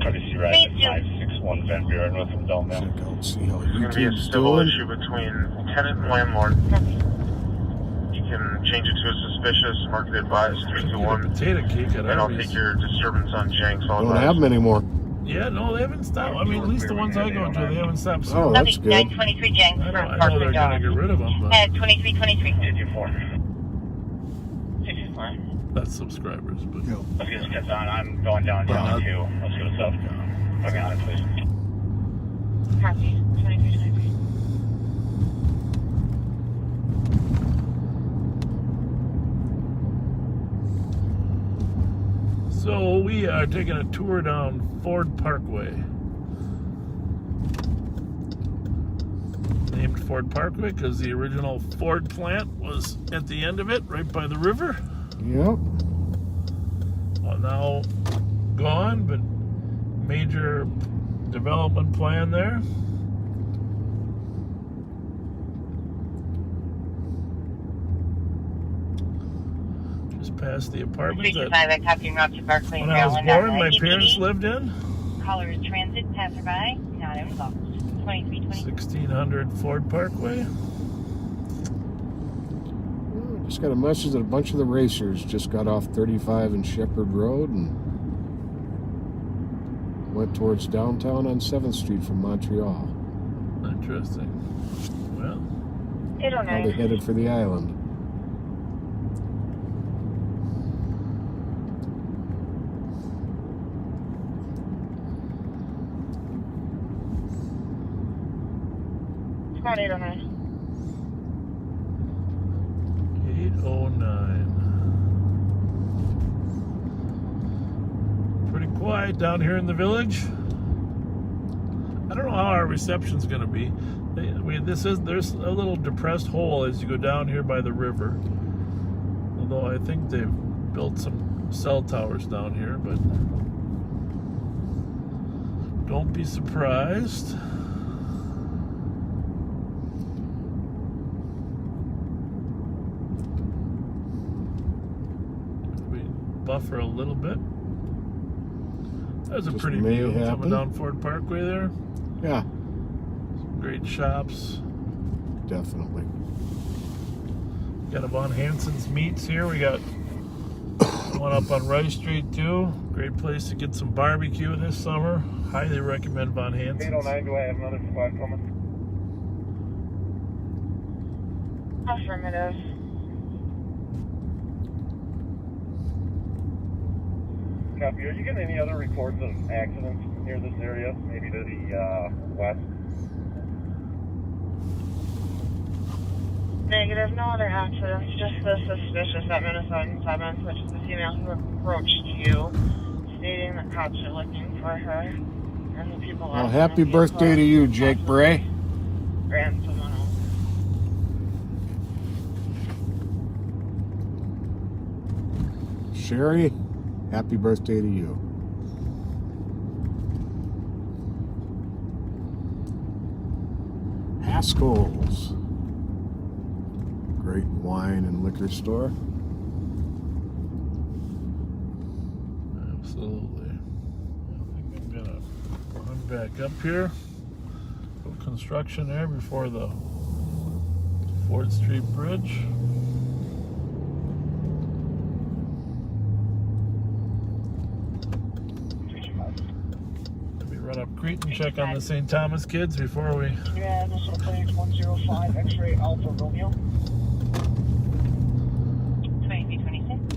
Speaker 10: Copy, see right at 561 Van Buren, north from Delmar.
Speaker 2: Check out, see how
Speaker 3: There's going to be a
Speaker 2: YouTube's
Speaker 3: civil
Speaker 2: doing.
Speaker 3: issue between tenant and landlord. You can change it to a suspicious, mark it advised, 321.
Speaker 5: Potato cake at
Speaker 3: And I'll
Speaker 5: Arby's.
Speaker 3: take your disturbance on Jenks.
Speaker 2: Don't have them anymore.
Speaker 5: Yeah, no, they haven't stopped. I mean, at least the ones I go to, they haven't stopped.
Speaker 2: Oh, that's good.
Speaker 4: 923 Jenks
Speaker 5: I
Speaker 4: for
Speaker 5: know
Speaker 4: Parkway
Speaker 5: they're going to get rid of them, but
Speaker 4: 2323.
Speaker 10: 224.
Speaker 4: 224.
Speaker 5: that's subscribers. But
Speaker 2: Yeah.
Speaker 10: Let's get this kept on. I'm going down to 2. Let's get us up. Okay, on it, please.
Speaker 4: Copy. 2323.
Speaker 5: So we are taking a tour down Ford Parkway. Named Ford Parkway because the original Ford plant was at the end of it, right by the river.
Speaker 2: Yep.
Speaker 5: Well, now gone, but major development plan there. Just past the apartments that
Speaker 4: 325, I copy route to Parkway.
Speaker 5: when I was born, my parents lived in.
Speaker 4: Caller is transit, passerby, not involved. 2320.
Speaker 5: 1600 Ford Parkway.
Speaker 2: Just got a message that a bunch of the racers just got off 35 and Shepherd Road and went towards downtown on 7th Street from Montreal.
Speaker 5: Interesting. Well,
Speaker 2: Now they headed for the island.
Speaker 6: Squad 809.
Speaker 5: 809. Pretty quiet down here in the village. I don't know how our reception's going to be. There's a little depressed hole as you go down here by the river. Although I think they've built some cell towers down here, but don't be surprised. We buffer a little bit. There's a
Speaker 2: Just
Speaker 5: pretty
Speaker 2: may
Speaker 5: view coming
Speaker 2: happen.
Speaker 5: down Ford Parkway there.
Speaker 2: Yeah,
Speaker 5: Some great shops.
Speaker 2: definitely.
Speaker 5: Got a Von Hansen's Meats here. We got one up on Rice Street too. Great place to get some barbecue this summer. Highly recommend Von Hansen's.
Speaker 10: 809, do I have another squad coming?
Speaker 6: Affirmative.
Speaker 10: Copy. Are you getting any other reports of accidents near this area? Maybe to the west?
Speaker 6: Negative, no other accidents, just the suspicious at Minnesota 7, which is the female who approached you, stating that cops are looking for her, and the people...
Speaker 2: Well, happy birthday to you, Jake Bray.
Speaker 6: Ran someone else.
Speaker 2: Sherry, happy birthday to you. Haskell's. Great wine and liquor store.
Speaker 5: Absolutely. I think I'm gonna run back up here. Little construction there before the Ford Street Bridge. Let me run up Crete and check on the St. Thomas kids before we...
Speaker 6: Yeah, this will play 105 X-ray Alpha Romeo.
Speaker 4: 2326.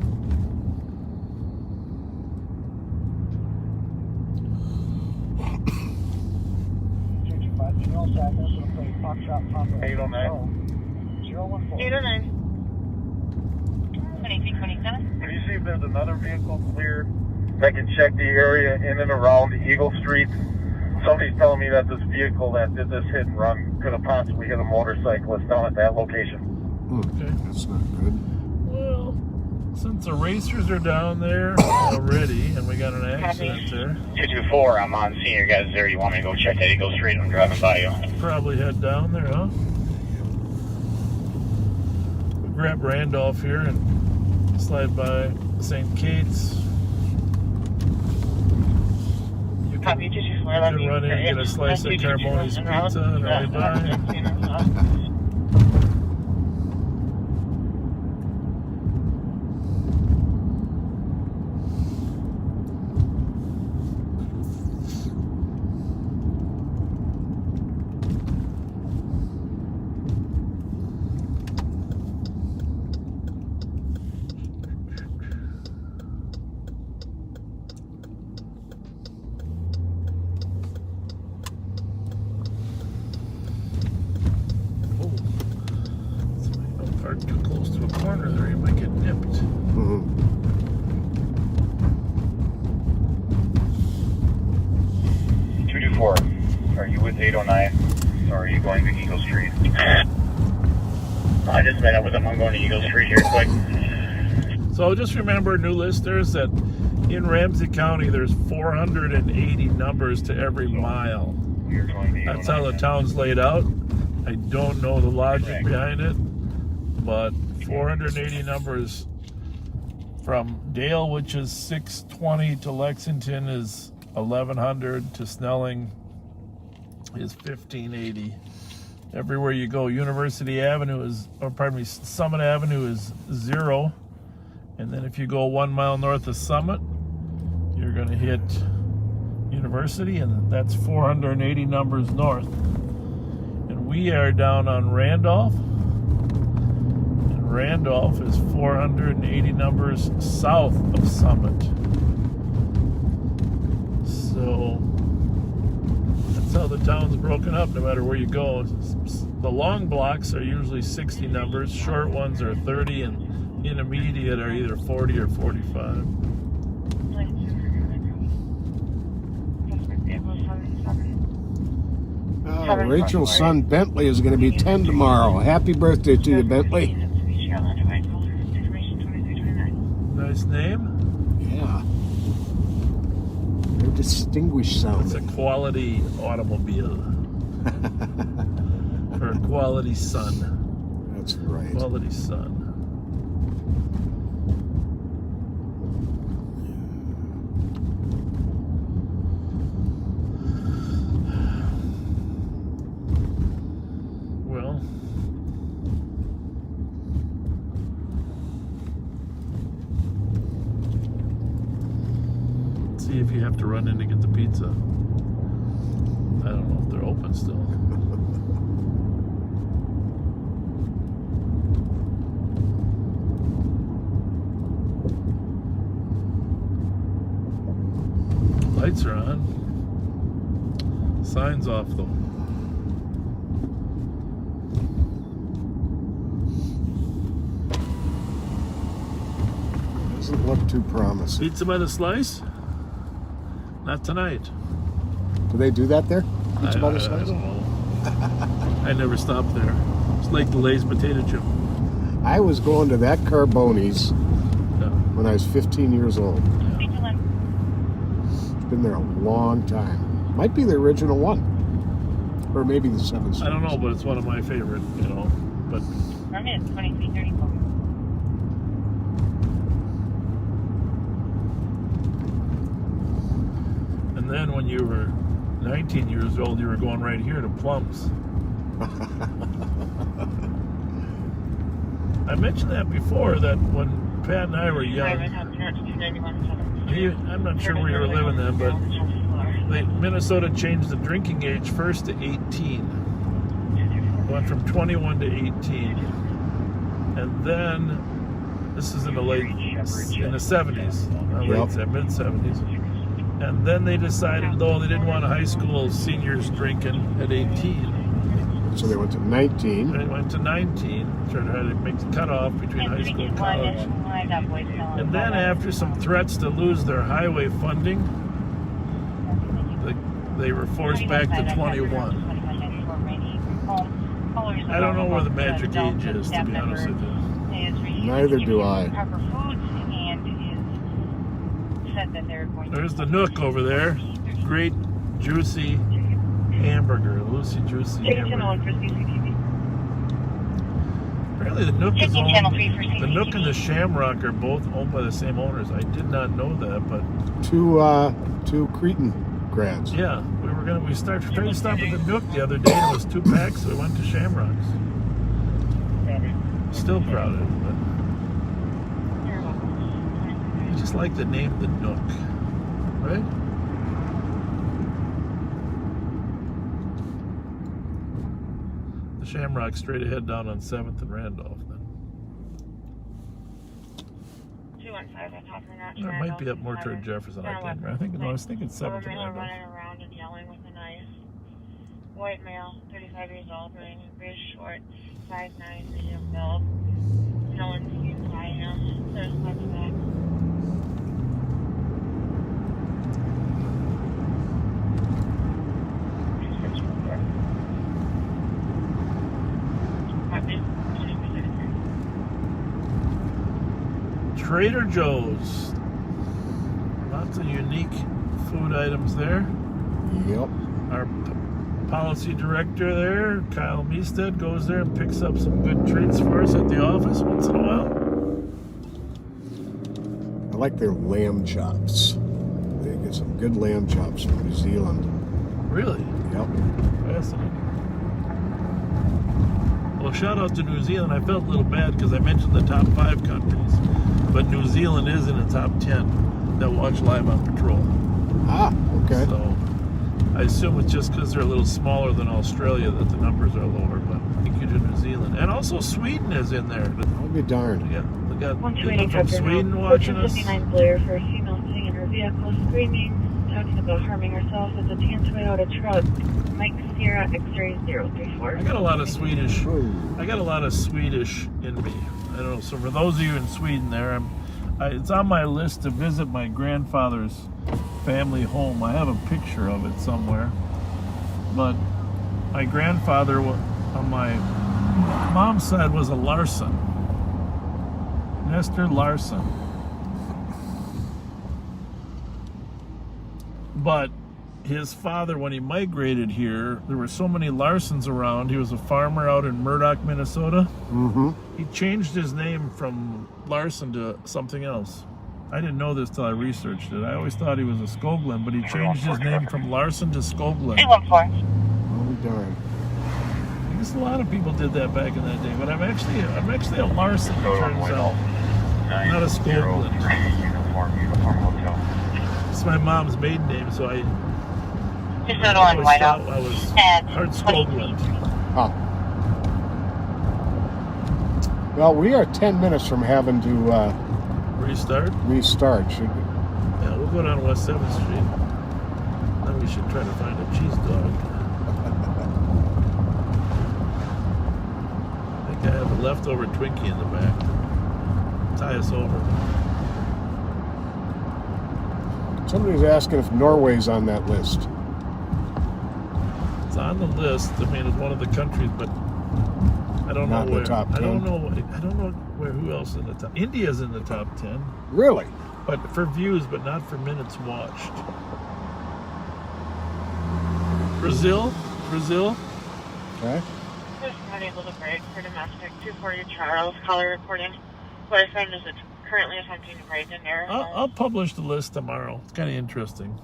Speaker 6: Female Sadness will play Foxtrot Papa.
Speaker 10: 809.
Speaker 6: 014. 809.
Speaker 4: 2327.
Speaker 10: Can you see if there's another vehicle clear? I can check the area in and around Eagle Street Somebody's telling me that this vehicle that did this hit and run could have possibly hit a motorcyclist down at that location.
Speaker 5: Okay.
Speaker 2: That's not good.
Speaker 5: Well, since the racers are down there already, and we got an accident there,
Speaker 3: 224, I'm on seeing your guys there. You want me to go check that Eagle Street? I'm driving by you.
Speaker 5: probably head down there, huh? We'll grab Randolph here and slide by St. Kate's. You can,
Speaker 4: Copy 224. Let me
Speaker 5: run in and get a slice of Carboni's pizza and right by. Too close to a corner there, you might get nipped.
Speaker 2: Mhm.
Speaker 3: 224, are you with 809? Or are you going to Eagle Street? I just met up with them. I'm going to Eagle Street here quick.
Speaker 5: So just remember, new listeners, that in Ramsey County there's 480 numbers to every mile. That's how the town's laid out. I don't know the logic behind it, but 480 numbers from Dale, which is 620, to Lexington is 1100, to Snelling is 1580. Everywhere you go, University Avenue is, or pardon me, Summit Avenue is 0. And then if you go 1 mile north of Summit, you're going to hit University, and that's 480 numbers north. And we are down on Randolph. And Randolph is 480 numbers south of Summit. So that's how the town's broken up, no matter where you go. The long blocks are usually 60 numbers, short ones are 30, and intermediate are either 40 or 45.
Speaker 2: Rachel's son Bentley is going to be 10 tomorrow. Happy birthday to you, Bentley.
Speaker 5: Nice name.
Speaker 2: Yeah. Very distinguished sound.
Speaker 5: It's a quality automobile for a quality son.
Speaker 2: That's right.
Speaker 5: Quality son. Well, see if you have to run in to get the pizza. I don't know if they're open still. Lights are on. Signs off though.
Speaker 2: Doesn't look too promising.
Speaker 5: Pizza by the slice? Not tonight.
Speaker 2: Do they do that there? Pizza by the
Speaker 5: I
Speaker 2: slice?
Speaker 5: don't know. I never stopped there. It's like the Lay's potato chip.
Speaker 2: I was going to that Carboni's
Speaker 5: Yeah.
Speaker 2: when I was 15 years old. It's been there a long time. Might be the original one. Or maybe the 7th.
Speaker 5: I don't know, but it's one of my favorite, you know. But
Speaker 4: For me, it's 2334.
Speaker 5: and then when you were 19 years old, you were going right here to Plum's. I mentioned that before, that when Pat and I were young, I'm not sure where you were living then, but Minnesota changed the drinking age first to 18. Went from 21 to 18. And then, this is in the 70s, mid 70s. And then they decided, though, they didn't want high school seniors drinking at 18.
Speaker 2: So they went to 19.
Speaker 5: They went to 19, tried to make the cutoff between high school and college. And then after some threats to lose their highway funding, the they were forced back to 21. I don't know where the magic age is, to be honest with you.
Speaker 2: Neither do I.
Speaker 5: There's the Nook over there. Great juicy hamburger, Lucy Juicy hamburger. Apparently the Nook is owned, the Nook and the Shamrock are both owned by the same owners. I did not know that, but
Speaker 2: two Cretan grads.
Speaker 5: Yeah, we tried to stop at the Nook the other day and it was 2 packs, so we went to Shamrock's. Still crowded, but I just like the name the Nook, right? The Shamrock straight ahead down on 7th and Randolph then.
Speaker 4: 215 Tavern.
Speaker 5: It might be up more toward Jefferson. I can't remember. I was thinking 7th and Randolph.
Speaker 4: Running around and yelling with a knife. White male, 35 years old, wearing gray shorts, 5'9", medium build. No one seems by him. There's much back.
Speaker 5: Trader Joe's. Lots of unique food items there.
Speaker 2: Yep.
Speaker 5: Our policy director there, Kyle Meestead, goes there and picks up some good treats for us at the office once in a while.
Speaker 2: I like their lamb chops. They get some good lamb chops from New Zealand.
Speaker 5: Really?
Speaker 2: Yep.
Speaker 5: Fascinating. Well, shout out to New Zealand. I felt a little bad because I mentioned the top 5 countries, but New Zealand is in the top 10 that watch Live on Patrol.
Speaker 2: Ah, okay.
Speaker 5: So I assume it's just because they're a little smaller than Australia that the numbers are lower, but thank you to New Zealand. And also Sweden is in there.
Speaker 2: I'll be darned.
Speaker 5: Yeah, we got
Speaker 6: people
Speaker 5: from Sweden watching us.
Speaker 6: 59 Blair for a female sitting in her vehicle screaming, talking about harming herself as a tan Toyota truck. Mike Sierra X-ray 034.
Speaker 5: I got a lot of Swedish. I got a lot of Swedish in me. I don't know. So for those of you in Sweden, there, it's on my list to visit my grandfather's family home. I have a picture of it somewhere. But my grandfather on my mom's side was a Larson. Nestor Larson. But his father, when he migrated here, there were so many Larsons around. He was a farmer out in Murdoch, Minnesota.
Speaker 2: Mm-hmm.
Speaker 5: He changed his name from Larson to something else. I didn't know this till I researched it. I always thought he was a Skoglund, but he changed his name from Larson to Skoglund.
Speaker 4: 214.
Speaker 2: Oh, darn.
Speaker 5: I guess a lot of people did that back in that day, but I'm actually a Larson, it turns out. Not a Skoglund. It's my mom's maiden name, so I always thought I was Hart Skoglund.
Speaker 2: Ah. Well, we are 10 minutes from having to
Speaker 5: restart.
Speaker 2: Should we?
Speaker 5: Yeah, we'll go down West 7th Street. Then we should try to find a cheese dog. I think I have a leftover Twinkie in the back. Tie us over.
Speaker 2: Somebody's asking if Norway's on that list.
Speaker 5: It's on the list. I mean, it's one of the countries, but I don't know where.
Speaker 2: The top 10.
Speaker 5: I don't know where. Who else in the top? India's in the top 10.
Speaker 2: Really?
Speaker 5: But for views, but not for minutes watched. Brazil.
Speaker 2: Okay.
Speaker 4: Just unable to break for domestic 240 Charles. Caller reporting. Boyfriend is currently attempting to break in there.
Speaker 5: I'll publish the list tomorrow. It's kind of interesting.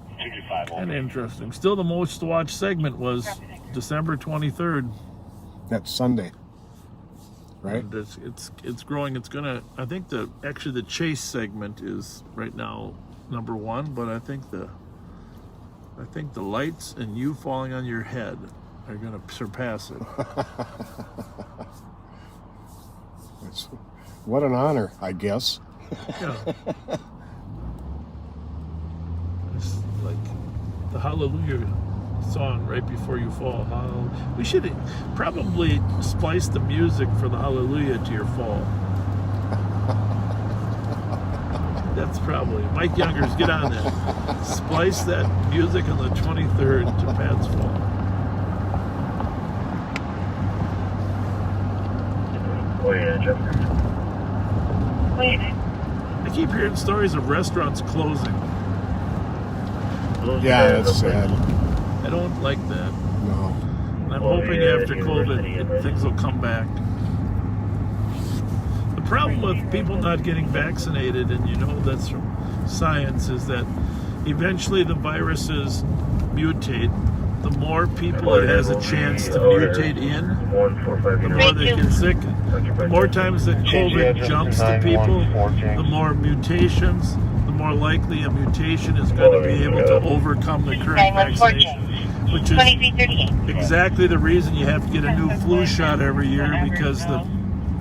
Speaker 3: 225.
Speaker 5: And interesting. Still, the most watched segment was December 23rd.
Speaker 2: That's Sunday, right?
Speaker 5: And it's growing. It's gonna. I think the chase segment is right now number 1, but I think the lights and you falling on your head are gonna surpass it.
Speaker 2: What an honor, I guess.
Speaker 5: Yeah. It's like the Hallelujah song right before you fall. We should probably splice the music for the Hallelujah to your fall. That's probably Mike Youngers. Get on that. Splice that music on the 23rd to Pat's phone.
Speaker 6: Wait.
Speaker 5: I keep hearing stories of restaurants closing.
Speaker 2: Yeah, that's sad.
Speaker 5: I don't like that.
Speaker 2: No.
Speaker 5: And I'm hoping after COVID things will come back. The problem with people not getting vaccinated, and you know that's from science, is that eventually the viruses mutate. The more people it has a chance to mutate in, the more they get sick. The more times that COVID jumps to people, the more mutations, the more likely a mutation is going to be able to overcome the current vaccination. Which is exactly the reason you have to get a new flu shot every year, because the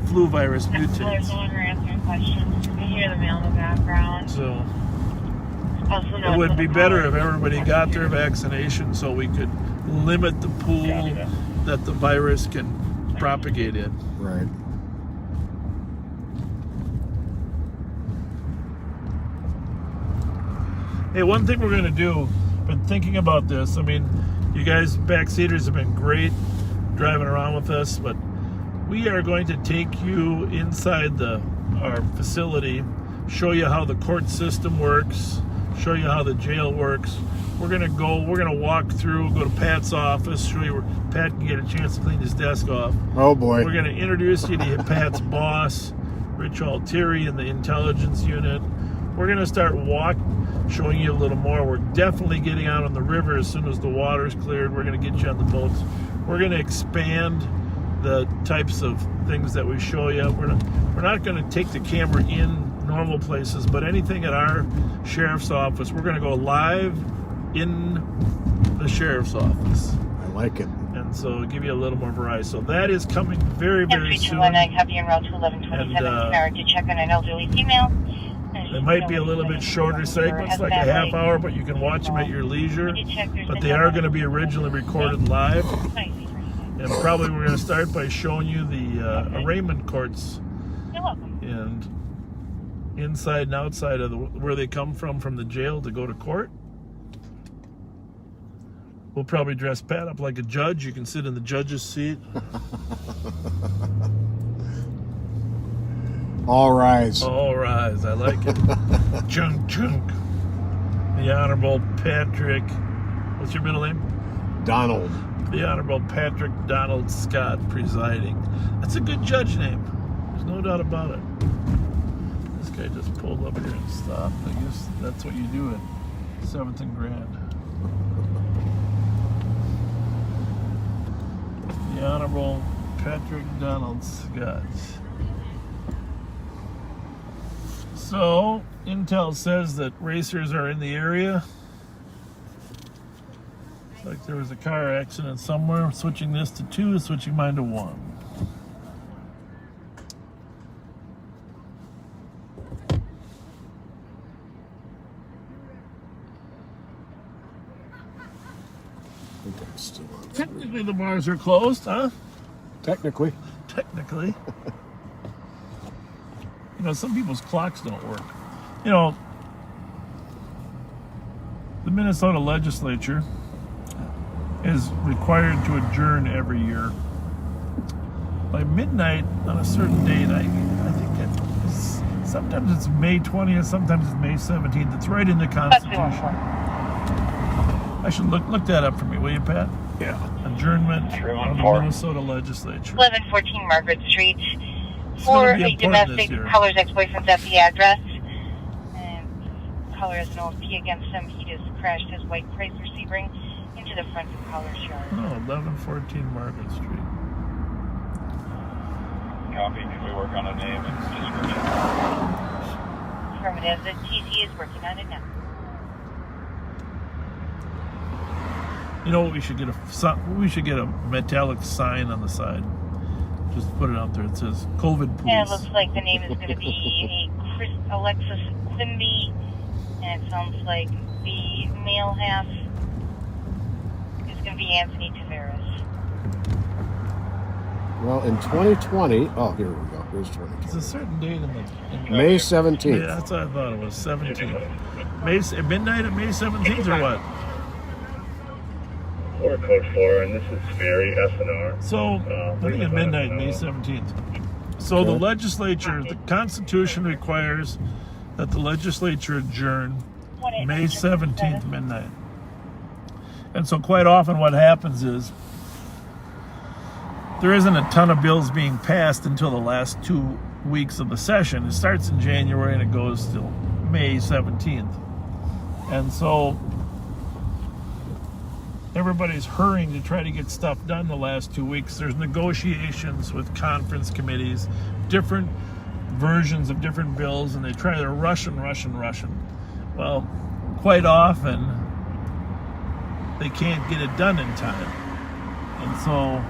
Speaker 5: flu virus mutates.
Speaker 6: You hear the mail in the background.
Speaker 5: So it would be better if everybody got their vaccination so we could limit the pool that the virus can propagate in.
Speaker 2: Right.
Speaker 5: Hey, one thing we're going to do, been thinking about this. I mean, you guys backseaters have been great driving around with us, but we are going to take you inside our facility, show you how the court system works, show you how the jail works. We're gonna walk through, go to Pat's office, show you where Pat can get a chance to clean his desk off.
Speaker 2: Oh boy.
Speaker 5: We're gonna introduce you to Pat's boss, Rich Altieri, in the intelligence unit. We're gonna start showing you a little more. We're definitely getting out on the river as soon as the water's cleared. We're gonna get you on the boats. We're gonna expand the types of things that we show you. We're not gonna take the camera in normal places, but anything at our sheriff's office, we're going to go live in the sheriff's office.
Speaker 2: I like it.
Speaker 5: And so give you a little more variety. So that is coming very, very soon.
Speaker 4: Copy en route to 1127 to check on an elderly female.
Speaker 5: They might be a little bit shorter segments, like a half hour, but you can watch them at your leisure. But they are going to be originally recorded live. And probably we're going to start by showing you the arraignment courts.
Speaker 4: You're welcome.
Speaker 5: And inside and outside of where they come from the jail to go to court. We'll probably dress Pat up like a judge. You can sit in the judge's seat.
Speaker 2: All rise.
Speaker 5: All rise. I like it. Chunk. The Honorable Patrick, what's your middle name?
Speaker 2: Donald.
Speaker 5: The Honorable Patrick Donald Scott presiding. That's a good judge name. There's no doubt about it. This guy just pulled up here and stopped. I guess that's what you do at 7th and Grand. The Honorable Patrick Donald Scott. So, intel says that racers are in the area. Looks like there was a car accident somewhere. Switching this to 2, switching mine to 1. Technically, the bars are closed, huh?
Speaker 2: Technically.
Speaker 5: You know, some people's clocks don't work. You know, the Minnesota legislature is required to adjourn every year. By midnight on a certain date, I think sometimes it's May 20th, sometimes it's May 17th. It's right in the Constitution. I should look that up for me, will you, Pat?
Speaker 2: Yeah.
Speaker 5: Adjournment of the Minnesota legislature.
Speaker 4: 1114 Margaret Street. For a domestic, caller's ex-boyfriend's at the address. And caller has an OFP against him. He just crashed his white Chrysler Sebring into the front of caller's yard.
Speaker 5: Oh, 1114 Margaret Street.
Speaker 3: Copy. Can we work on a name and description?
Speaker 4: Affirmative. The TC is working on it now.
Speaker 5: You know what? We should get a metallic sign on the side. Just put it out there. It says COVID police.
Speaker 4: And it looks like the name is going to be Alexis Quimby. And it sounds like the male half is going to be Anthony Tavares.
Speaker 2: Well, in 2020, oh, here we go. Here's 2020.
Speaker 5: It's a certain date in
Speaker 2: May 17th.
Speaker 5: Yeah, that's what I thought it was. 17th. Midnight at May 17th or what?
Speaker 10: Or code 4, and this is Ferry SNR.
Speaker 5: So I think at midnight, May 17th. So the legislature, the Constitution requires that the legislature adjourn May 17th midnight. And so quite often what happens is there isn't a ton of bills being passed until the last 2 weeks of the session. It starts in January and it goes till May 17th. And so everybody's hurrying to try to get stuff done the last 2 weeks. There's negotiations with conference committees, different versions of different bills, and they try to rush and rush and rush them. Well, quite often they can't get it done in time. And so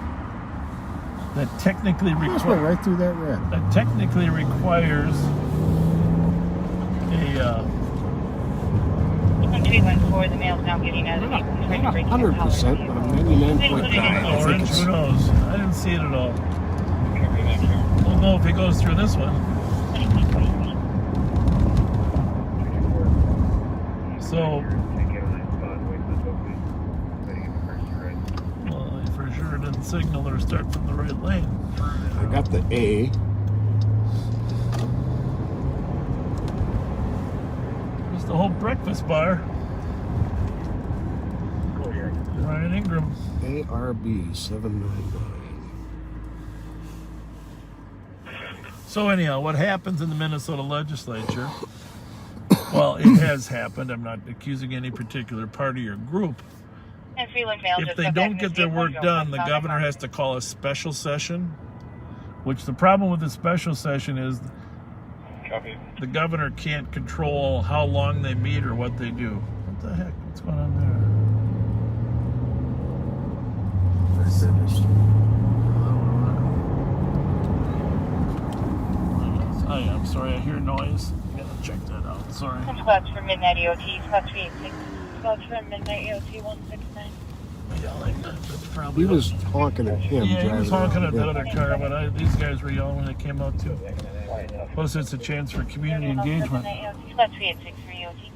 Speaker 5: that technically
Speaker 2: Just went right through that red.
Speaker 5: that technically requires a
Speaker 4: 314, the mail's now getting out of the
Speaker 2: Not 100%, but I'm 99.9.
Speaker 5: orange. Who knows? I didn't see it at all. We'll know if it goes through this one. So, well, I for sure didn't signal or start from the right lane.
Speaker 2: I got the A.
Speaker 5: Just the whole breakfast bar. Ryan Ingram.
Speaker 2: ARB 799.
Speaker 5: So anyhow, what happens in the Minnesota legislature, well, it has happened. I'm not accusing any particular party or group. If they don't get their work done, the governor has to call a special session, which the problem with the special session is the governor can't control how long they meet or what they do. What the heck? What's going on there? I'm sorry, I hear noise. I gotta check that out. Sorry.
Speaker 4: Spots for midnight EOT, spots 386. Spots for midnight EOT 169.
Speaker 5: Yelling. That's probably
Speaker 2: He was honking at him.
Speaker 5: Yeah, he was
Speaker 2: driving
Speaker 5: honking at
Speaker 2: around.
Speaker 5: the other car, but these guys were yelling when they came out too. Plus, it's a chance for community engagement.
Speaker 4: Spots 386 for EOT.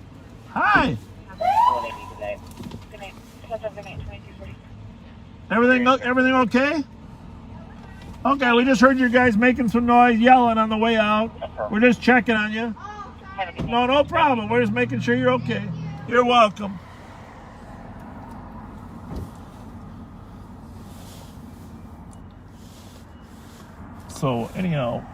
Speaker 5: Hi.
Speaker 4: Good night. Spots up good night 2240.
Speaker 5: Everything okay? Okay, we just heard you guys making some noise, yelling on the way out. We're just checking on you. No problem. We're just making sure you're okay. You're welcome. So anyhow,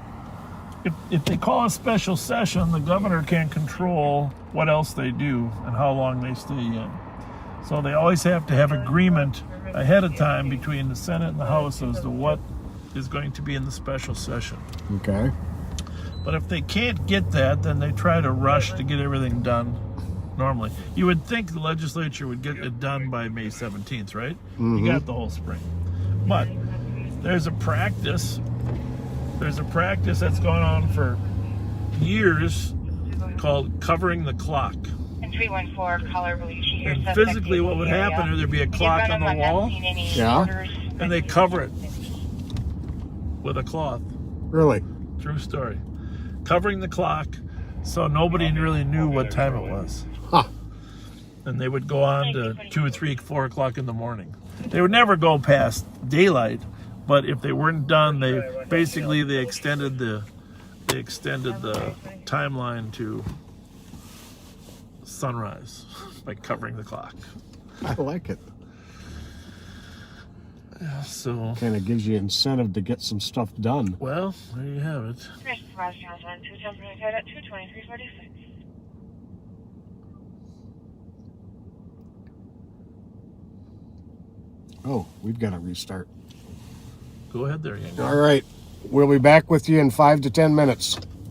Speaker 5: if they call a special session, the governor can't control what else they do and how long they stay in. So they always have to have agreement ahead of time between the Senate and the House as to what is going to be in the special session.
Speaker 2: Okay.
Speaker 5: But if they can't get that, then they try to rush to get everything done normally. You would think the legislature would get it done by May 17th, right?
Speaker 2: Mm-hmm.
Speaker 5: You got the whole spring. But there's a practice that's gone on for years called covering the clock.
Speaker 4: And 314, caller believes she hears
Speaker 5: And
Speaker 4: suspect
Speaker 5: physically what would
Speaker 4: in the area.
Speaker 5: happen is there'd be a
Speaker 4: If you
Speaker 5: clock
Speaker 4: run
Speaker 5: on
Speaker 4: them,
Speaker 5: the
Speaker 4: I'm not
Speaker 5: wall,
Speaker 4: seeing any
Speaker 2: Yeah.
Speaker 4: orders.
Speaker 5: and they cover it with a cloth.
Speaker 2: Really?
Speaker 5: True story. Covering the clock so nobody really knew what time it was.
Speaker 2: Huh.
Speaker 5: And they would go on to 2 or 3, 4 o'clock in the morning. They would never go past daylight, but if they weren't done, they extended the timeline to sunrise by covering the clock.
Speaker 2: I like it.
Speaker 5: Yeah, so
Speaker 2: Kind of gives you incentive to get some stuff done.
Speaker 5: well, there you have it.
Speaker 4: Mr. Roscoe's on 210 at 22346.
Speaker 2: Oh, we've got to restart.
Speaker 5: Go ahead there, young guy.
Speaker 2: All right. We'll be back with you in 5 to 10 minutes.